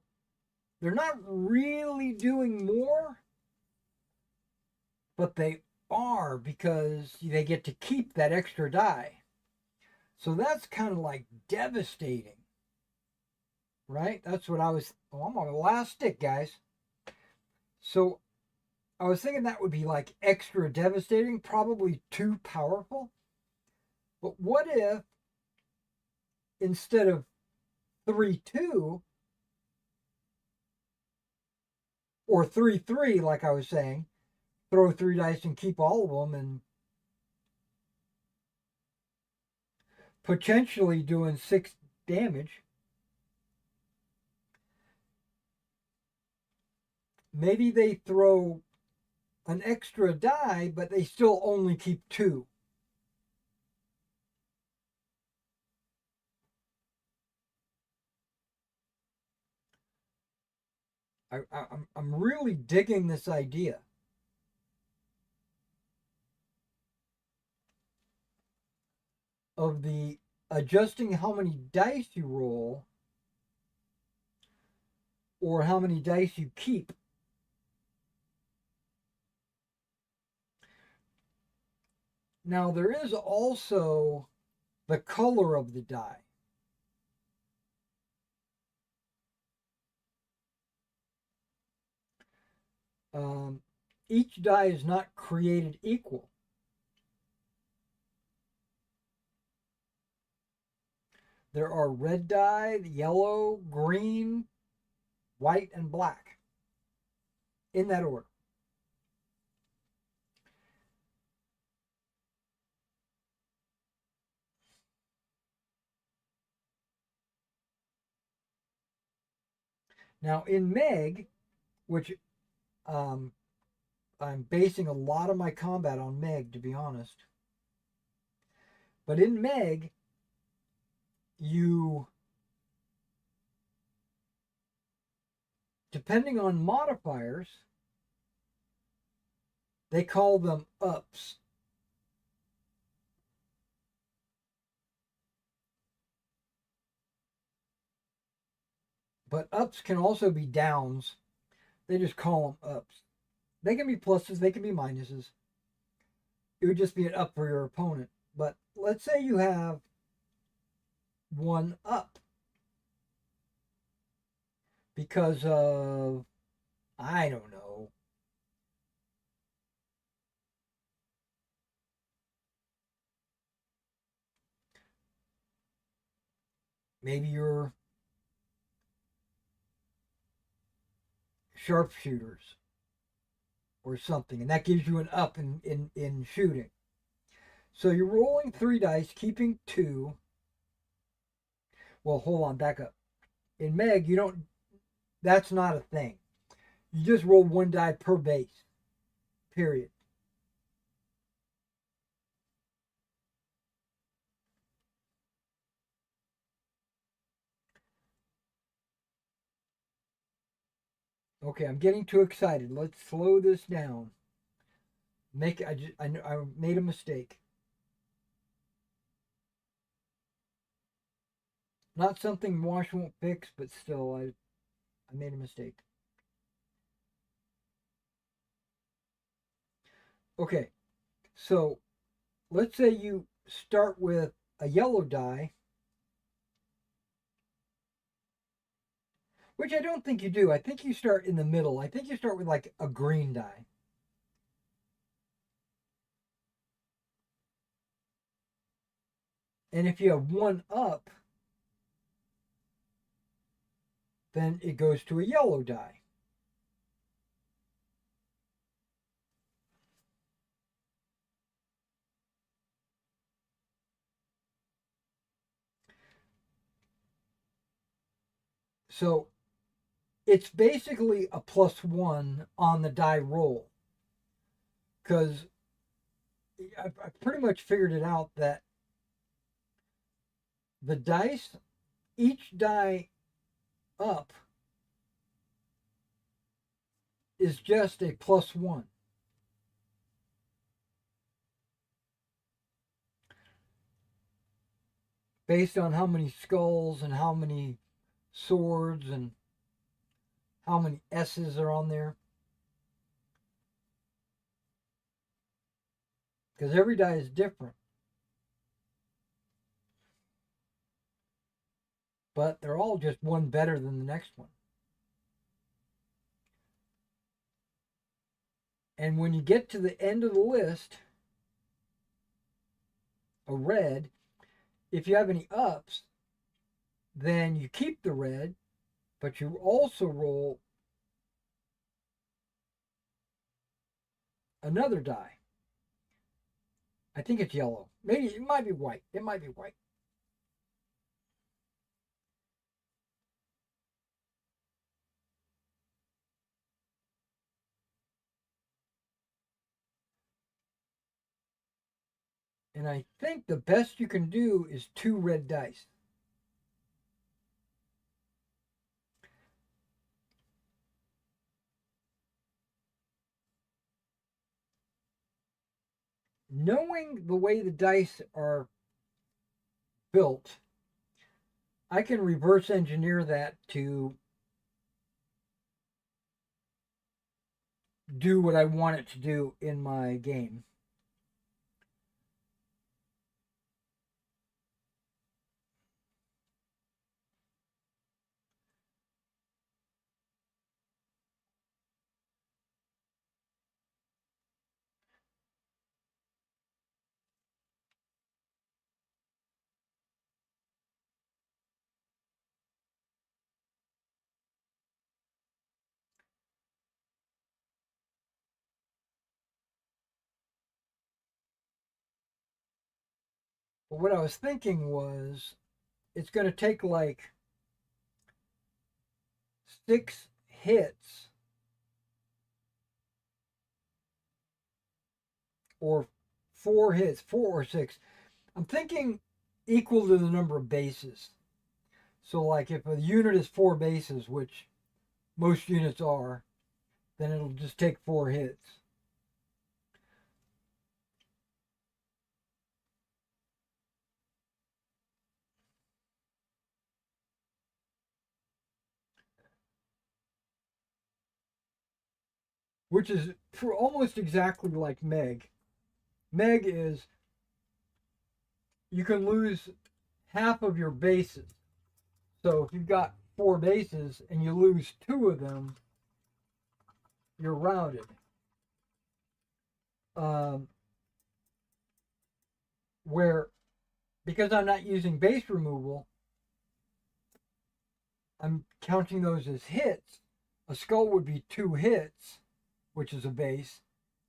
they're not really doing more, but they are, because they get to keep that extra die. So that's kind of like devastating, right? That's what I was. Oh, I'm on the last stick, guys. So I was thinking that would be like extra devastating, probably too powerful. But what if instead of 3-2 or 3-3, like I was saying, throw 3 dice and keep all of them, and potentially doing 6 damage? Maybe they throw an extra die, but they still only keep 2. I'm really digging this idea of the adjusting how many dice you roll or how many dice you keep. Now, there is also the color of the die. Um, each die is not created equal. There are red die, yellow, green, white, and black, in that order. Now, in Meg, which um, I'm basing a lot of my combat on Meg, to be honest. But in Meg, you, depending on modifiers, they call them ups. But ups can also be downs. They just call them ups. They can be pluses, they can be minuses. It would just be an up for your opponent. But let's say you have 1 up because of, I don't know, maybe you're sharpshooters or something, and that gives you an up in shooting. So you're rolling 3 dice, keeping 2. Well, hold on, back up. In Meg, you don't. That's not a thing. You just roll 1 die per base. Period. Okay, I'm getting too excited. Let's slow this down. I made a mistake. Not something Wash won't fix, but still, I made a mistake. Okay, so let's say you start with a yellow die, which I don't think you do. I think you start in the middle. I think you start with like a green die. And if you have 1 up, then it goes to a yellow die. So it's basically a +1 on the die roll. Because I've pretty much figured it out that the dice, each die up is just a +1. Based on how many skulls and how many swords and how many S's are on there. Because every die is different. But they're all just one better than the next one. And when you get to the end of the list, a red, if you have any ups, then you keep the red, but you also roll another die. I think it's yellow. Maybe it might be white. It might be white. And I think the best you can do is 2 red dice. Knowing the way the dice are built, I can reverse engineer that to do what I want it to do in my game. But what I was thinking was it's going to take like 6 hits or 4 hits, 4 or 6. I'm thinking equal to the number of bases. So like if a unit is 4 bases, which most units are, then it'll just take 4 hits. Which is almost exactly like Meg. Meg is you can lose half of your bases. So if you've got 4 bases and you lose 2 of them, you're routed. Where, because I'm not using base removal, I'm counting those as hits. A skull would be 2 hits, which is a base.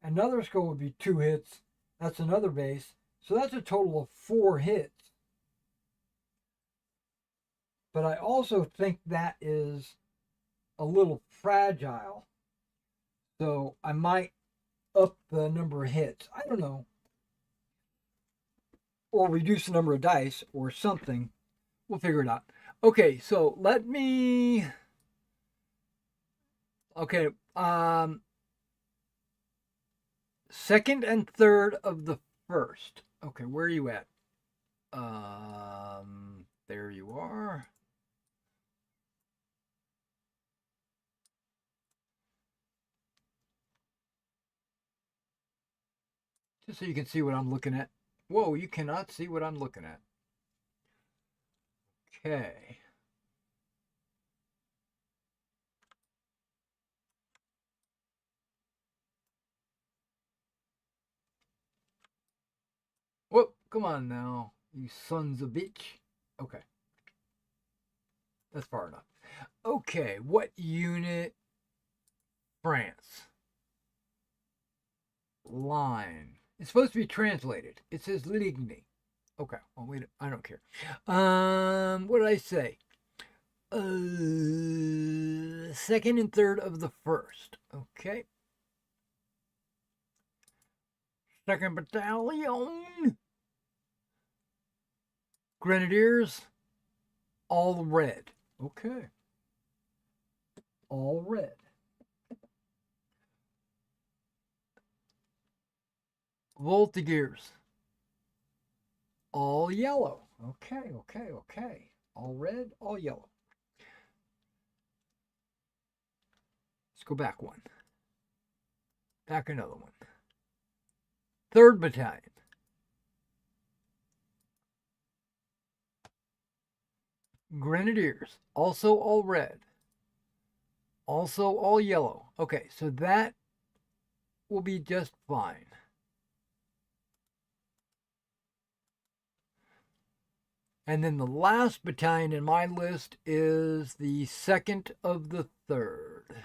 Another skull would be 2 hits. That's another base. So that's a total of 4 hits. But I also think that is a little fragile. So I might up the number of hits. I don't know. Or reduce the number of dice or something. We'll figure it out. Okay, so let me... Okay, second and third of the first. Okay, where are you at? There you are. Just so you can see what I'm looking at. Whoa, you cannot see what I'm looking at. Okay. Whoop, come on now, you sons of bitch. Okay. That's far enough. Okay, what unit? France. Line. It's supposed to be translated. It says Ligny. Okay. Well, wait. I don't care. What did I say? Second and third of the first. Okay. Second Battalion. Grenadiers. All red. Okay. All red. Voltigeurs. All yellow. Okay, okay, okay. All red, all yellow. Let's go back one. Back another one. 3rd Battalion. Grenadiers. Also all red. Also all yellow. Okay, so that will be just fine. And then the last battalion in my list is the 2nd of the 3rd.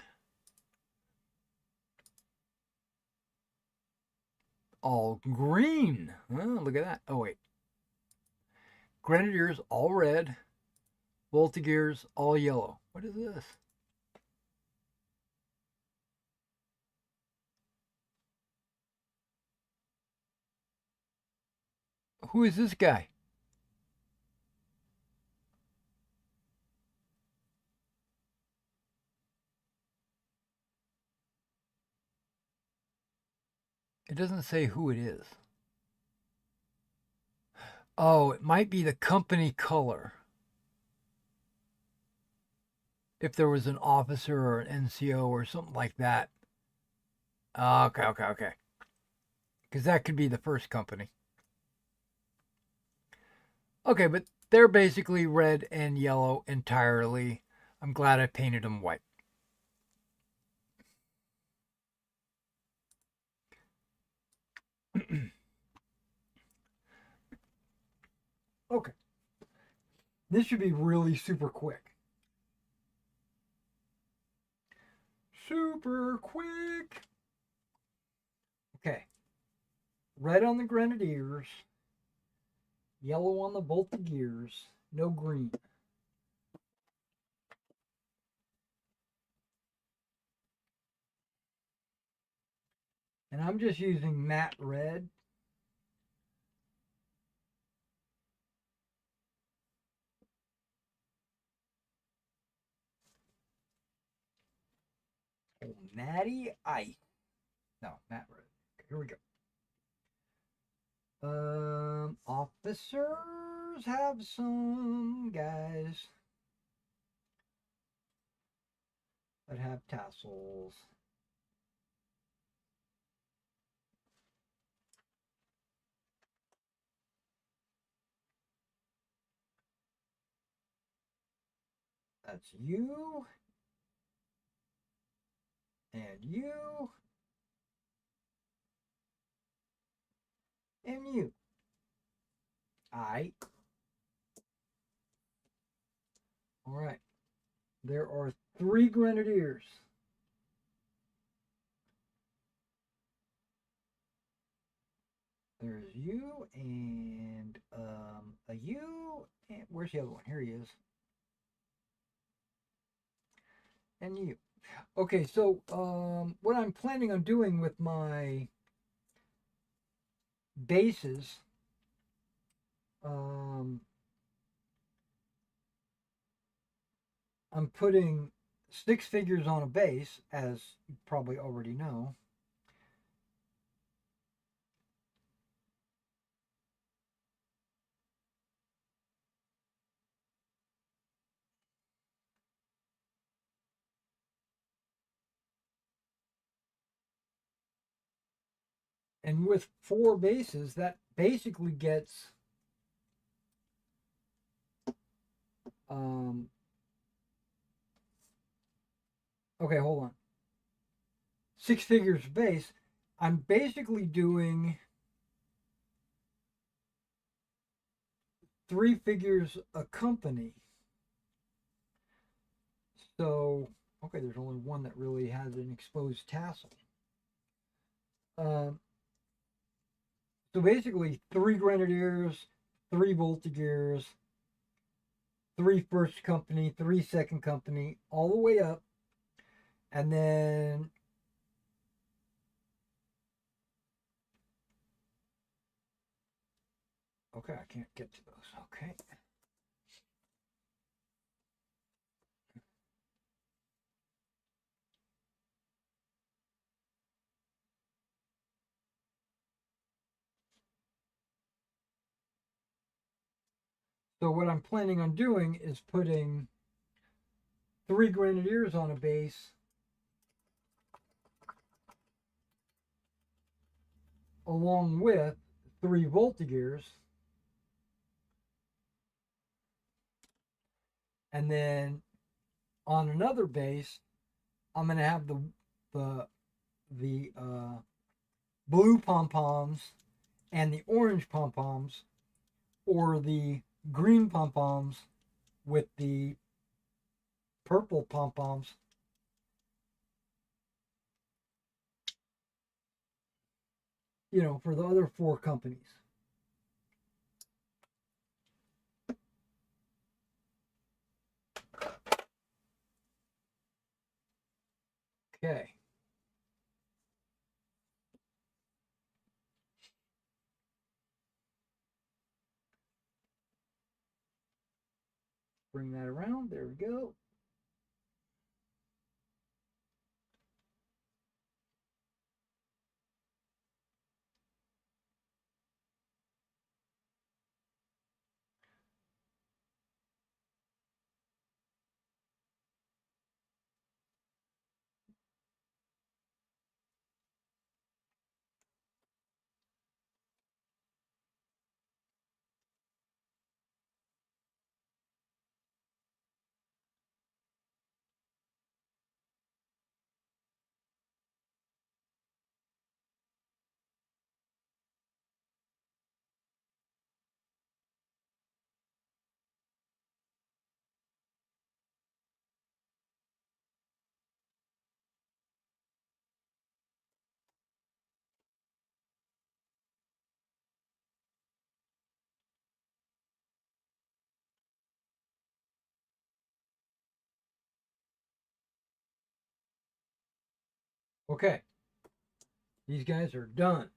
All green. Oh, look at that. Oh, wait. Grenadiers, all red. Voltigeurs, all yellow. What is this? Who is this guy? It doesn't say who it is. Oh, it might be the company color. If there was an officer or an NCO or something like that. Okay. Because that could be the first company. Okay, but they're basically red and yellow entirely. I'm glad I painted them white. Okay. This should be really super quick. Super quick. Okay. Red on the Grenadiers. Yellow on the Voltigeurs. No green. And I'm just using matte red. Oh, Natty Ice. No, matte red. Okay, here we go. Officers have some guys that have tassels. That's you. And you. And you. Alright. Alright. There are 3 grenadiers. There's you and a you. And where's the other one? Here he is. And you. Okay, so what I'm planning on doing with my bases, I'm putting 6 figures on a base, as you probably already know. And with 4 bases, that basically gets okay, hold on. 6 figures base. I'm basically doing 3 figures a company. So, okay, there's only one that really has an exposed tassel. So basically 3 grenadiers, 3 voltigears, 3 first company, 3 second company, all the way up. And then okay, I can't get to those. Okay. So what I'm planning on doing is putting 3 grenadiers on a base along with 3 voltigears. And then on another base, I'm going to have the blue pom-poms and the orange pom-poms, or the green pom-poms with the purple pom-poms. You know, for the other 4 companies. Okay. Bring that around. There we go. Okay. These guys are done.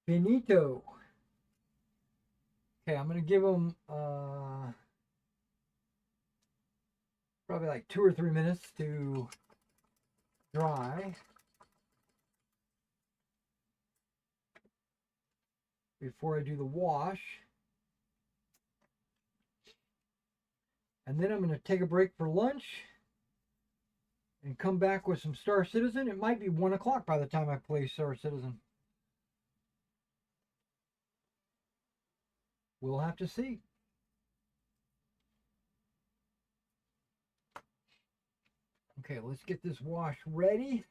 Finito. Okay, I'm going to give them probably like 2 or 3 minutes to dry before I do the wash. And then I'm going to take a break for lunch and come back with some Star Citizen. It might be 1 o'clock by the time I play Star Citizen. We'll have to see. Okay, let's get this wash ready.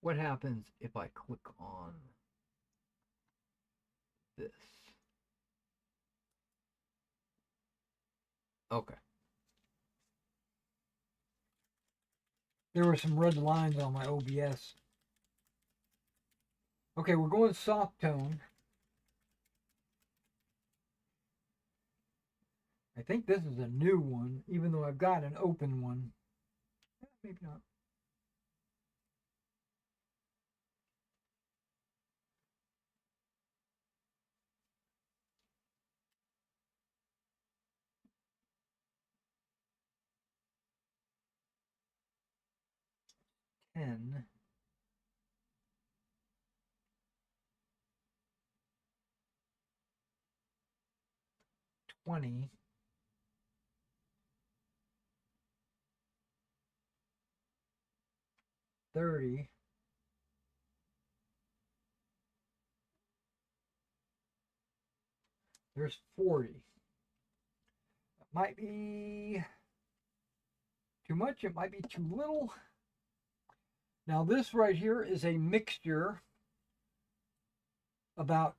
what happens if I click on this? Okay. There were some red lines on my OBS. Okay, we're going soft tone. I think this is a new one, even though I've got an open one. Maybe not. Ten. 20. 30. There's 40. It might be too much. It might be too little. Now this right here is a mixture about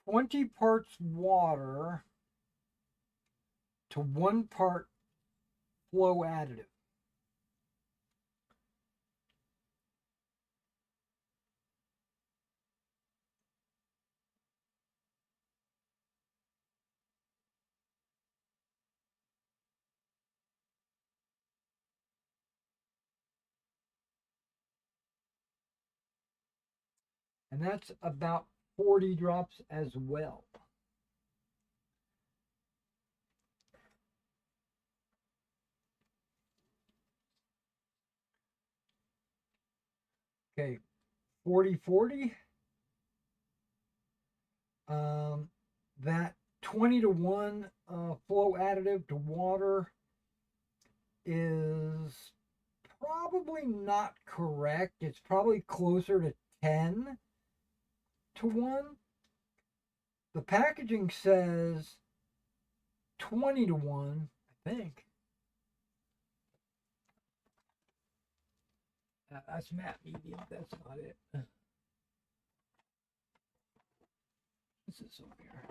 20 parts water to 1 part flow additive. And that's about 40 drops as well. Okay, 40-40. That 20-to-1 flow additive to water is probably not correct. It's probably closer to 10-to-1. The packaging says 20-to-1, I think. That's matte medium. That's not it. This is over here.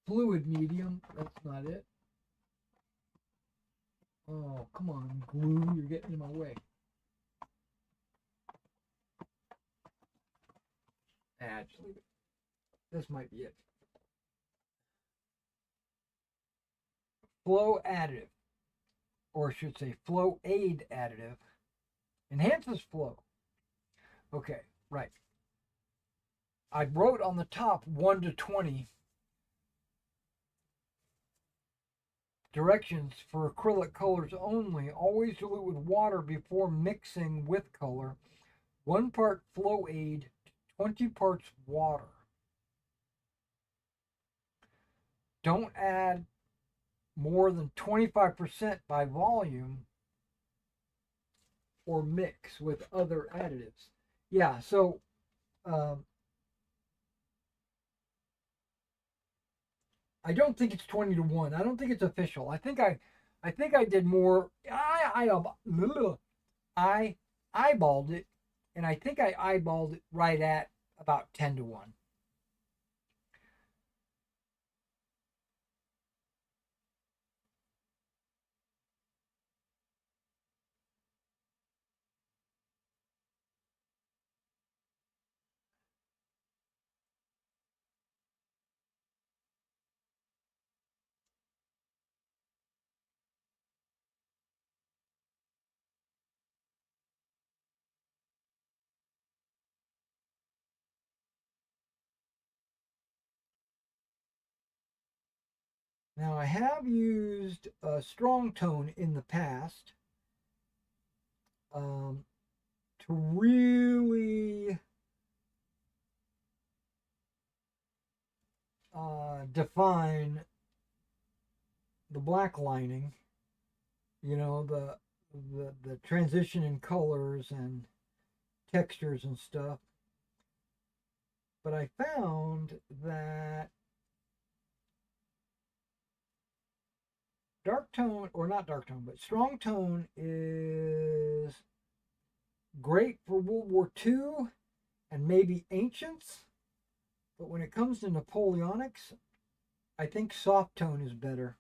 Fluid medium. That's not it. Oh, come on, glue. You're getting in my way. Actually, this might be it. Flow additive, or I should say flow aid additive, enhances flow. Okay, right. I wrote on the top 1-to-20 directions for acrylic colors only. Always dilute with water before mixing with color. 1 part flow aid, 20 parts water. Don't add more than 25% by volume or mix with other additives. Yeah, so I don't think it's 20-to-1. I don't think it's official. I think I did more. I eyeballed it, and I think I eyeballed it right at about 10-to-1. Now, I have used a strong tone in the past to really define the black lining, you know, the transition in colors and textures and stuff. But I found that dark tone, or not dark tone, but strong tone is great for World War II and maybe ancients. But when it comes to Napoleonics, I think soft tone is better.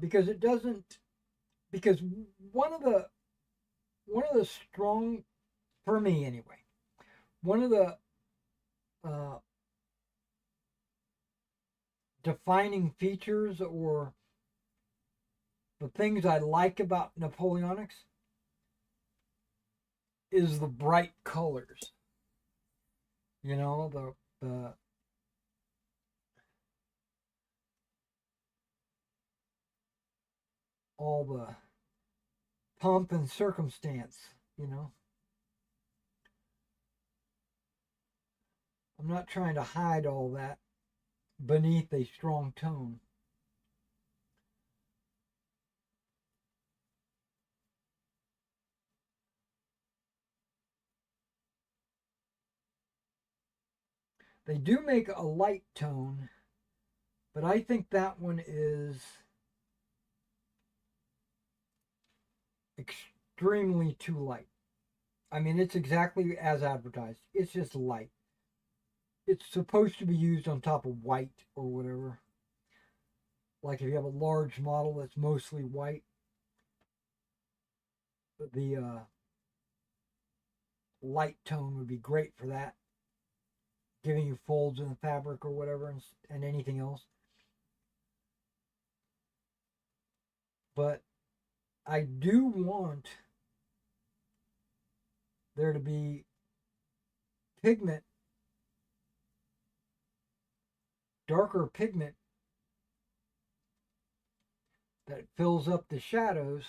Because it doesn't, because one of the strong, for me anyway, one of the defining features or the things I like about Napoleonics is the bright colors. You know, the all the pomp and circumstance, you know. I'm not trying to hide all that beneath a strong tone. They do make a light tone, but I think that one is extremely too light. I mean, it's exactly as advertised. It's just light. It's supposed to be used on top of white or whatever. Like if you have a large model that's mostly white, the light tone would be great for that, giving you folds in the fabric or whatever, and anything else. But I do want there to be pigment, darker pigment that fills up the shadows,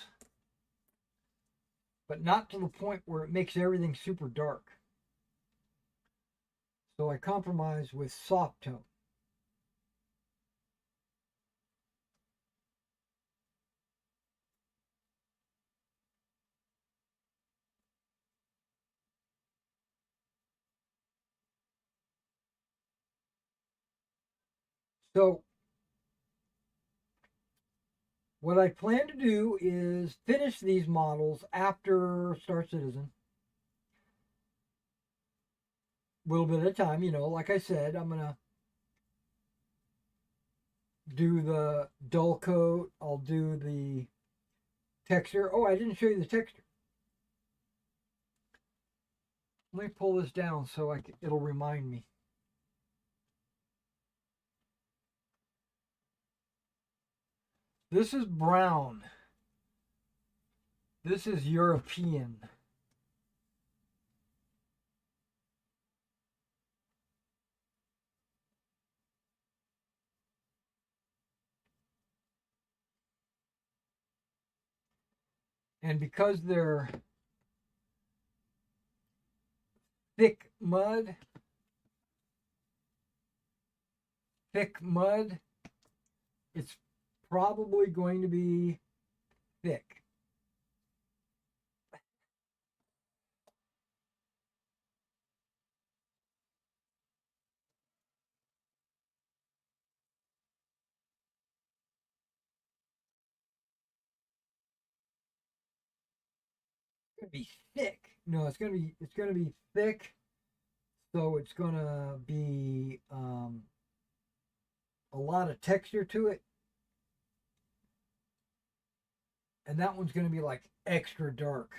but not to the point where it makes everything super dark. So I compromise with soft tone. So what I plan to do is finish these models after Star Citizen. A little bit at a time, you know, like I said, I'm going to do the dull coat. I'll do the texture. Oh, I didn't show you the texture. Let me pull this down so it'll remind me. This is brown. This is European. And because they're thick mud, it's probably going to be thick. It's gonna be thick. No, it's gonna be thick. So it's gonna be a lot of texture to it. And that one's gonna be like extra dark.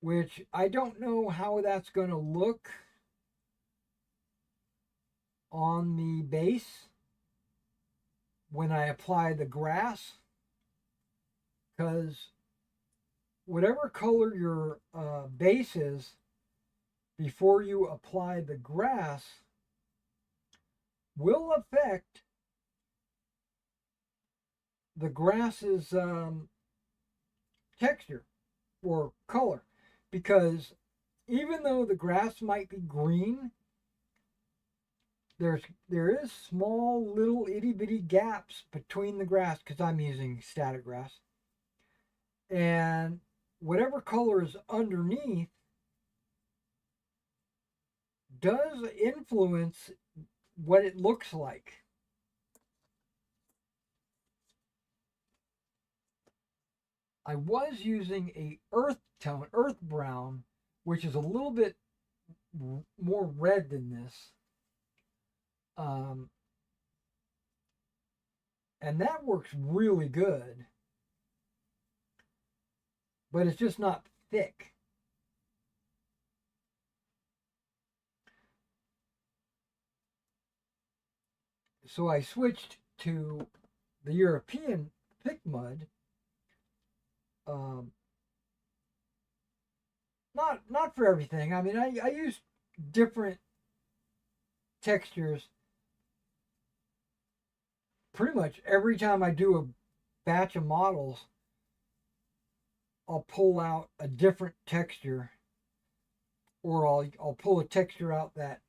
Which I don't know how that's going to look on the base when I apply the grass, because whatever color your base is, before you apply the grass will affect the grass's texture or color. Because even though the grass might be green, there is small little itty bitty gaps between the grass, because I'm using static grass, and whatever color is underneath does influence what it looks like. I was using a earth tone, earth brown, which is a little bit more red than this. And that works really good. But it's just not thick. So I switched to the European thick mud. Not for everything. I mean, I use different textures pretty much every time I do a batch of models. I'll pull out a different texture, or I'll pull a texture out that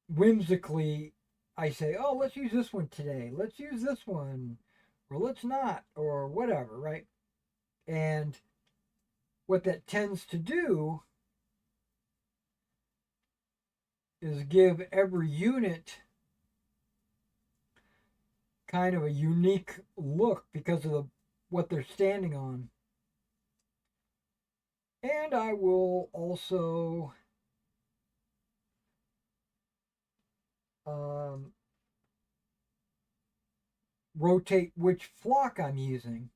whimsically I say, oh, let's use this one today. Let's use this one, or let's not, or whatever, right? And what that tends to do is give every unit kind of a unique look because of what they're standing on. And I will also rotate which flock I'm using.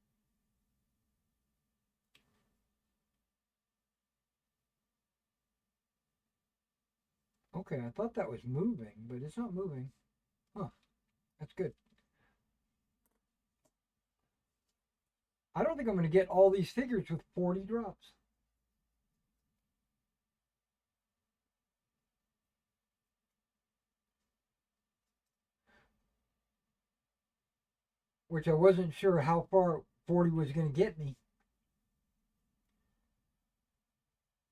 Okay, I thought that was moving, but it's not moving. Huh, that's good. I don't think I'm going to get all these figures with 40 drops. Which I wasn't sure how far 40 was going to get me.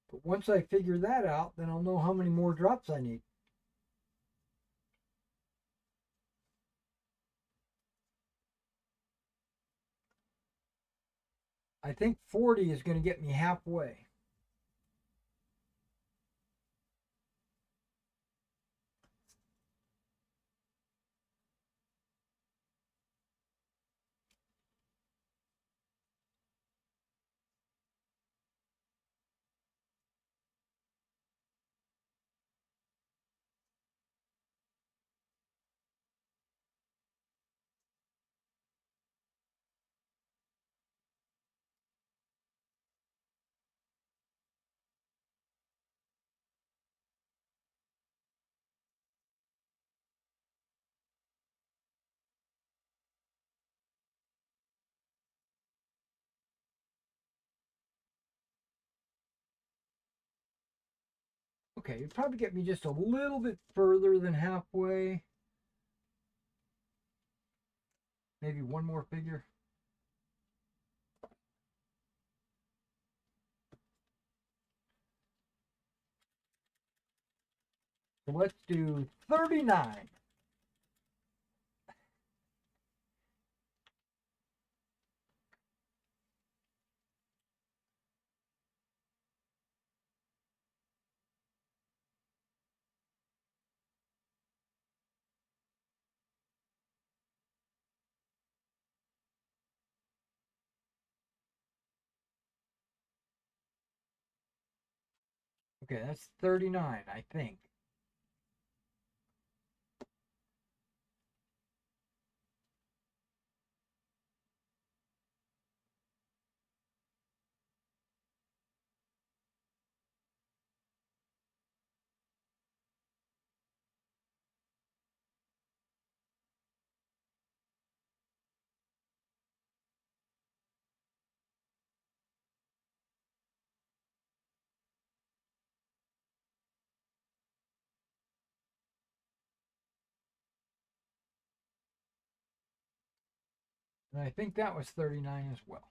But once I figure that out, then I'll know how many more drops I need. I think 40 is going to get me halfway. Okay, you'd probably get me just a little bit further than halfway. Maybe one more figure. So let's do 39. Okay, that's 39, I think. And I think that was 39 as well.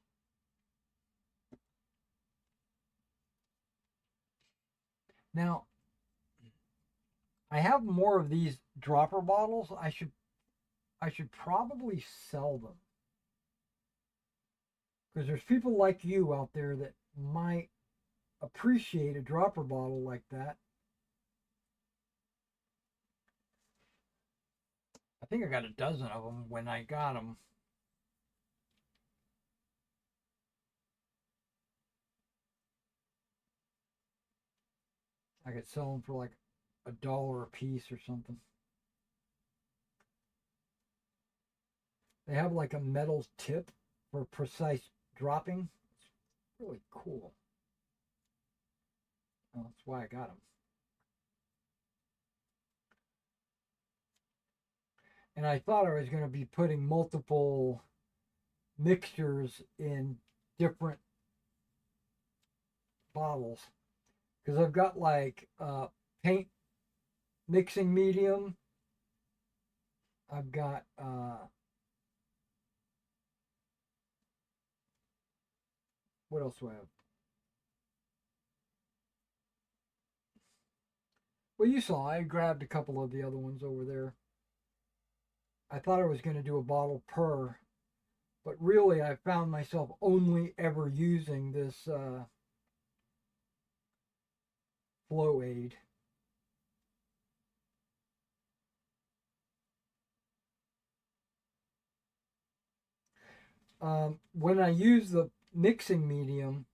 Now, I have more of these dropper bottles. I should probably sell them. Because there's people like you out there that might appreciate a dropper bottle like that. I think I got a dozen of them when I got them. I could sell them for like $1 a piece or something. They have like a metal tip for precise dropping. It's really cool. Well, that's why I got them. And I thought I was going to be putting multiple mixtures in different bottles, because I've got like paint mixing medium. I've got what else do I have? Well, you saw I grabbed a couple of the other ones over there. I thought I was going to do a bottle per, but really I found myself only ever using this flow aid. When I use the mixing medium,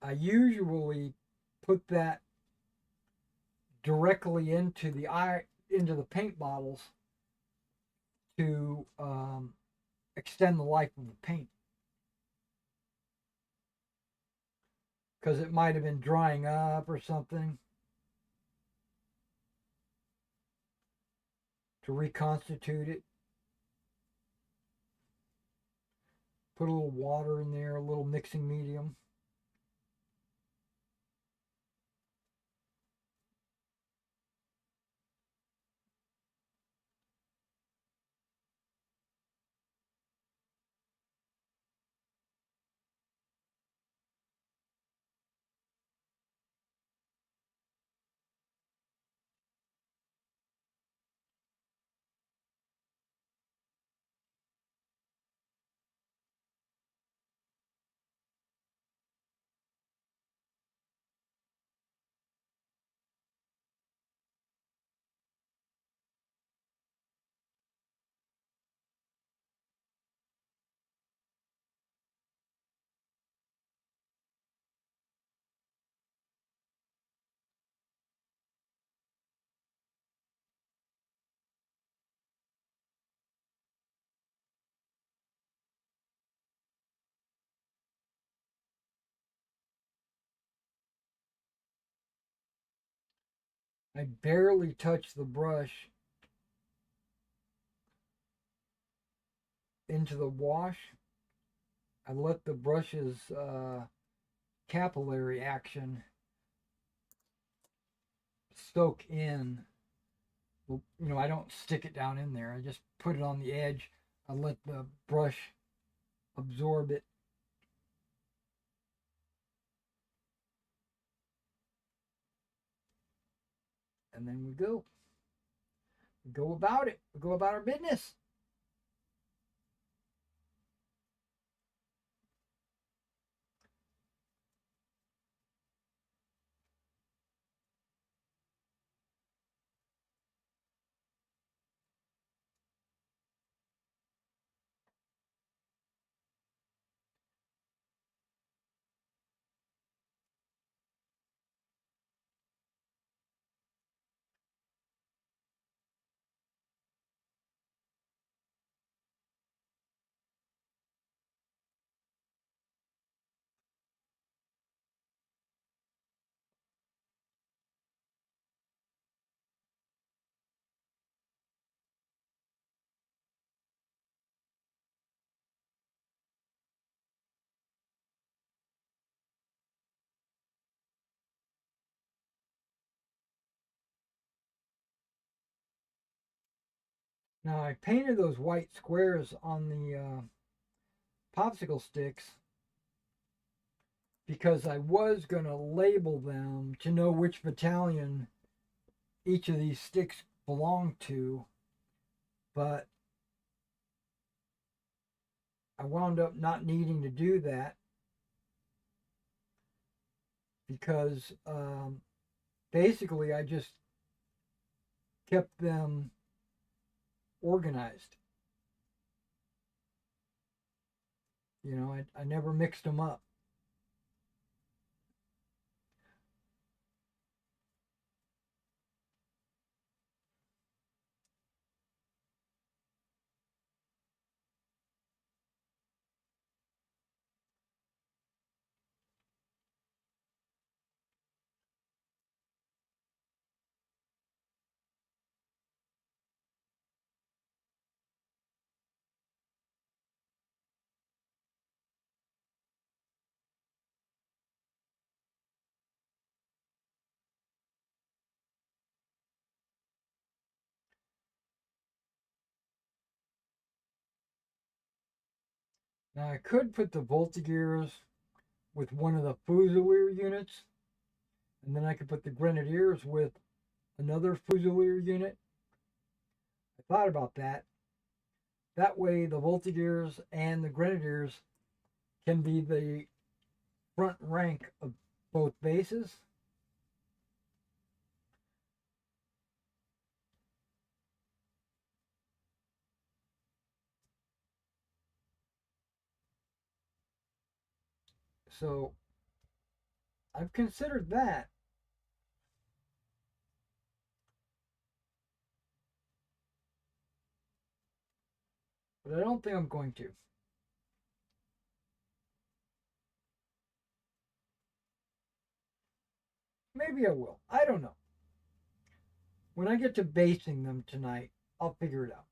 I usually put that directly into the paint bottles to extend the life of the paint, because it might have been drying up or something, to reconstitute it. Put a little water in there, a little mixing medium. I barely touch the brush into the wash. I let the brush's capillary action soak in. You know, I don't stick it down in there. I just put it on the edge. I let the brush absorb it. And then we go. We go about it. We go about our business. Now I painted those white squares on the popsicle sticks because I was going to label them to know which battalion each of these sticks belonged to, but I wound up not needing to do that because basically I just kept them organized. You know, I never mixed them up. Now I could put the Voltigears with one of the Fusilier units, and then I could put the Grenadiers with another Fusilier unit. I thought about that. That way the Voltigears and the Grenadiers can be the front rank of both bases. So I've considered that. But I don't think I'm going to. Maybe I will. I don't know. When I get to basing them tonight, I'll figure it out.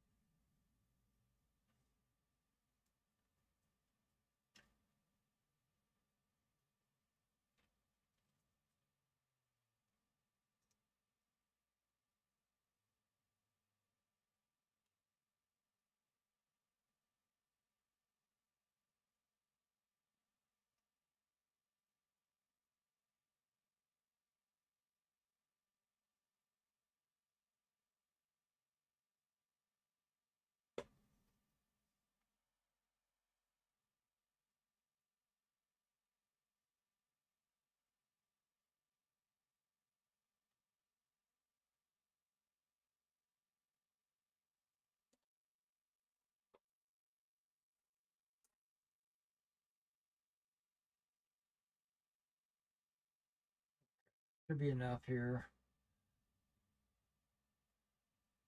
Should be enough here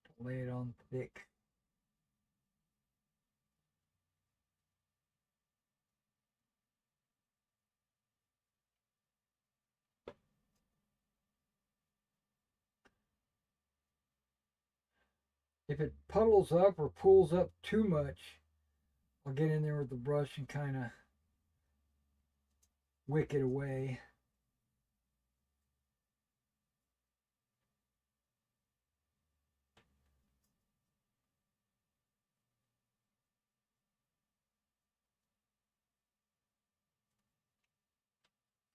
to lay it on thick. If it puddles up or pulls up too much, I'll get in there with the brush and kind of wick it away.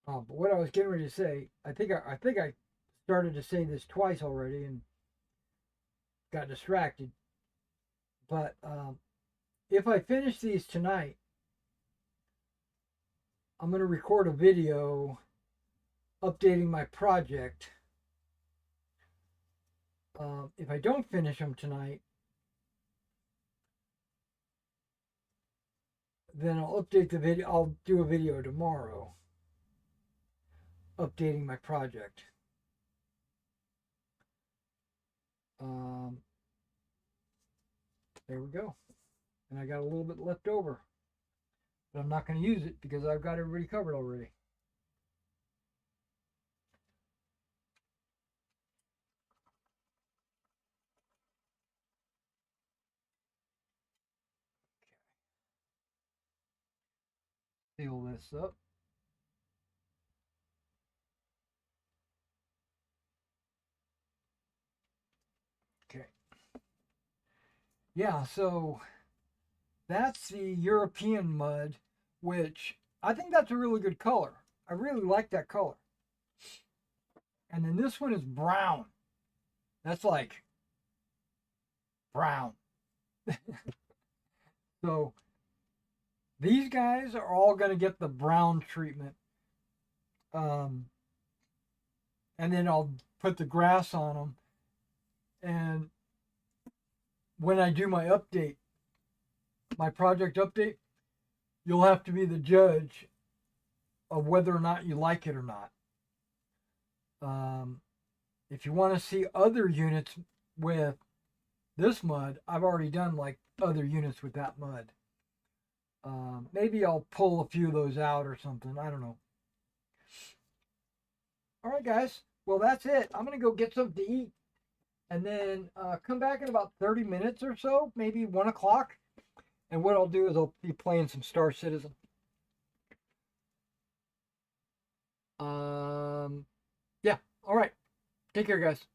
But what I was getting ready to say, I think I started to say this twice already and got distracted. But if I finish these tonight, I'm going to record a video updating my project. If I don't finish them tonight, then I'll update the video. I'll do a video tomorrow updating my project. There we go. And I got a little bit left over. But I'm not going to use it because I've got everybody covered already. Seal this up. Okay. Yeah, so that's the European mud, which I think that's a really good color. I really like that color. And then this one is brown. That's like brown. So These guys are all going to get the brown treatment. And then I'll put the grass on them. And when I do my update, my project update, you'll have to be the judge of whether or not you like it or not. If you want to see other units with this mud, I've already done like other units with that mud. Maybe I'll pull a few of those out or something. I don't know. All right, guys. Well, that's it. I'm going to go get something to eat and then come back in about 30 minutes or so, maybe 1 o'clock. And what I'll do is I'll be playing some Star Citizen. Yeah. All right. Take care, guys.